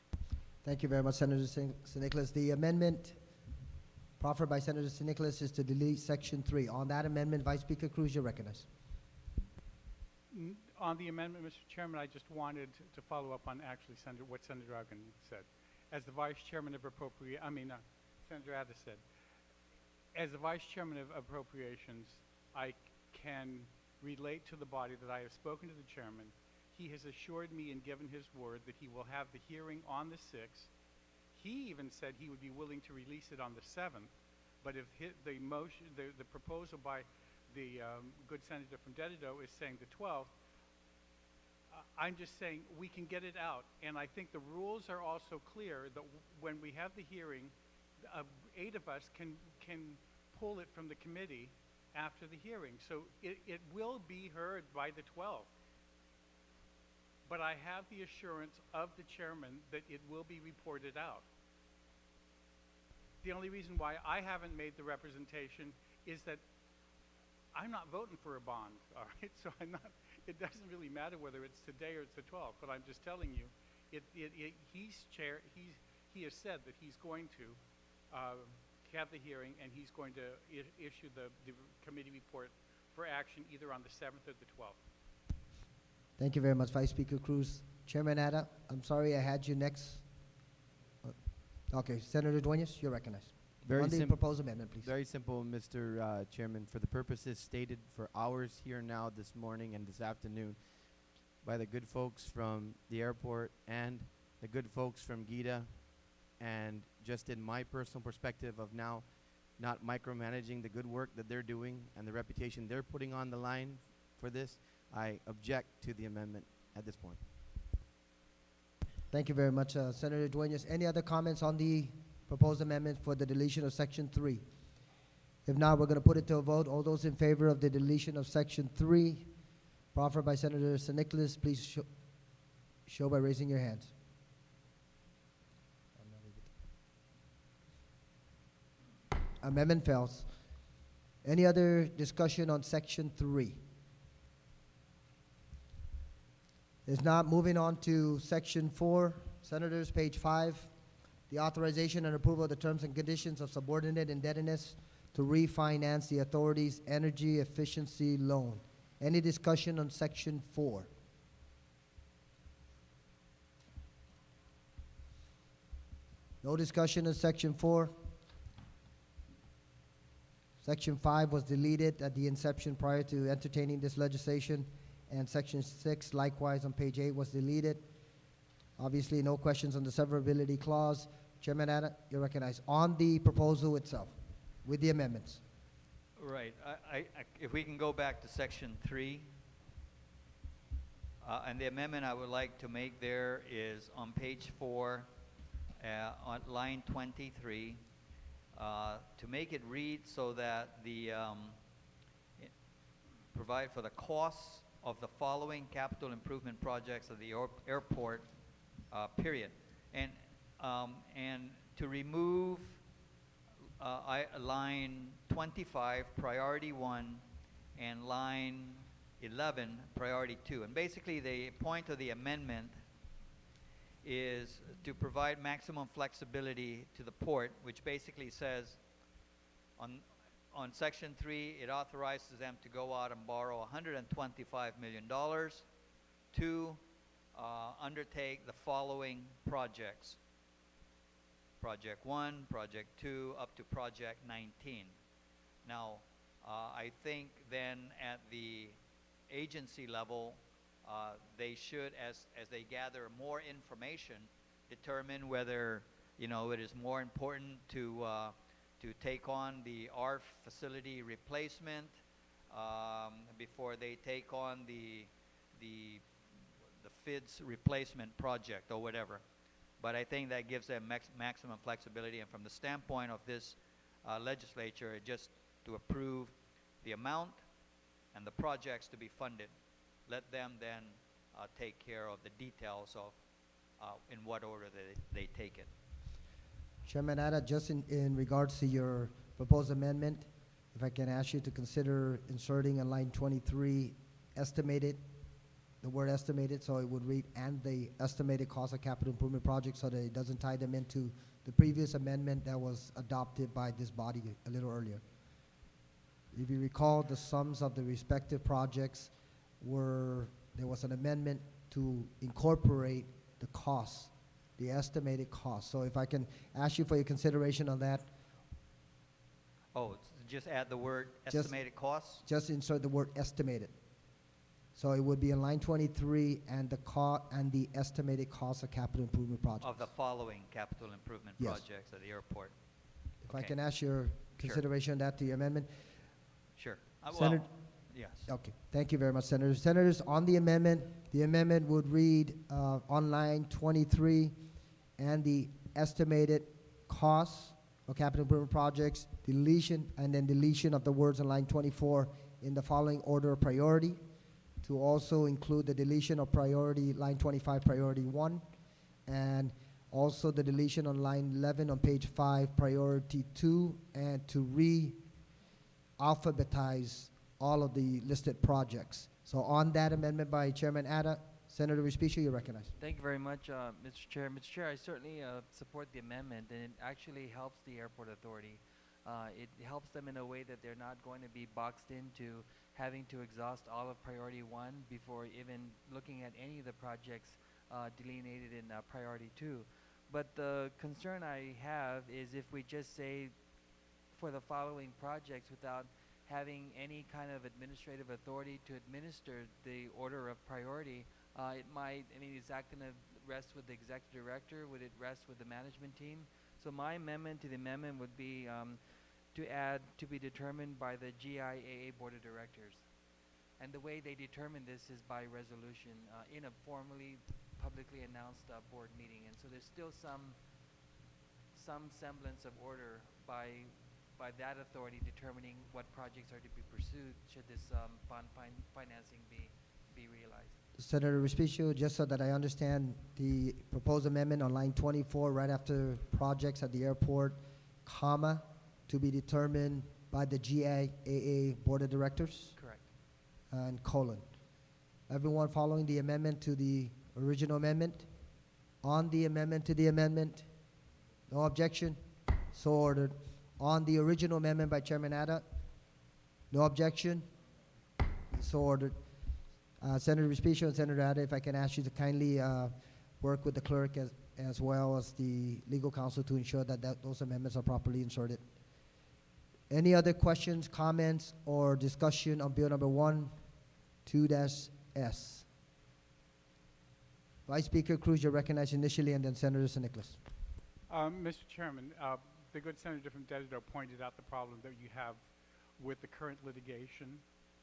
Thank you very much, Senator San Nicolas. The amendment proffered by Senator San Nicolas is to delete Section 3. On that amendment, Vice Speaker Cruz, you're recognized. On the amendment, Mr. Chairman, I just wanted to follow up on actually what Senator Uggan said. As the Vice Chairman of Senator Addis said, as the Vice Chairman of Appropriations, I can relate to the body that I have spoken to the Chairman. He has assured me and given his word that he will have the hearing on the 6th. He even said he would be willing to release it on the 7th, but if the motion, the proposal by the good senator from Dedido is saying the 12th, I'm just saying we can get it out. And I think the rules are also clear that when we have the hearing, 8 of us can pull it from the committee after the hearing. So it will be heard by the 12th. But I have the assurance of the chairman that it will be reported out. The only reason why I haven't made the representation is that I'm not voting for a bond, all right? So it doesn't really matter whether it's today or it's the 12th, but I'm just telling you, he has said that he's going to have the hearing and he's going to issue the committee report for action either on the 7th or the 12th. Thank you very much, Vice Speaker Cruz. Chairman Ada, I'm sorry I had you next. Okay, Senator Duenas, you're recognized. On the proposed amendment, please. Very simple, Mr. Chairman. For the purposes stated for hours here now this morning and this afternoon by the good folks from the airport and the good folks from GITA, and just in my personal perspective of now not micromanaging the good work that they're doing and the reputation they're putting on the line for this, I object to the amendment at this point. Thank you very much, Senator Duenas. Any other comments on the proposed amendment for the deletion of Section 3? If not, we're going to put it to a vote. All those in favor of the deletion of Section 3, proffered by Senator San Nicolas, please show by raising your hands. Amendment fails. Any other discussion on Section 3? If not, moving on to Section 4, Senators, page 5, the authorization and approval of the terms and conditions of subordinate indebtedness to refinance the authority's energy efficiency loan. Any discussion on Section 4? No discussion on Section 4. Section 5 was deleted at the inception prior to entertaining this legislation, and Section 6, likewise on page 8, was deleted. Obviously, no questions on the severability clause. Chairman Ada, you're recognized. On the proposal itself, with the amendments. Right. If we can go back to Section 3, and the amendment I would like to make there is on page 4, on line 23, to make it read so that the provide for the costs of the following capital improvement projects of the airport, period. And to remove line 25, priority 1, and line 11, priority 2. And basically the point of the amendment is to provide maximum flexibility to the port, which basically says on Section 3, it authorizes them to go out and borrow $125 million to undertake the following projects. Project 1, Project 2, up to Project 19. Now, I think then at the agency level, they should, as they gather more information, determine whether, it is more important to take on the ARF facility replacement before they take on the FIDS replacement project or whatever. But I think that gives them maximum flexibility, and from the standpoint of this legislature, just to approve the amount and the projects to be funded. Let them then take care of the details of in what order they take it. Chairman Ada, just in regards to your proposed amendment, if I can ask you to consider inserting in line 23, estimated, the word estimated, so it would read, and the estimated cost of capital improvement projects, so that it doesn't tie them into the previous amendment that was adopted by this body a little earlier. If you recall, the sums of the respective projects there was an amendment to incorporate the costs, the estimated costs. So if I can ask you for your consideration on that, Oh, just add the word Just- estimated costs? just insert the word estimated. So it would be in line 23, and the estimated cost of capital improvement projects. Of the following capital improvement Yes. projects at the airport? If I okay. can ask your consideration on that to your amendment. Sure. Senator- Well, yes. Okay, thank you very much, Senators. Senators, on the amendment would read on line 23, and the estimated costs of capital improvement projects, deletion, and then deletion of the words on line 24 in the following order of priority, to also include the deletion of priority, line 25, priority 1, and also the deletion on line 11 on page 5, priority 2, and to re-alphabetize all of the listed projects. So on that amendment by Chairman Atta, Senator Respicio, you're recognized. Thank you very much, Mr. Chair. Mr. Chair, I certainly support the amendment, and it actually helps the airport authority. It helps them in a way that they're not going to be boxed into having to exhaust all of priority 1 before even looking at any of the projects delineated in priority 2. But the concern I have is if we just say for the following projects without having any kind of administrative authority to administer the order of priority, it might, is that going to rest with the executive director? Would it rest with the management team? So my amendment to the amendment would be to add to be determined by the GIAA Board of Directors. And the way they determine this is by resolution in a formally publicly announced board meeting. And so there's still some semblance of order by that authority determining what projects are to be pursued should this bond financing be realized. Senator Respicio, just so that I understand, the proposed amendment on line 24, right after projects at the airport, comma, to be determined by the GIAA Board of Directors? Correct. And colon. Everyone following the amendment to the original amendment? On the amendment to the amendment? No objection? So ordered. On the original amendment by Chairman Atta? No objection? So ordered. Senator Respicio and Senator Atta, if I can ask you to kindly work with the clerk as well as the legal counsel to ensure that those amendments are properly inserted. Any other questions, comments, or discussion on Bill number 1(2)(S)? Vice Speaker Cruz, you're recognized initially, and then Senator San Nicolas. Mr. Chairman, the good Senator from Desert pointed out the problem that you have with the current litigation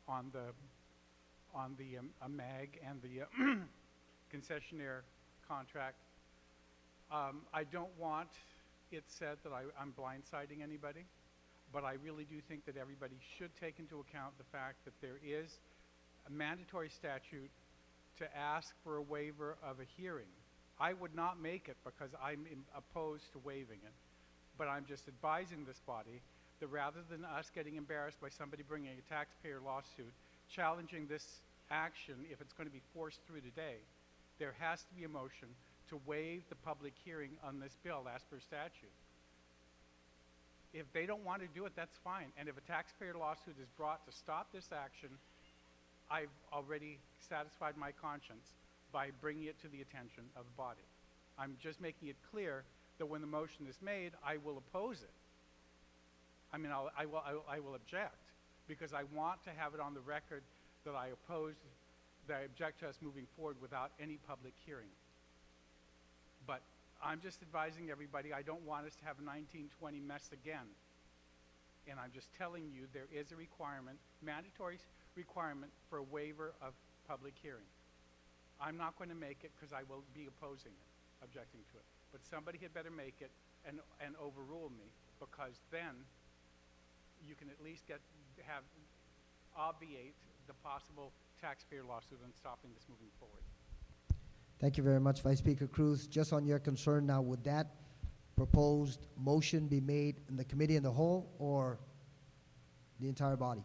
on the MAG and the concessionaire contract. I don't want it said that I'm blindsiding anybody, but I really do think that everybody should take into account the fact that there is a mandatory statute to ask for a waiver of a hearing. I would not make it because I'm opposed to waiving it, but I'm just advising this body that rather than us getting embarrassed by somebody bringing a taxpayer lawsuit challenging this action, if it's going to be forced through today, there has to be a motion to waive the public hearing on this bill as per statute. If they don't want to do it, that's fine. And if a taxpayer lawsuit is brought to stop this action, I've already satisfied my conscience by bringing it to the attention of the body. I'm just making it clear that when the motion is made, I will oppose it. I will object, because I want to have it on the record that I object to us moving forward without any public hearing. But I'm just advising everybody, I don't want us to have a 1920 mess again. And I'm just telling you there is a requirement, mandatory requirement for a waiver of public hearing. I'm not going to make it because I will be opposing it, objecting to it. But somebody had better make it and overrule me, because then you can at least obviate the possible taxpayer lawsuit and stopping this moving forward. Thank you very much, Vice Speaker Cruz. Just on your concern now, would that proposed motion be made in the committee in the whole, or the entire body.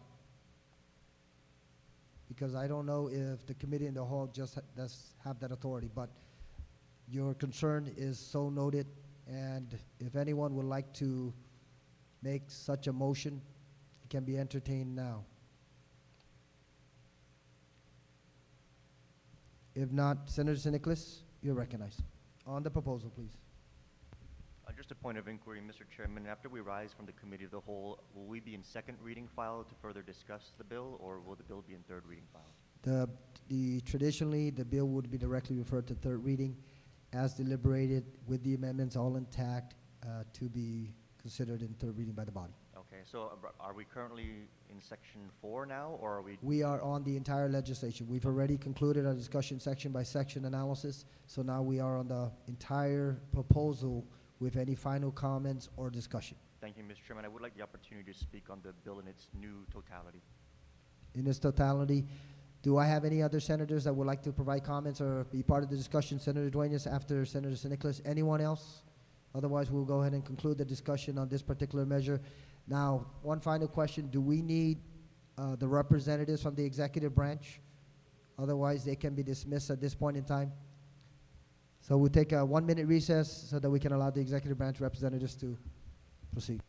Because I don't know if the committee in the whole just does have that authority, but your concern is so noted, and if anyone would like to make such a motion, it can be entertained now. If not, Senator St. Nicholas, you're recognized. On the proposal, please. Just a point of inquiry, Mr. Chairman. After we rise from the committee of the whole, will we be in second reading file to further discuss the bill, or will the bill be in third reading file? Traditionally, the bill would be directly referred to third reading as deliberated with the amendments all intact to be considered in third reading by the body. Okay, so are we currently in section 4 now, or are we? We are on the entire legislation. We've already concluded our discussion section by section analysis, so now we are on the entire proposal with any final comments or discussion. Thank you, Mr. Chairman. I would like the opportunity to speak on the bill in its new totality. In its totality, do I have any other senators that would like to provide comments or be part of the discussion? Senator Duenas after Senator St. Nicholas. Anyone else? Otherwise, we'll go ahead and conclude the discussion on this particular measure. Now, one final question. Do we need the representatives from the executive branch? Otherwise, they can be dismissed at this point in time. So we'll take a 1-minute recess so that we can allow the executive branch representatives to proceed.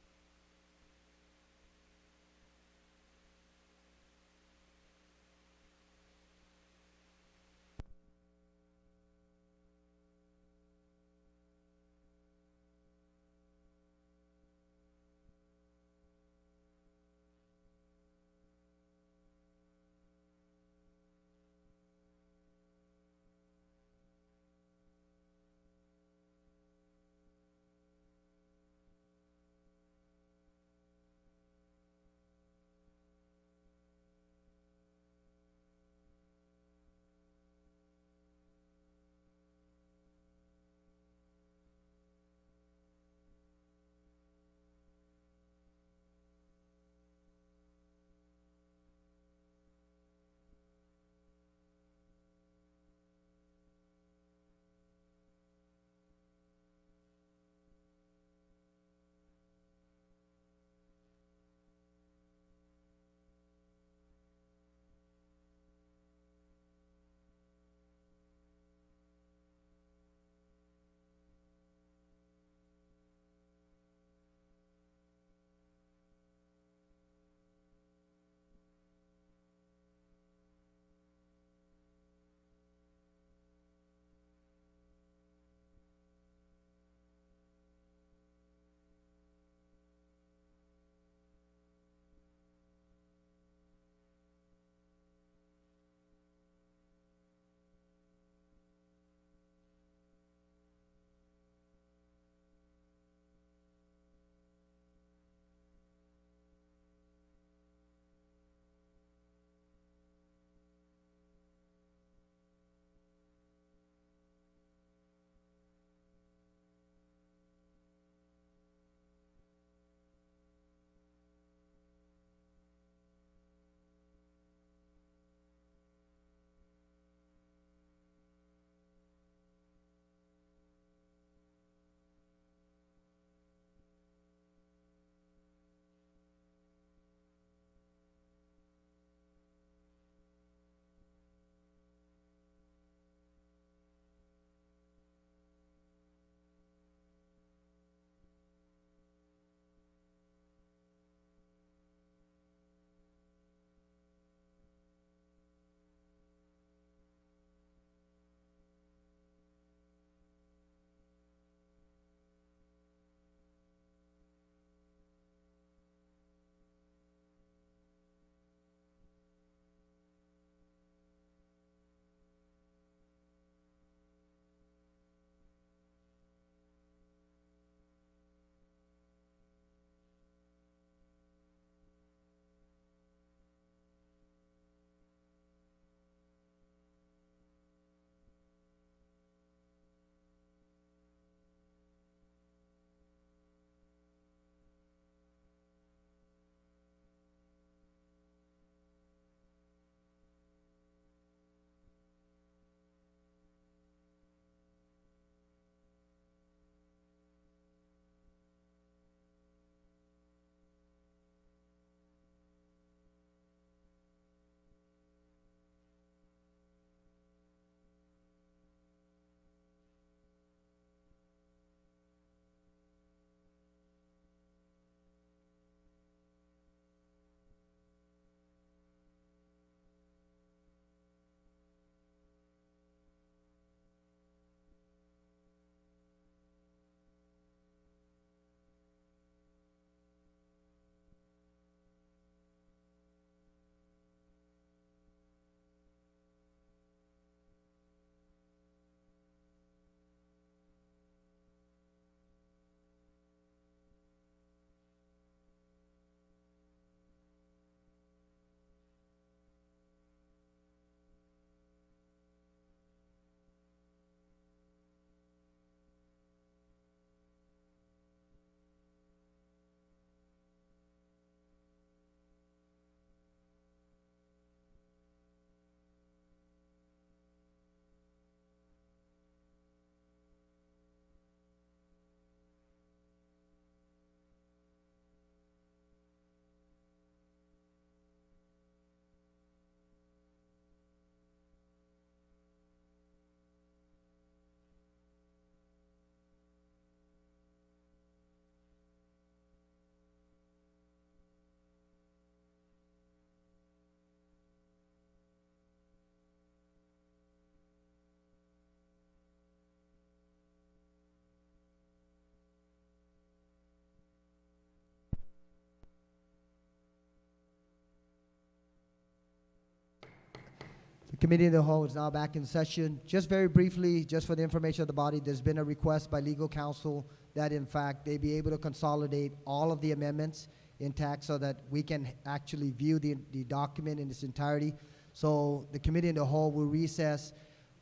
The committee of the whole is now back in session. Just very briefly, just for the information of the body, there's been a request by legal counsel that in fact they be able to consolidate all of the amendments intact so that we can actually view the document in its entirety. So the committee in the whole will recess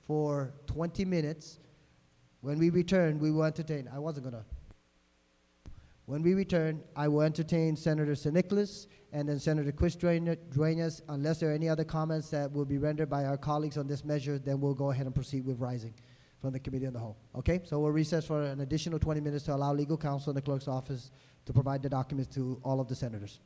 for 20 minutes. When we return, we will entertain. When we return, I will entertain Senator St. Nicholas and then Senator Chris Duenas. Unless there are any other comments that will be rendered by our colleagues on this measure, then we'll go ahead and proceed with rising from the committee on the whole. Okay, so we'll recess for an additional 20 minutes to allow legal counsel in the clerk's office to provide the documents to all of the senators.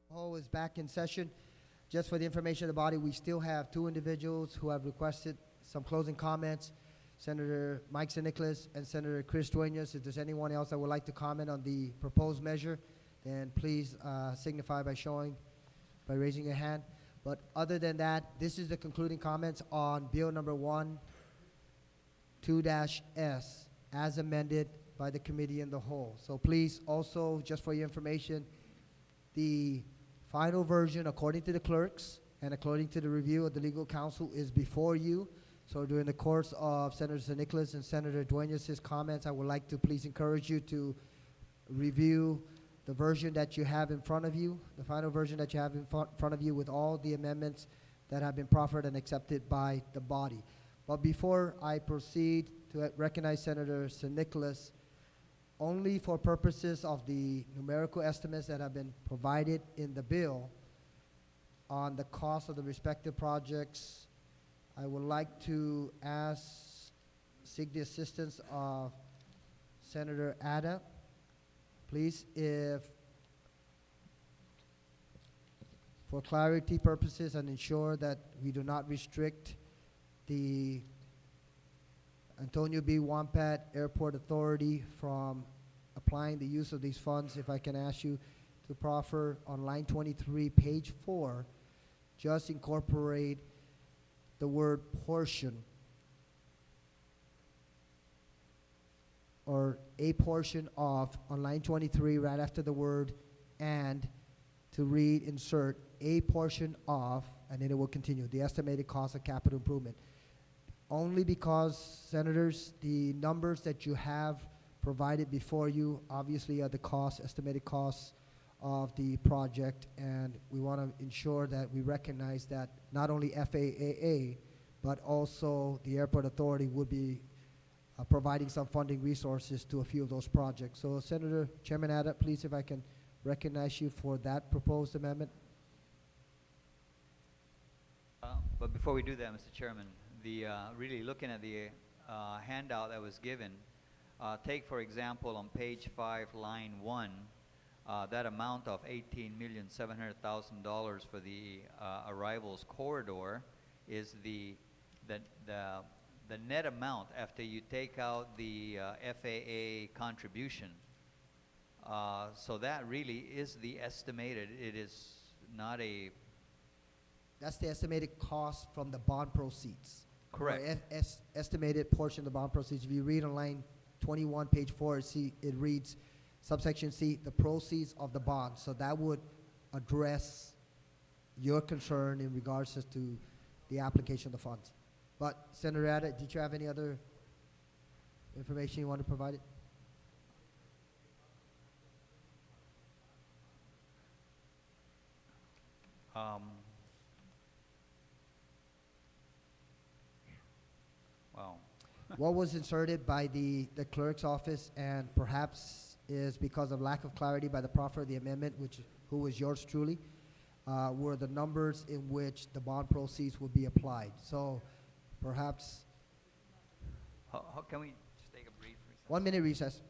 Whole is back in session. Just for the information of the body, we still have two individuals who have requested some closing comments, Senator Mike St. Nicholas and Senator Chris Duenas. If there's anyone else that would like to comment on the proposed measure, then please signify by raising your hand. But other than that, this is the concluding comments on Bill number 2-S as amended by the committee in the whole. So please also, just for your information, the final version, according to the clerks and according to the review of the legal counsel, is before you. So during the course of Senator St. Nicholas and Senator Duenas' comments, I would like to please encourage you to review the version that you have in front of you, the final version that you have in front of you with all the amendments that have been proffered and accepted by the body. But before I proceed to recognize Senator St. Nicholas, only for purposes of the numerical estimates that have been provided in the bill on the cost of the respective projects, I would like to seek the assistance of Senator Ada. Please, if for clarity purposes and ensure that we do not restrict the Antonio B. Wampat Airport Authority from applying the use of these funds, if I can ask you to proffer on line 23, page 4, just incorporate the word portion or a portion of on line 23 right after the word and to read, insert a portion of, and then it will continue, the estimated cost of capital improvement. Only because, Senators, the numbers that you have provided before you obviously are the estimated costs of the project, and we want to ensure that we recognize that not only FAA, but also the Airport Authority would be providing some funding resources to a few of those projects. So, Senator Chairman Ada, please, if I can recognize you for that proposed amendment. But before we do that, Mr. Chairman, really looking at the handout that was given, take for example on page 5, line 1, that amount of $18,700,000 for the arrivals corridor is the net amount after you take out the FAA contribution. So that really is the estimated. It is not a. That's the estimated cost from the bond proceeds. Correct. Or estimated portion of the bond proceeds. If you read on line 21, page 4, it reads, subsection C, the proceeds of the bond. So that would address your concern in regards as to the application of the funds. But Senator Ada, did you have any other information you want to provide it? Wow. What was inserted by the clerk's office and perhaps is because of lack of clarity by the proffer of the amendment, who was yours truly, were the numbers in which the bond proceeds would be applied. So perhaps How can we just take a brief recess? 1 minute recess.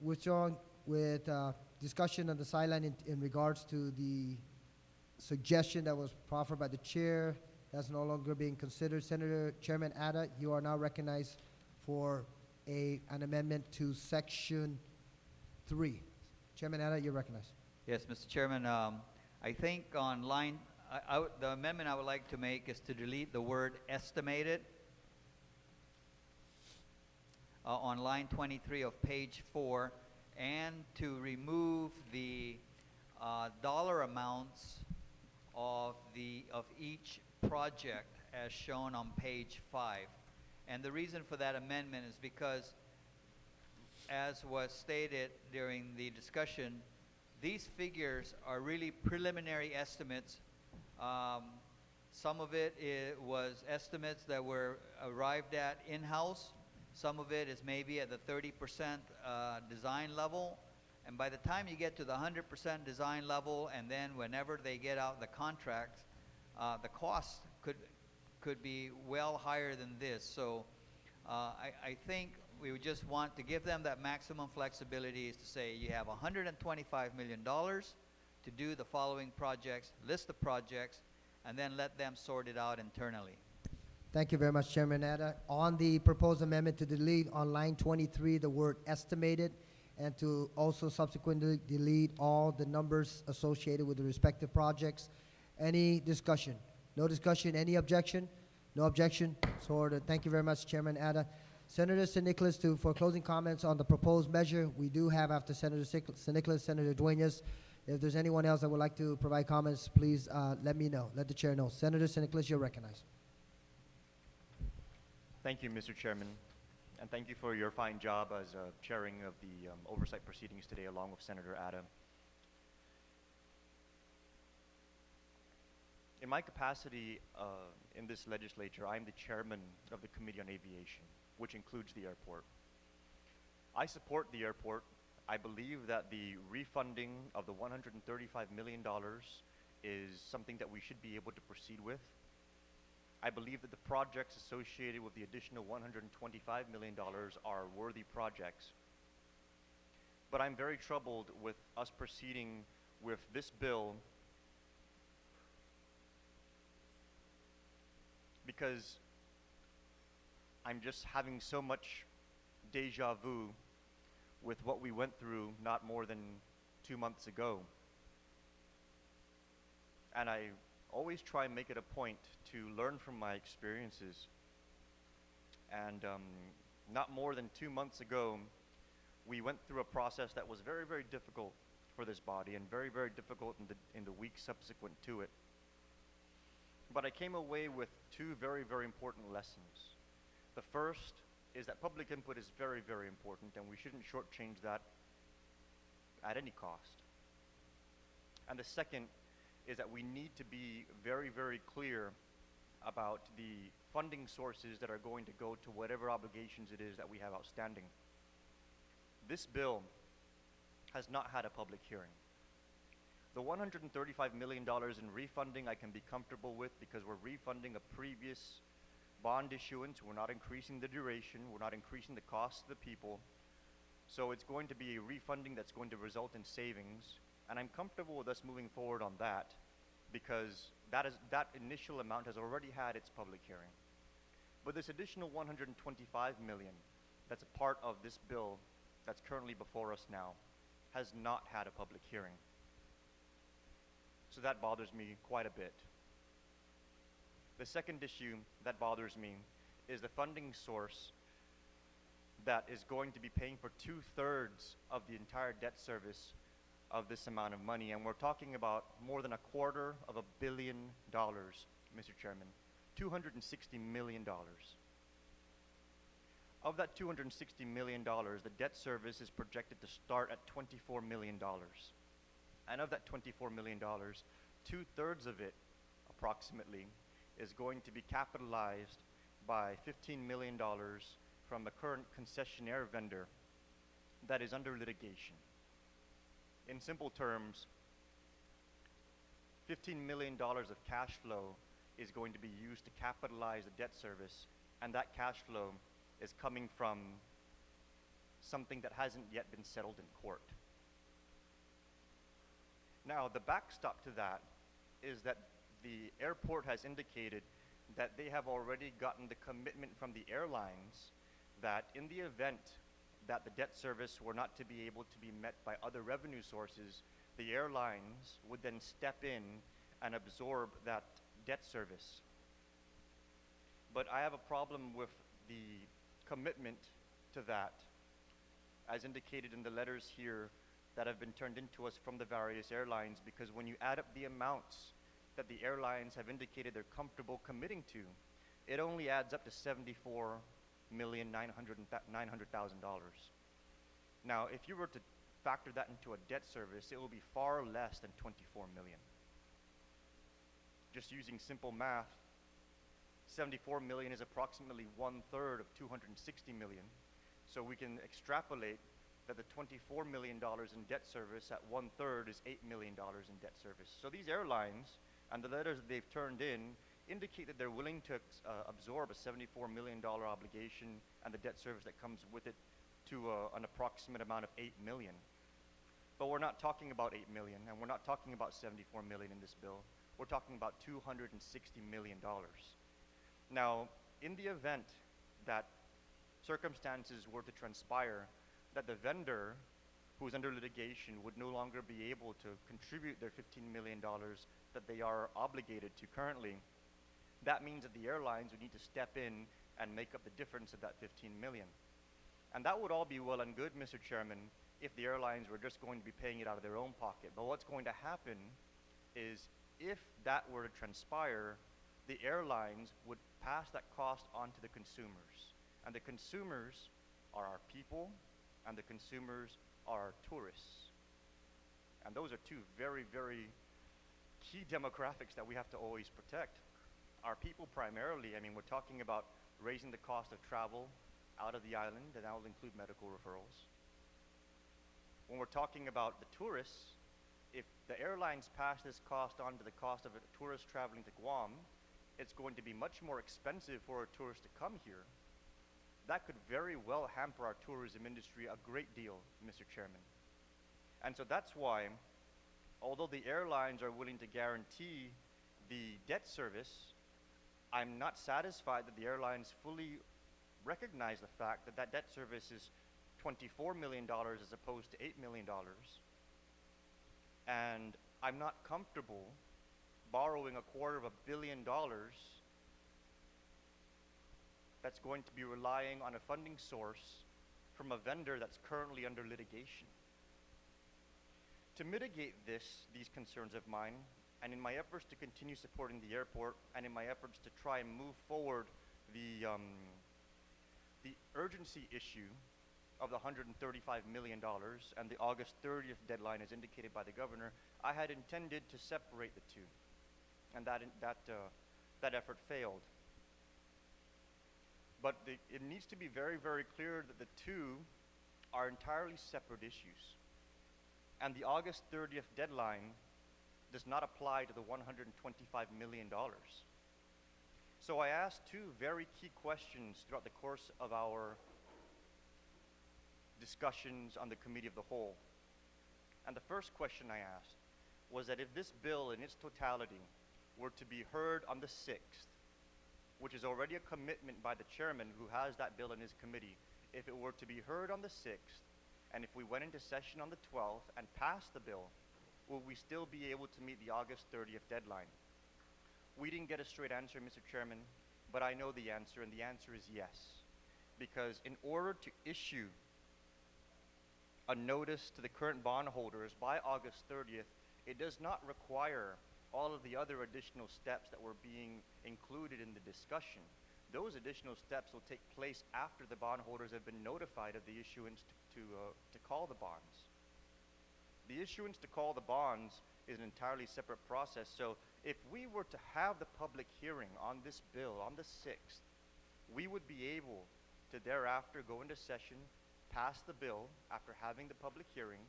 Withdrawing with discussion on the sideline in regards to the suggestion that was proffered by the chair. That's no longer being considered. Senator Chairman Ada, you are now recognized for an amendment to Section 3. Chairman Ada, you're recognized. Yes, Mr. Chairman, I think on line, the amendment I would like to make is to delete the word estimated on line 23 of page 4, and to remove the dollar amounts of each project as shown on page 5. And the reason for that amendment is because, as was stated during the discussion, these figures are really preliminary estimates. Some of it was estimates that were arrived at in-house. Some of it is maybe at the 30% design level. And by the time you get to the 100% design level, and then whenever they get out the contracts, the cost could be well higher than this. So I think we would just want to give them that maximum flexibility, is to say you have $125 million to do the following projects, list the projects, and then let them sort it out internally. Thank you very much, Chairman Ada. On the proposed amendment to delete on line 23 the word estimated, and to also subsequently delete all the numbers associated with the respective projects. Any discussion? No discussion. Any objection? No objection. So ordered. Thank you very much, Chairman Ada. Senator St. Nicholas, for closing comments on the proposed measure. We do have, after Senator St. Nicholas, Senator Duenas. If there's anyone else that would like to provide comments, please let me know. Let the chair know. Senator St. Nicholas, you're recognized. Thank you, Mr. Chairman, and thank you for your fine job as chairing of the oversight proceedings today, along with Senator Ada. In my capacity in this legislature, I am the chairman of the Committee on Aviation, which includes the airport. I support the airport. I believe that the refunding of the $135 million is something that we should be able to proceed with. I believe that the projects associated with the additional $125 million are worthy projects. But I'm very troubled with us proceeding with this bill because I'm just having so much deja vu with what we went through not more than 2 months ago. And I always try and make it a point to learn from my experiences. And not more than 2 months ago, we went through a process that was very, very difficult for this body, and very, very difficult in the weeks subsequent to it. But I came away with 2 very, very important lessons. The first is that public input is very, very important, and we shouldn't shortchange that at any cost. And the second is that we need to be very, very clear about the funding sources that are going to go to whatever obligations it is that we have outstanding. This bill has not had a public hearing. The $135 million in refunding I can be comfortable with, because we're refunding a previous bond issuance. We're not increasing the duration. We're not increasing the cost to the people. So it's going to be a refunding that's going to result in savings. And I'm comfortable with us moving forward on that, because that initial amount has already had its public hearing. But this additional $125 million that's a part of this bill that's currently before us now has not had a public hearing. So that bothers me quite a bit. The second issue that bothers me is the funding source that is going to be paying for 2/3 of the entire debt service of this amount of money. And we're talking about more than $250 million, Mr. Chairman, $260 million. Of that $260 million, the debt service is projected to start at $24 million. And of that $24 million, 2/3 of it, approximately, is going to be capitalized by $15 million from a current concessionaire vendor that is under litigation. In simple terms, $15 million of cash flow is going to be used to capitalize the debt service, and that cash flow is coming from something that hasn't yet been settled in court. Now, the backstop to that is that the airport has indicated that they have already gotten the commitment from the airlines that in the event that the debt service were not to be able to be met by other revenue sources, the airlines would then step in and absorb that debt service. But I have a problem with the commitment to that, as indicated in the letters here that have been turned into us from the various airlines, because when you add up the amounts that the airlines have indicated they're comfortable committing to, it only adds up to $74,900,000. Now, if you were to factor that into a debt service, it will be far less than $24 million. Just using simple math, 74 million is approximately 1/3 of 260 million. So we can extrapolate that the $24 million in debt service at 1/3 is $8 million in debt service. So these airlines and the letters that they've turned in indicate that they're willing to absorb a $74 million obligation and the debt service that comes with it to an approximate amount of $8 million. But we're not talking about $8 million, and we're not talking about $74 million in this bill. We're talking about $260 million. Now, in the event that circumstances were to transpire that the vendor who is under litigation would no longer be able to contribute their $15 million that they are obligated to currently, that means that the airlines would need to step in and make up the difference of that $15 million. And that would all be well and good, Mr. Chairman, if the airlines were just going to be paying it out of their own pocket. But what's going to happen is, if that were to transpire, the airlines would pass that cost on to the consumers. And the consumers are our people, and the consumers are our tourists. And those are two very, very key demographics that we have to always protect. Our people primarily, I mean, we're talking about raising the cost of travel out of the island, and that will include medical referrals. When we're talking about the tourists, if the airlines pass this cost on to the cost of a tourist traveling to Guam, it's going to be much more expensive for a tourist to come here. That could very well hamper our tourism industry a great deal, Mr. Chairman. And so that's why, although the airlines are willing to guarantee the debt service, I'm not satisfied that the airlines fully recognize the fact that that debt service is $24 million as opposed to $8 million. And I'm not comfortable borrowing $250 million that's going to be relying on a funding source from a vendor that's currently under litigation. To mitigate these concerns of mine, and in my efforts to continue supporting the airport, and in my efforts to try and move forward the urgency issue of the $135 million and the August 30th deadline as indicated by the governor, I had intended to separate the two, and that effort failed. But it needs to be very, very clear that the two are entirely separate issues. And the August 30th deadline does not apply to the $125 million. So I asked two very key questions throughout the course of our discussions on the Committee of the Whole. And the first question I asked was that if this bill in its totality were to be heard on the 6th, which is already a commitment by the chairman who has that bill in his committee, if it were to be heard on the 6th, and if we went into session on the 12th and passed the bill, will we still be able to meet the August 30th deadline? We didn't get a straight answer, Mr. Chairman, but I know the answer, and the answer is yes. Because in order to issue a notice to the current bondholders by August 30th, it does not require all of the other additional steps that were being included in the discussion. Those additional steps will take place after the bondholders have been notified of the issuance to call the bonds. The issuance to call the bonds is an entirely separate process. So if we were to have the public hearing on this bill on the 6th, we would be able to thereafter go into session, pass the bill after having the public hearing,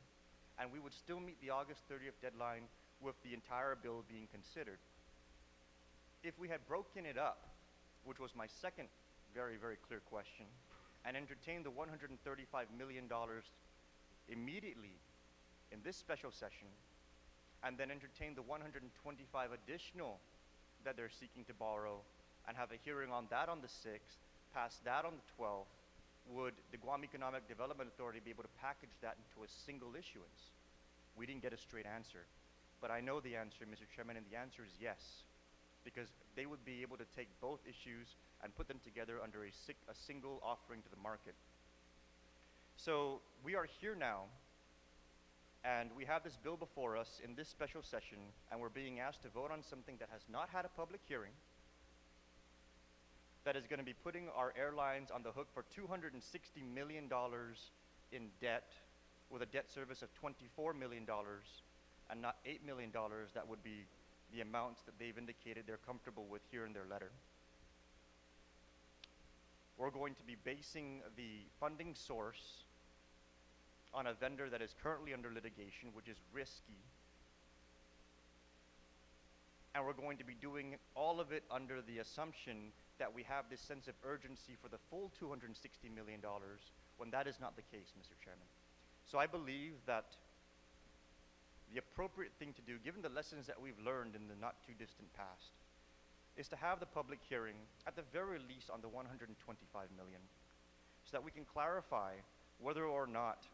and we would still meet the August 30th deadline with the entire bill being considered. If we had broken it up, which was my second very, very clear question, and entertain the $135 million immediately in this special session, and then entertain the 125 additional that they're seeking to borrow, and have a hearing on that on the 6th, pass that on the 12th, would the Guam Economic Development Authority be able to package that into a single issuance? We didn't get a straight answer, but I know the answer, Mr. Chairman, and the answer is yes, because they would be able to take both issues and put them together under a single offering to the market. So we are here now, and we have this bill before us in this special session, and we're being asked to vote on something that has not had a public hearing, that is going to be putting our airlines on the hook for $260 million in debt, with a debt service of $24 million, and not $8 million that would be the amounts that they've indicated they're comfortable with here in their letter. We're going to be basing the funding source on a vendor that is currently under litigation, which is risky. And we're going to be doing all of it under the assumption that we have this sense of urgency for the full $260 million, when that is not the case, Mr. Chairman. So I believe that the appropriate thing to do, given the lessons that we've learned in the not too distant past, is to have the public hearing, at the very least on the $125 million, so that we can clarify whether or not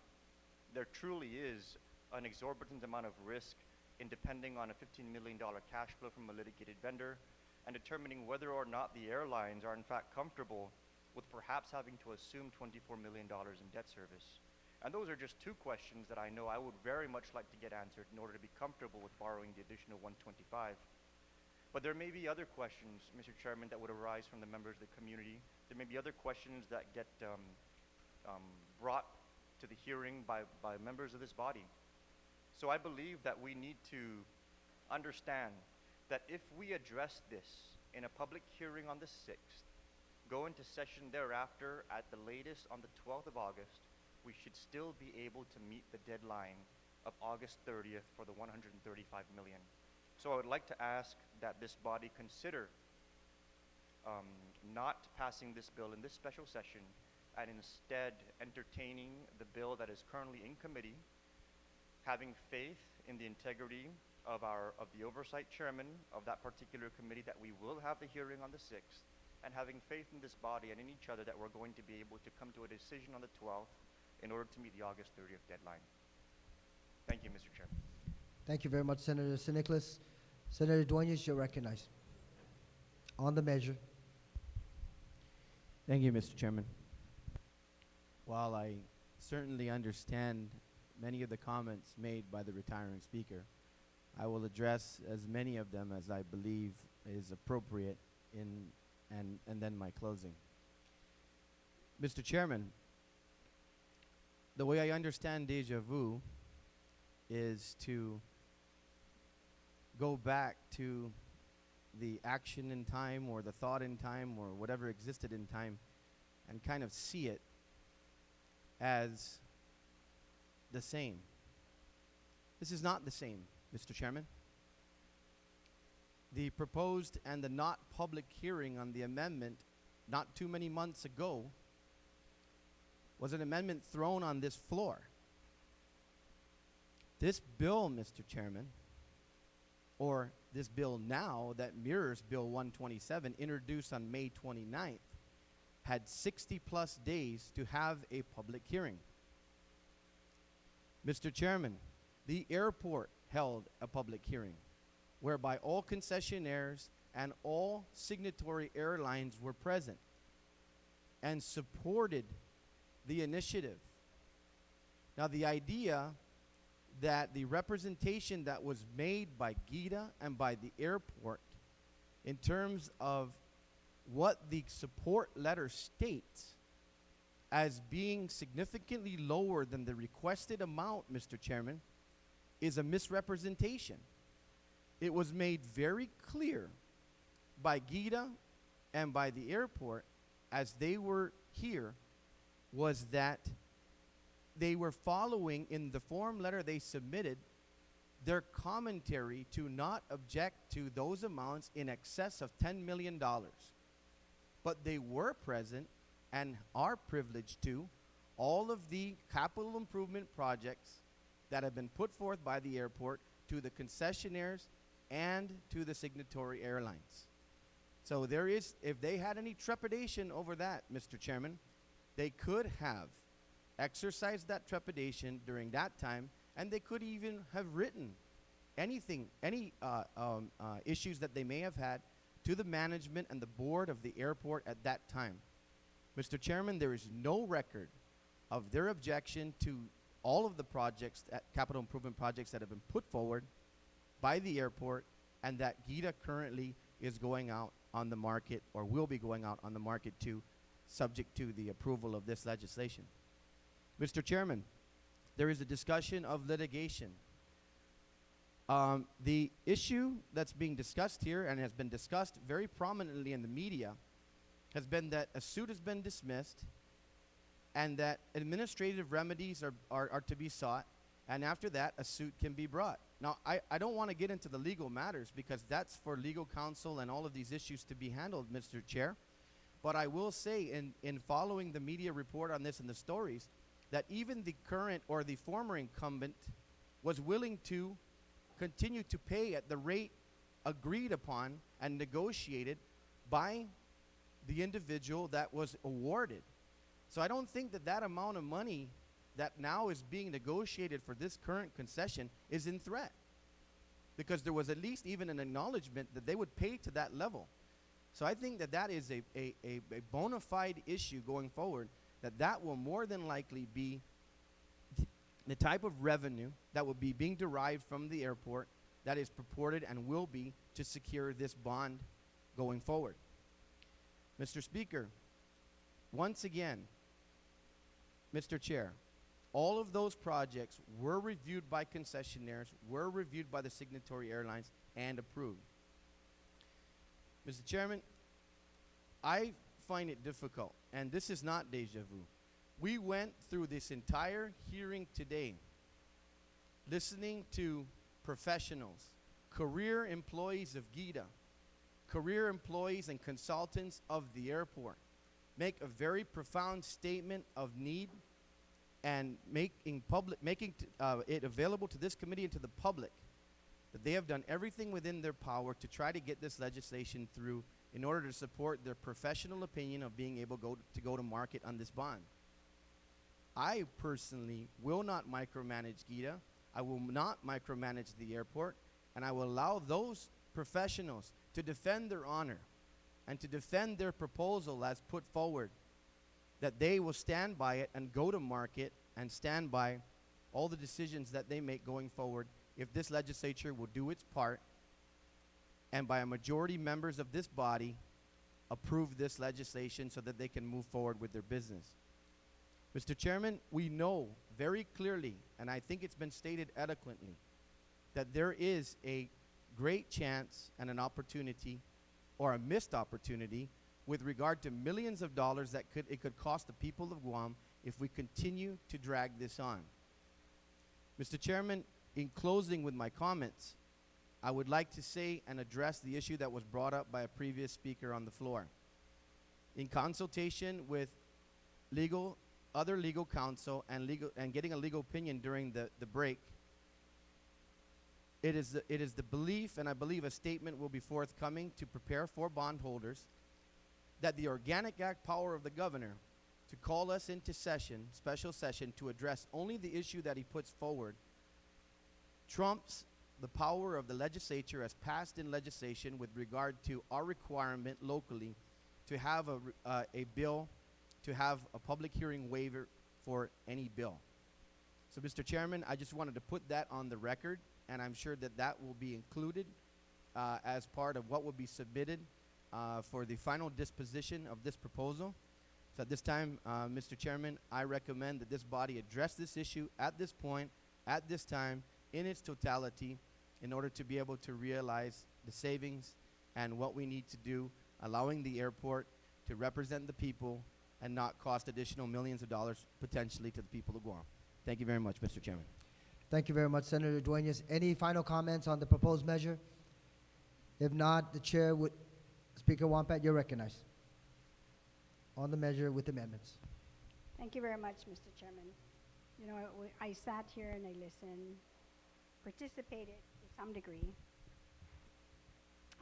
there truly is an exorbitant amount of risk in depending on a $15 million cash flow from a litigated vendor, and determining whether or not the airlines are in fact comfortable with perhaps having to assume $24 million in debt service. And those are just two questions that I know I would very much like to get answered in order to be comfortable with borrowing the additional 125. But there may be other questions, Mr. Chairman, that would arise from the members of the community. There may be other questions that get brought to the hearing by members of this body. So I believe that we need to understand that if we address this in a public hearing on the 6th, go into session thereafter at the latest on the 12th of August, we should still be able to meet the deadline of August 30th for the $135 million. So I would like to ask that this body consider not passing this bill in this special session, and instead entertaining the bill that is currently in committee, having faith in the integrity of the oversight chairman of that particular committee, that we will have the hearing on the 6th, and having faith in this body and in each other that we're going to be able to come to a decision on the 12th in order to meet the August 30th deadline. Thank you, Mr. Chairman. Thank you very much, Senator St. Nicholas. Senator Duenas, you're recognized. On the measure. Thank you, Mr. Chairman. While I certainly understand many of the comments made by the retiring speaker, I will address as many of them as I believe is appropriate and then my closing. Mr. Chairman, the way I understand deja vu is to go back to the action in time, or the thought in time, or whatever existed in time, and kind of see it as the same. This is not the same, Mr. Chairman. The proposed and the not public hearing on the amendment not too many months ago was an amendment thrown on this floor. This bill, Mr. Chairman, or this bill now that mirrors Bill 127, introduced on May 29th, had 60+ days to have a public hearing. Mr. Chairman, the airport held a public hearing whereby all concessionaires and all signatory airlines were present and supported the initiative. Now, the idea that the representation that was made by GITA and by the airport in terms of what the support letter states as being significantly lower than the requested amount, Mr. Chairman, is a misrepresentation. It was made very clear by GITA and by the airport as they were here, was that they were following in the form letter they submitted their commentary to not object to those amounts in excess of $10 million. But they were present and are privileged to all of the capital improvement projects that have been put forth by the airport to the concessionaires and to the signatory airlines. So there is, if they had any trepidation over that, Mr. Chairman, they could have exercised that trepidation during that time, and they could even have written anything, any issues that they may have had to the management and the board of the airport at that time. Mr. Chairman, there is no record of their objection to all of the projects, capital improvement projects that have been put forward by the airport and that GITA currently is going out on the market or will be going out on the market to, subject to the approval of this legislation. Mr. Chairman, there is a discussion of litigation. The issue that's being discussed here and has been discussed very prominently in the media has been that a suit has been dismissed and that administrative remedies are to be sought, and after that, a suit can be brought. Now, I don't want to get into the legal matters because that's for legal counsel and all of these issues to be handled, Mr. Chair. But I will say, in following the media report on this and the stories, that even the current or the former incumbent was willing to continue to pay at the rate agreed upon and negotiated by the individual that was awarded. So I don't think that that amount of money that now is being negotiated for this current concession is in threat, because there was at least even an acknowledgement that they would pay to that level. So I think that that is a bona fide issue going forward, that will more than likely be the type of revenue that will be being derived from the airport that is purported and will be to secure this bond going forward. Mr. Speaker, once again, Mr. Chair, all of those projects were reviewed by concessionaires, were reviewed by the signatory airlines, and approved. Mr. Chairman, I find it difficult, and this is not deja vu. We went through this entire hearing today listening to professionals, career employees of GITA, career employees and consultants of the airport make a very profound statement of need and making it available to this committee and to the public that they have done everything within their power to try to get this legislation through in order to support their professional opinion of being able to go to market on this bond. I personally will not micromanage GITA. I will not micromanage the airport, and I will allow those professionals to defend their honor and to defend their proposal as put forward, that they will stand by it and go to market and stand by all the decisions that they make going forward if this legislature will do its part and by a majority members of this body approve this legislation so that they can move forward with their business. Mr. Chairman, we know very clearly, and I think it's been stated eloquently, that there is a great chance and an opportunity or a missed opportunity with regard to millions of dollars that it could cost the people of Guam if we continue to drag this on. Mr. Chairman, in closing with my comments, I would like to say and address the issue that was brought up by a previous speaker on the floor. In consultation with other legal counsel and getting a legal opinion during the break, it is the belief, and I believe a statement will be forthcoming to prepare for bondholders, that the organic act power of the governor to call us into session, special session, to address only the issue that he puts forward trumps the power of the legislature as passed in legislation with regard to our requirement locally to have a bill, to have a public hearing waiver for any bill. So, Mr. Chairman, I just wanted to put that on the record, and I'm sure that that will be included as part of what will be submitted for the final disposition of this proposal. So at this time, Mr. Chairman, I recommend that this body address this issue at this point, at this time, in its totality, in order to be able to realize the savings and what we need to do, allowing the airport to represent the people and not cost additional millions of dollars potentially to the people of Guam. Thank you very much, Mr. Chairman. Thank you very much, Senator Duenas. Any final comments on the proposed measure? If not, the chair would, Speaker Wampat, you're recognized. on the measure with amendments. Thank you very much, Mr. Chairman. You know, I sat here and I listened, participated to some degree.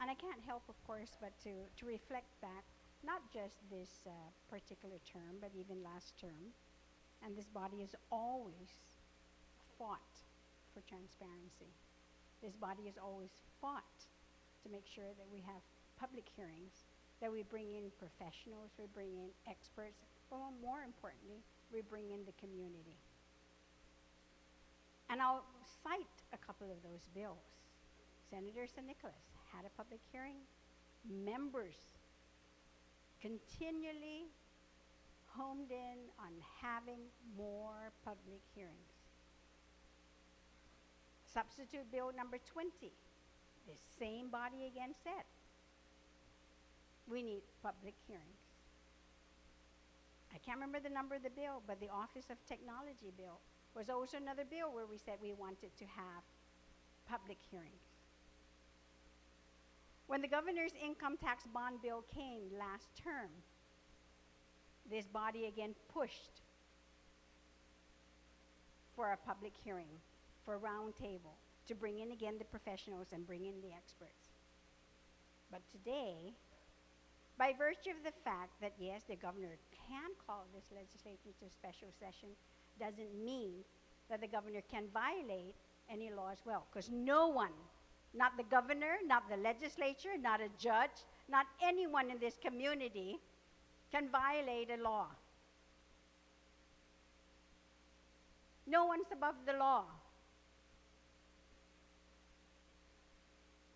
And I can't help, of course, but to reflect back, not just this particular term, but even last term. And this body has always fought for transparency. This body has always fought to make sure that we have public hearings, that we bring in professionals, we bring in experts, but more importantly, we bring in the community. And I'll cite a couple of those bills. Senator San Nicolas had a public hearing. Members continually homed in on having more public hearings. Substitute Bill number 20, the same body again said, we need public hearings. I can't remember the number of the bill, but the Office of Technology bill was also another bill where we said we wanted to have public hearings. When the governor's income tax bond bill came last term, this body again pushed for a public hearing, for a round table, to bring in again the professionals and bring in the experts. But today, by virtue of the fact that yes, the governor can call this legislature to a special session, doesn't mean that the governor can violate any law as well, because no one, not the governor, not the legislature, not a judge, not anyone in this community can violate a law. No one's above the law.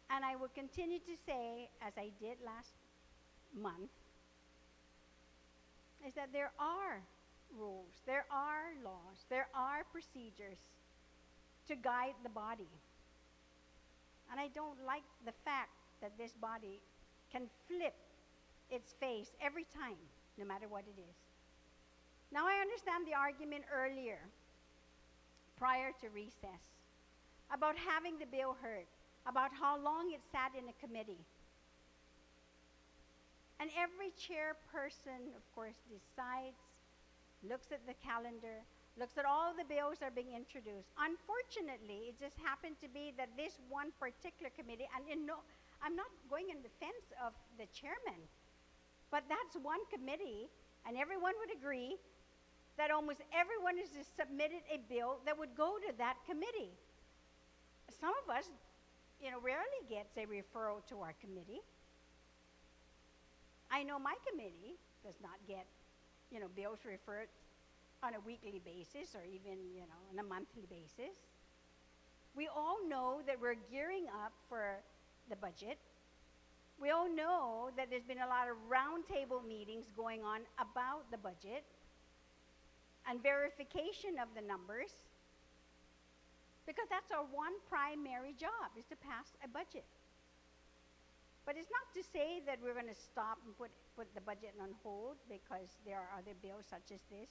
And I will continue to say, as I did last month, is that there are rules, there are laws, there are procedures to guide the body. And I don't like the fact that this body can flip its face every time, no matter what it is. Now I understand the argument earlier, prior to recess, about having the bill heard, about how long it sat in a committee. And every chairperson, of course, decides, looks at the calendar, looks at all the bills that are being introduced. Unfortunately, it just happened to be that this one particular committee, and I'm not going in defense of the chairman, but that's one committee, and everyone would agree that almost everyone has just submitted a bill that would go to that committee. Some of us, rarely gets a referral to our committee. I know my committee does not get, bills referred on a weekly basis or even, on a monthly basis. We all know that we're gearing up for the budget. We all know that there's been a lot of roundtable meetings going on about the budget and verification of the numbers, because that's our one primary job, is to pass a budget. But it's not to say that we're going to stop and put the budget on hold because there are other bills such as this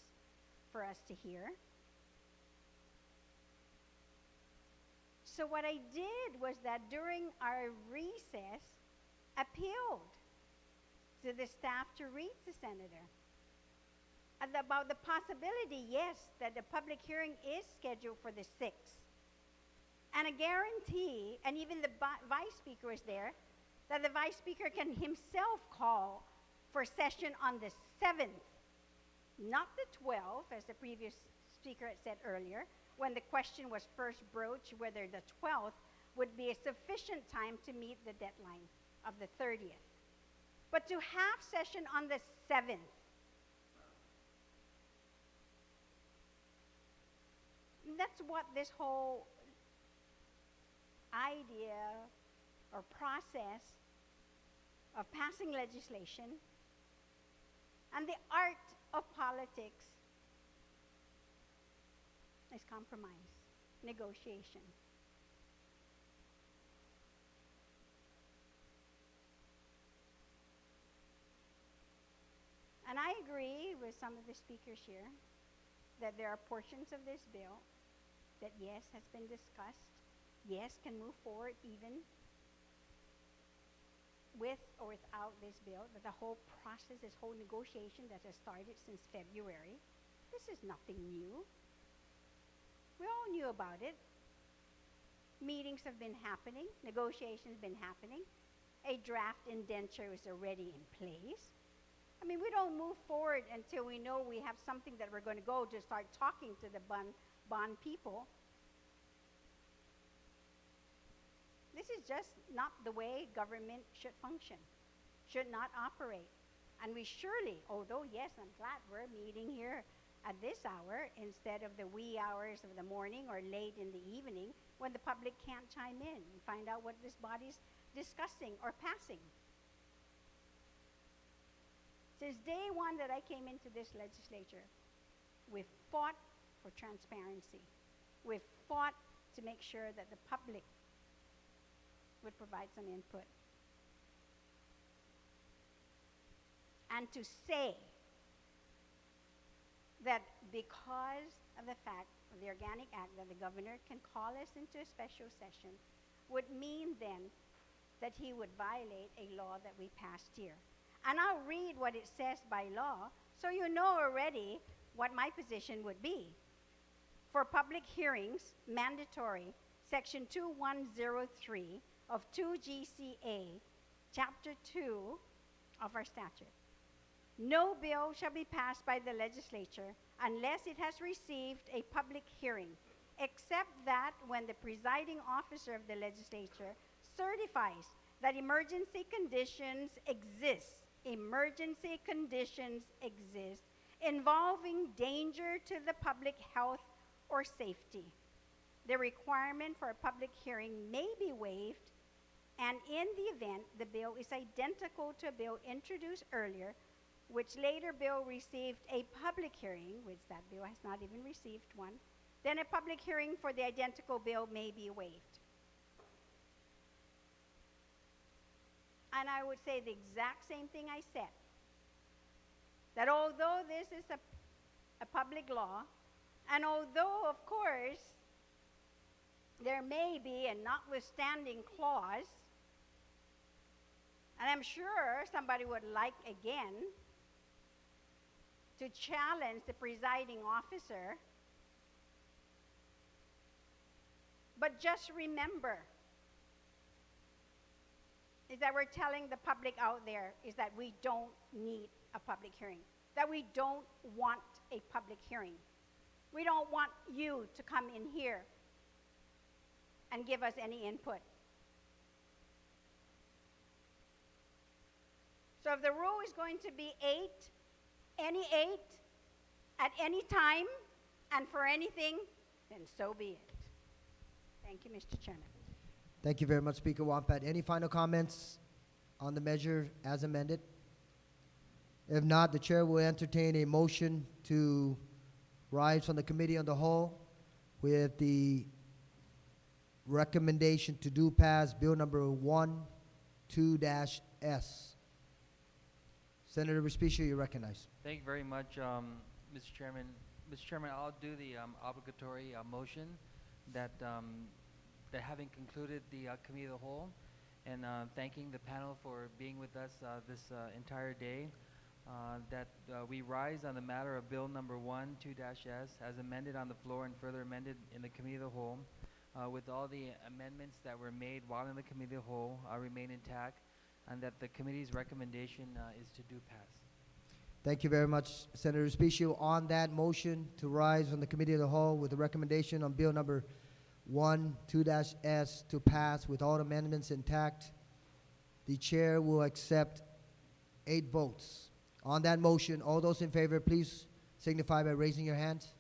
for us to hear. So what I did was that during our recess, appealed to the staff to read the senator about the possibility, yes, that the public hearing is scheduled for the 6th. And a guarantee, and even the vice speaker was there, that the vice speaker can himself call for session on the 7th, not the 12th, as the previous speaker had said earlier, when the question was first broached whether the 12th would be a sufficient time to meet the deadline of the 30th. But to have session on the 7th, that's what this whole idea or process of passing legislation and the art of politics is compromise, negotiation. And I agree with some of the speakers here that there are portions of this bill that, yes, has been discussed, yes, can move forward even with or without this bill, that the whole process, this whole negotiation that has started since February, this is nothing new. We all knew about it. Meetings have been happening, negotiations been happening. A draft indenture is already in place. I mean, we don't move forward until we know we have something that we're going to go to start talking to the bond people. This is just not the way government should function, should not operate. And we surely, although yes, I'm glad we're meeting here at this hour instead of the wee hours of the morning or late in the evening when the public can't chime in and find out what this body's discussing or passing. Since day one that I came into this legislature, we've fought for transparency. We've fought to make sure that the public would provide some input. And to say that because of the fact of the Organic Act that the governor can call us into a special session would mean then that he would violate a law that we passed here. And I'll read what it says by law so you know already what my position would be. For public hearings, mandatory, Section 2103 of 2 GCA, Chapter 2 of our statute. No bill shall be passed by the legislature unless it has received a public hearing, except that when the presiding officer of the legislature certifies that emergency conditions exist involving danger to the public health or safety. The requirement for a public hearing may be waived, and in the event the bill is identical to a bill introduced earlier, which later bill received a public hearing, which that bill has not even received one, then a public hearing for the identical bill may be waived. And I would say the exact same thing I said, that although this is a public law, and although, of course, there may be a notwithstanding clause, and I'm sure somebody would like again to challenge the presiding officer, but just remember is that we're telling the public out there is that we don't need a public hearing, that we don't want a public hearing. We don't want you to come in here and give us any input. So if the rule is going to be 8, any 8, at any time, and for anything, then so be it. Thank you, Mr. Chairman. Thank you very much, Speaker Wampat. Any final comments on the measure as amended? If not, the chair will entertain a motion to rise from the committee on the whole with the recommendation to do pass Bill number 12-S. Senator Respicio, you recognize. Thank you very much, Mr. Chairman. Mr. Chairman, I'll do the obligatory motion that having concluded the committee of the whole and thanking the panel for being with us this entire day, that we rise on the matter of Bill number 12-S as amended on the floor and further amended in the committee of the whole, with all the amendments that were made while in the committee of the whole remain intact, and that the committee's recommendation is to do pass. Thank you very much, Senator Respicio. On that motion to rise from the committee of the whole with the recommendation on Bill number 12-S to pass with all amendments intact, the chair will accept 8 votes. On that motion, all those in favor, please signify by raising your hands.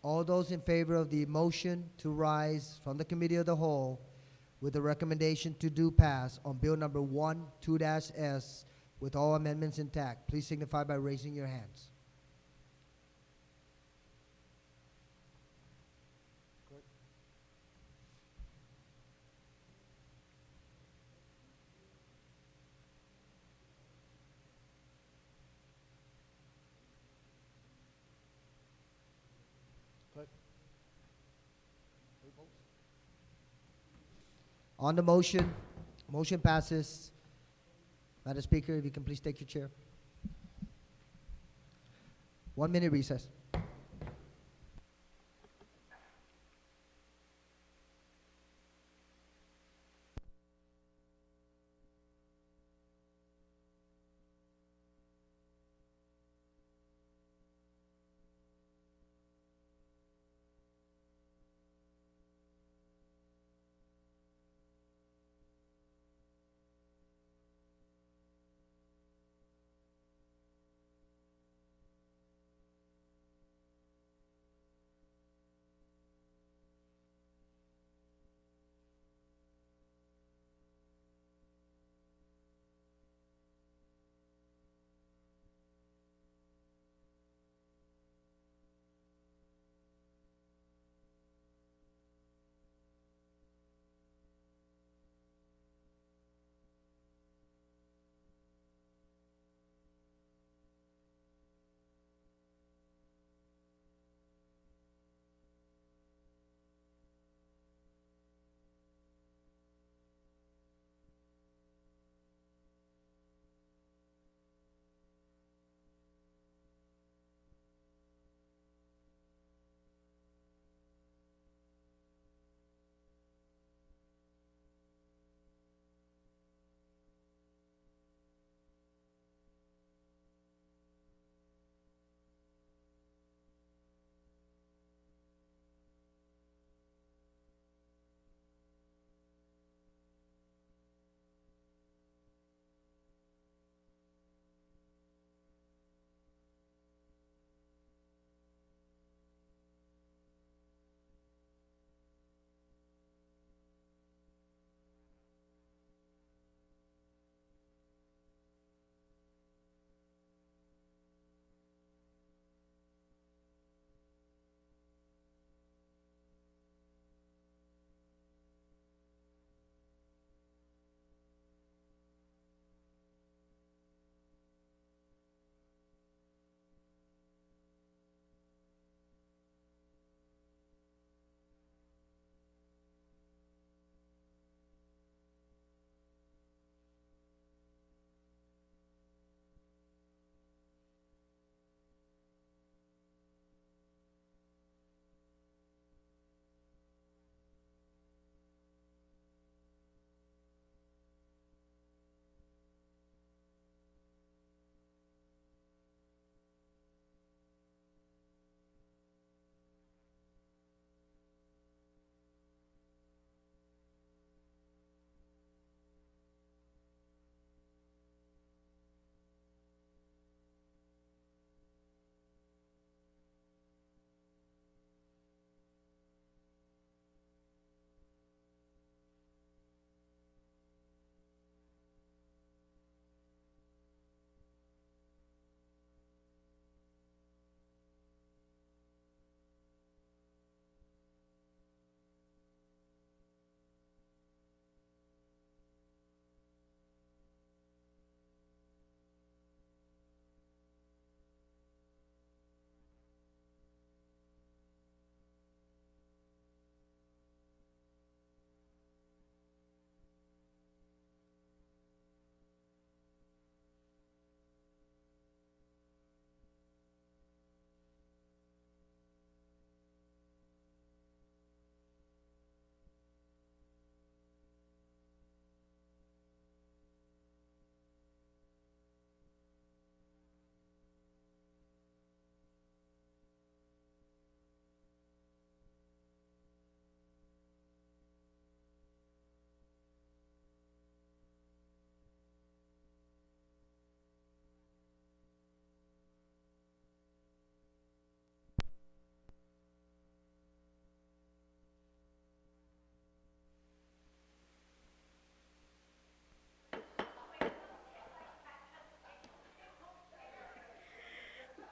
All those in favor of the motion to rise from the committee of the whole with the recommendation to do pass on Bill number 12-S with all amendments intact, please signify by raising your hands. On the motion Motion passes. Madam Speaker, if you can please take your chair. 1 minute recess.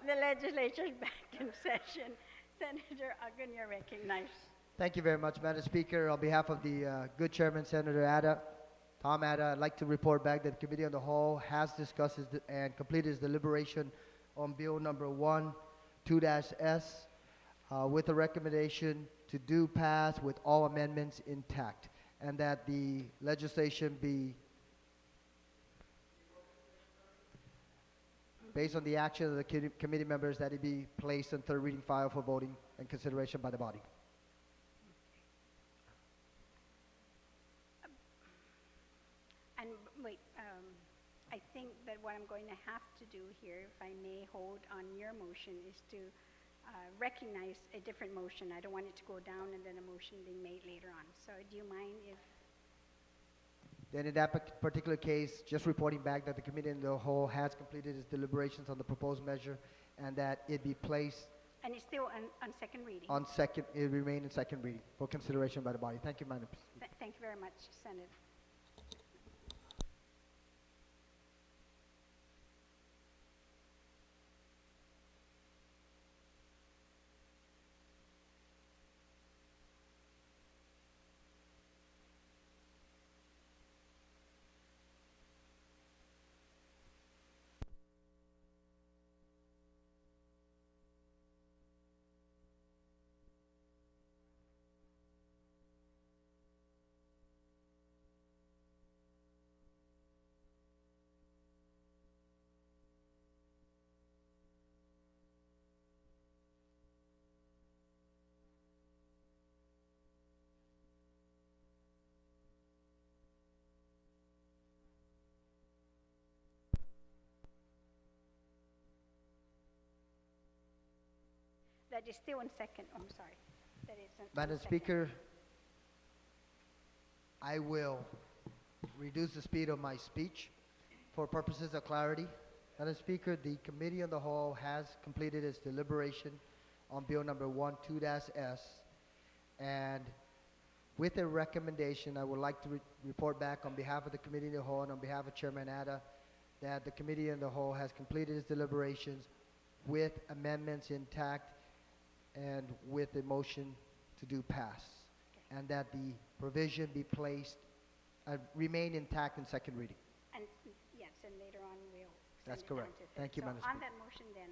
The legislature is back in session. Senator Uggan, you're recognized. Thank you very much, Madam Speaker. On behalf of the good chairman, Senator Ada, Tom Ada, I'd like to report back that the Committee on the Whole has discussed and completed its deliberation on Bill number 1(2)(s) with a recommendation to do pass with all amendments intact. and that the legislation be, based on the action of the committee members, that it be placed in third reading file for voting and consideration by the body. And wait, I think that what I'm going to have to do here, if I may hold on your motion, is to recognize a different motion. I don't want it to go down and then a motion being made later on. So do you mind if, Then in that particular case, just reporting back that the committee in the whole has completed its deliberations on the proposed measure and that it be placed and it's still on second reading? on second, it remain in second reading for consideration by the body. Thank you, Madam Speaker. Thank you very much, Senator. That is still in second, I'm sorry. That is on Madam second. Speaker, I will reduce the speed of my speech for purposes of clarity. Madam Speaker, the committee on the whole has completed its deliberation on bill number 12-S, and with a recommendation, I would like to report back on behalf of the committee in the whole and on behalf of Chairman Atta that the committee in the whole has completed its deliberations with amendments intact and with a motion to do pass, and that the provision be placed, remain intact in second reading. And yes, and later on we'll send That's it down correct. to third. Thank you, Madam So on Speaker. that motion then,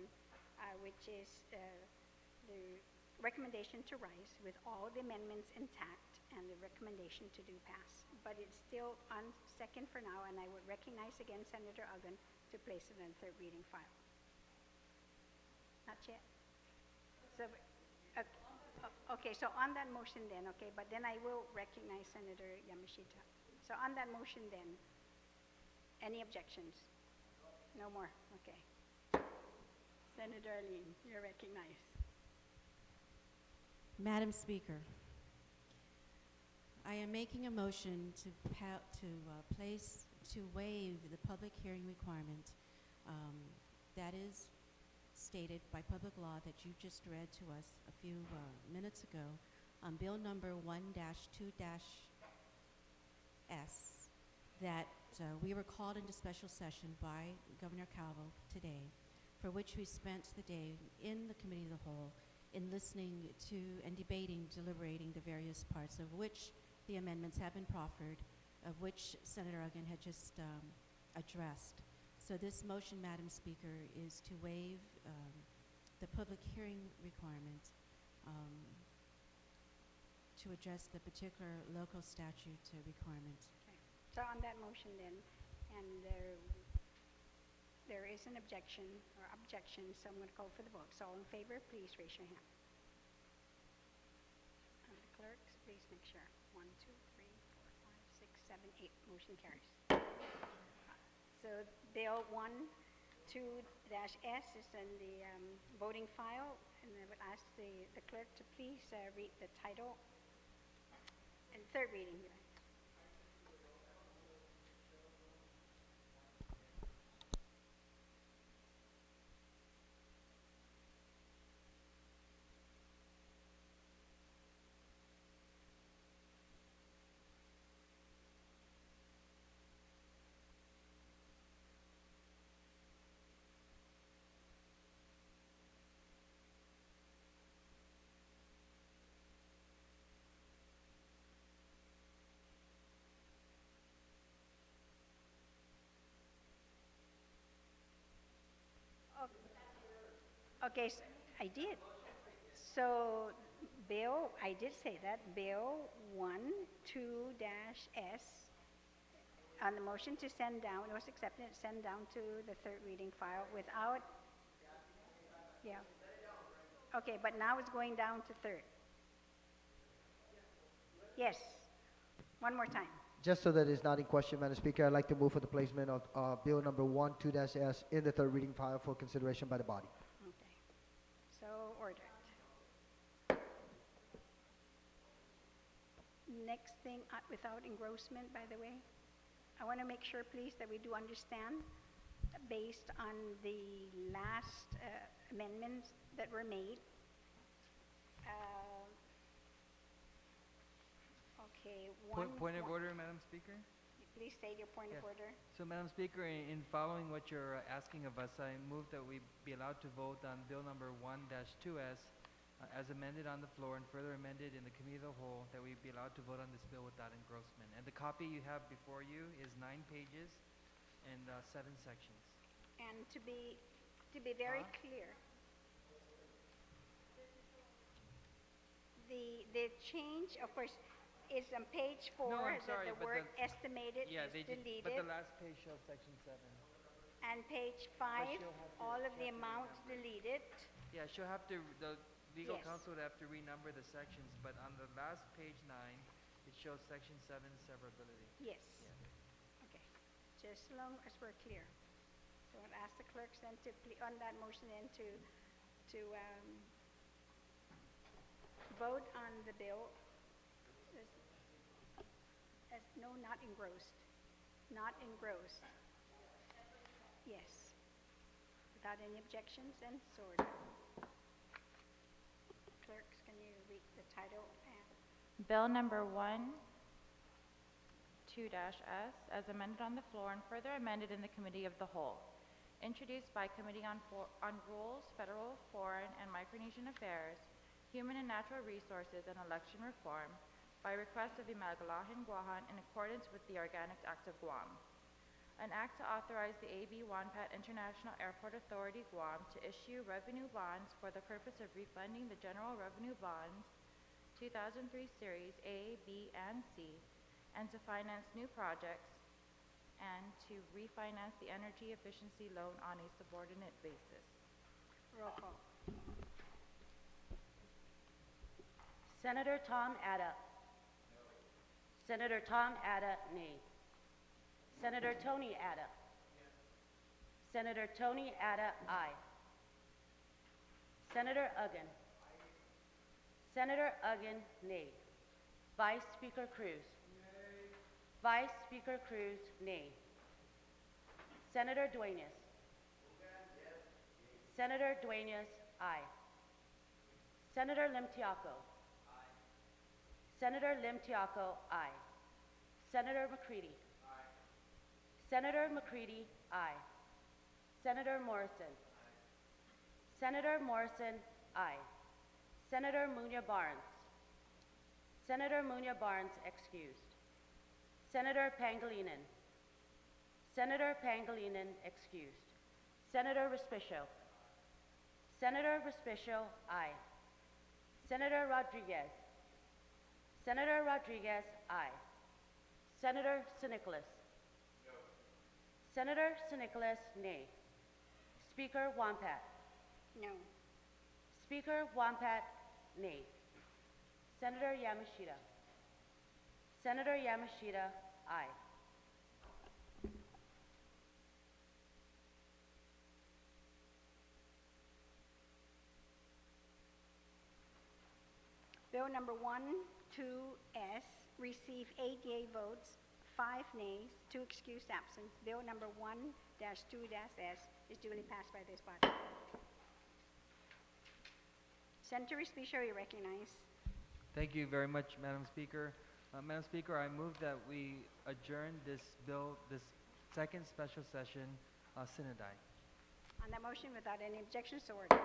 which is the recommendation to rise with all the amendments intact and the recommendation to do pass. But it's still on second for now, and I would recognize again Senator Uggan to place it in third reading file. Not yet? So, okay, so on that motion then, okay, but then I will recognize Senator Yamashita. So on that motion then, any objections? No more, okay. Senator Arlene, you're recognized. Madam Speaker, I am making a motion to waive the public hearing requirement that is stated by public law that you just read to us a few minutes ago on bill number 1-2-S, that we were called into special session by Governor Calvo today, for which we spent the day in the committee of the whole in listening to and debating, deliberating the various parts of which the amendments have been proffered, of which Senator Uggan had just addressed. So this motion, Madam Speaker, is to waive the public hearing requirement to address the particular local statute requirement. Okay. So on that motion then, and there is an objection, so I'm going to call for the vote. So all in favor, please raise your hand. Clerks, please make sure. 1, 2, 3, 4, 5, 6, 7, 8. Motion carries. So bill 1-2-S is in the voting file, and I would ask the clerk to please read the title and third reading. Okay, so I did. So Bill, I did say that, Bill 12-S, on the motion to send down, it was accepted, send down to the third reading file without, yeah. Okay, but now it's going down to third. Yes, one more time. Just so that it's not in question, Madam Speaker, I'd like to move for the placement of Bill number 12-S in the third reading file for consideration by the body. Okay, so ordered. Next thing, without engrossment, by the way, I want to make sure, please, that we do understand, based on the last amendments that were made. Okay, Point of order, Madam Speaker? Please state your point of Yes. order. So, Madam Speaker, in following what you're asking of us, I move that we be allowed to vote on Bill number 1-2S as amended on the floor and further amended in the Committee of the Whole, that we be allowed to vote on this bill without engrossment. And the copy you have before you is 9 pages and 7 sections. And to be very clear, the change, of course, is on page 4, No, I'm sorry, that the but word the- estimated Yeah, is they did, deleted. but the last page shows section 7. And page 5, she'll have to- all of she'll the have to amounts renumber. deleted. Yeah, she'll have to, the legal Yes. counsel would have to renumber the sections, but on the last page 9, it shows section 7 severability. Yes. Yeah. Okay, just as long as we're clear. So I'll ask the clerks then to, on that motion then to vote on the bill. No, not engrossed. Not engrossed. Yes. Without any objections, then so ordered. Clerks, can you read the title and Bill number 1-2-S, as amended on the floor and further amended in the Committee of the Whole. Introduced by Committee on Rules, Federal, Foreign, and Micronesian Affairs, Human and Natural Resources, and Election Reform, by request of the Maga'lahen Guahan in accordance with the Organic Act of Guam. An act to authorize the AB Wampat International Airport Authority, Guam, to issue revenue bonds for the purpose of refunding the General Revenue Bonds 2003 Series A, B, and C, and to finance new projects, and to refinance the energy efficiency loan on a subordinate basis. roll call? Senator Tom Ada. Senator Tom Ada, nay. Senator Tony Ada. Senator Tony Ada, aye. Senator Uggan. Senator Uggan, nay. Vice Speaker Cruz. Vice Speaker Cruz, nay. Senator Duenas. Senator Duenas, aye. Senator Limtiaco. Senator Limtiaco, aye. Senator McCready. Senator McCready, aye. Senator Morrison. Senator Morrison, aye. Senator Munya Barnes. Senator Munya Barnes, excused. Senator Pangilinan. Senator Pangilinan, excused. Senator Respicio. Senator Respicio, aye. Senator Rodriguez. Senator Rodriguez, aye. Senator Sinicolas. No. Senator Sinicolas, nay. Speaker Wampat. No. Speaker Wampat, nay. Senator Yamashita. Senator Yamashita, aye. Bill number 1-2-S received 8 yea votes, 5 nays, 2 excused absence. Bill number 1-2-S is duly passed by this body. Senator Respicio, you recognize. Thank you very much, Madam Speaker. Madam Speaker, I move that we adjourn this bill, this second special session, sine die. On that motion, without any objections, so ordered.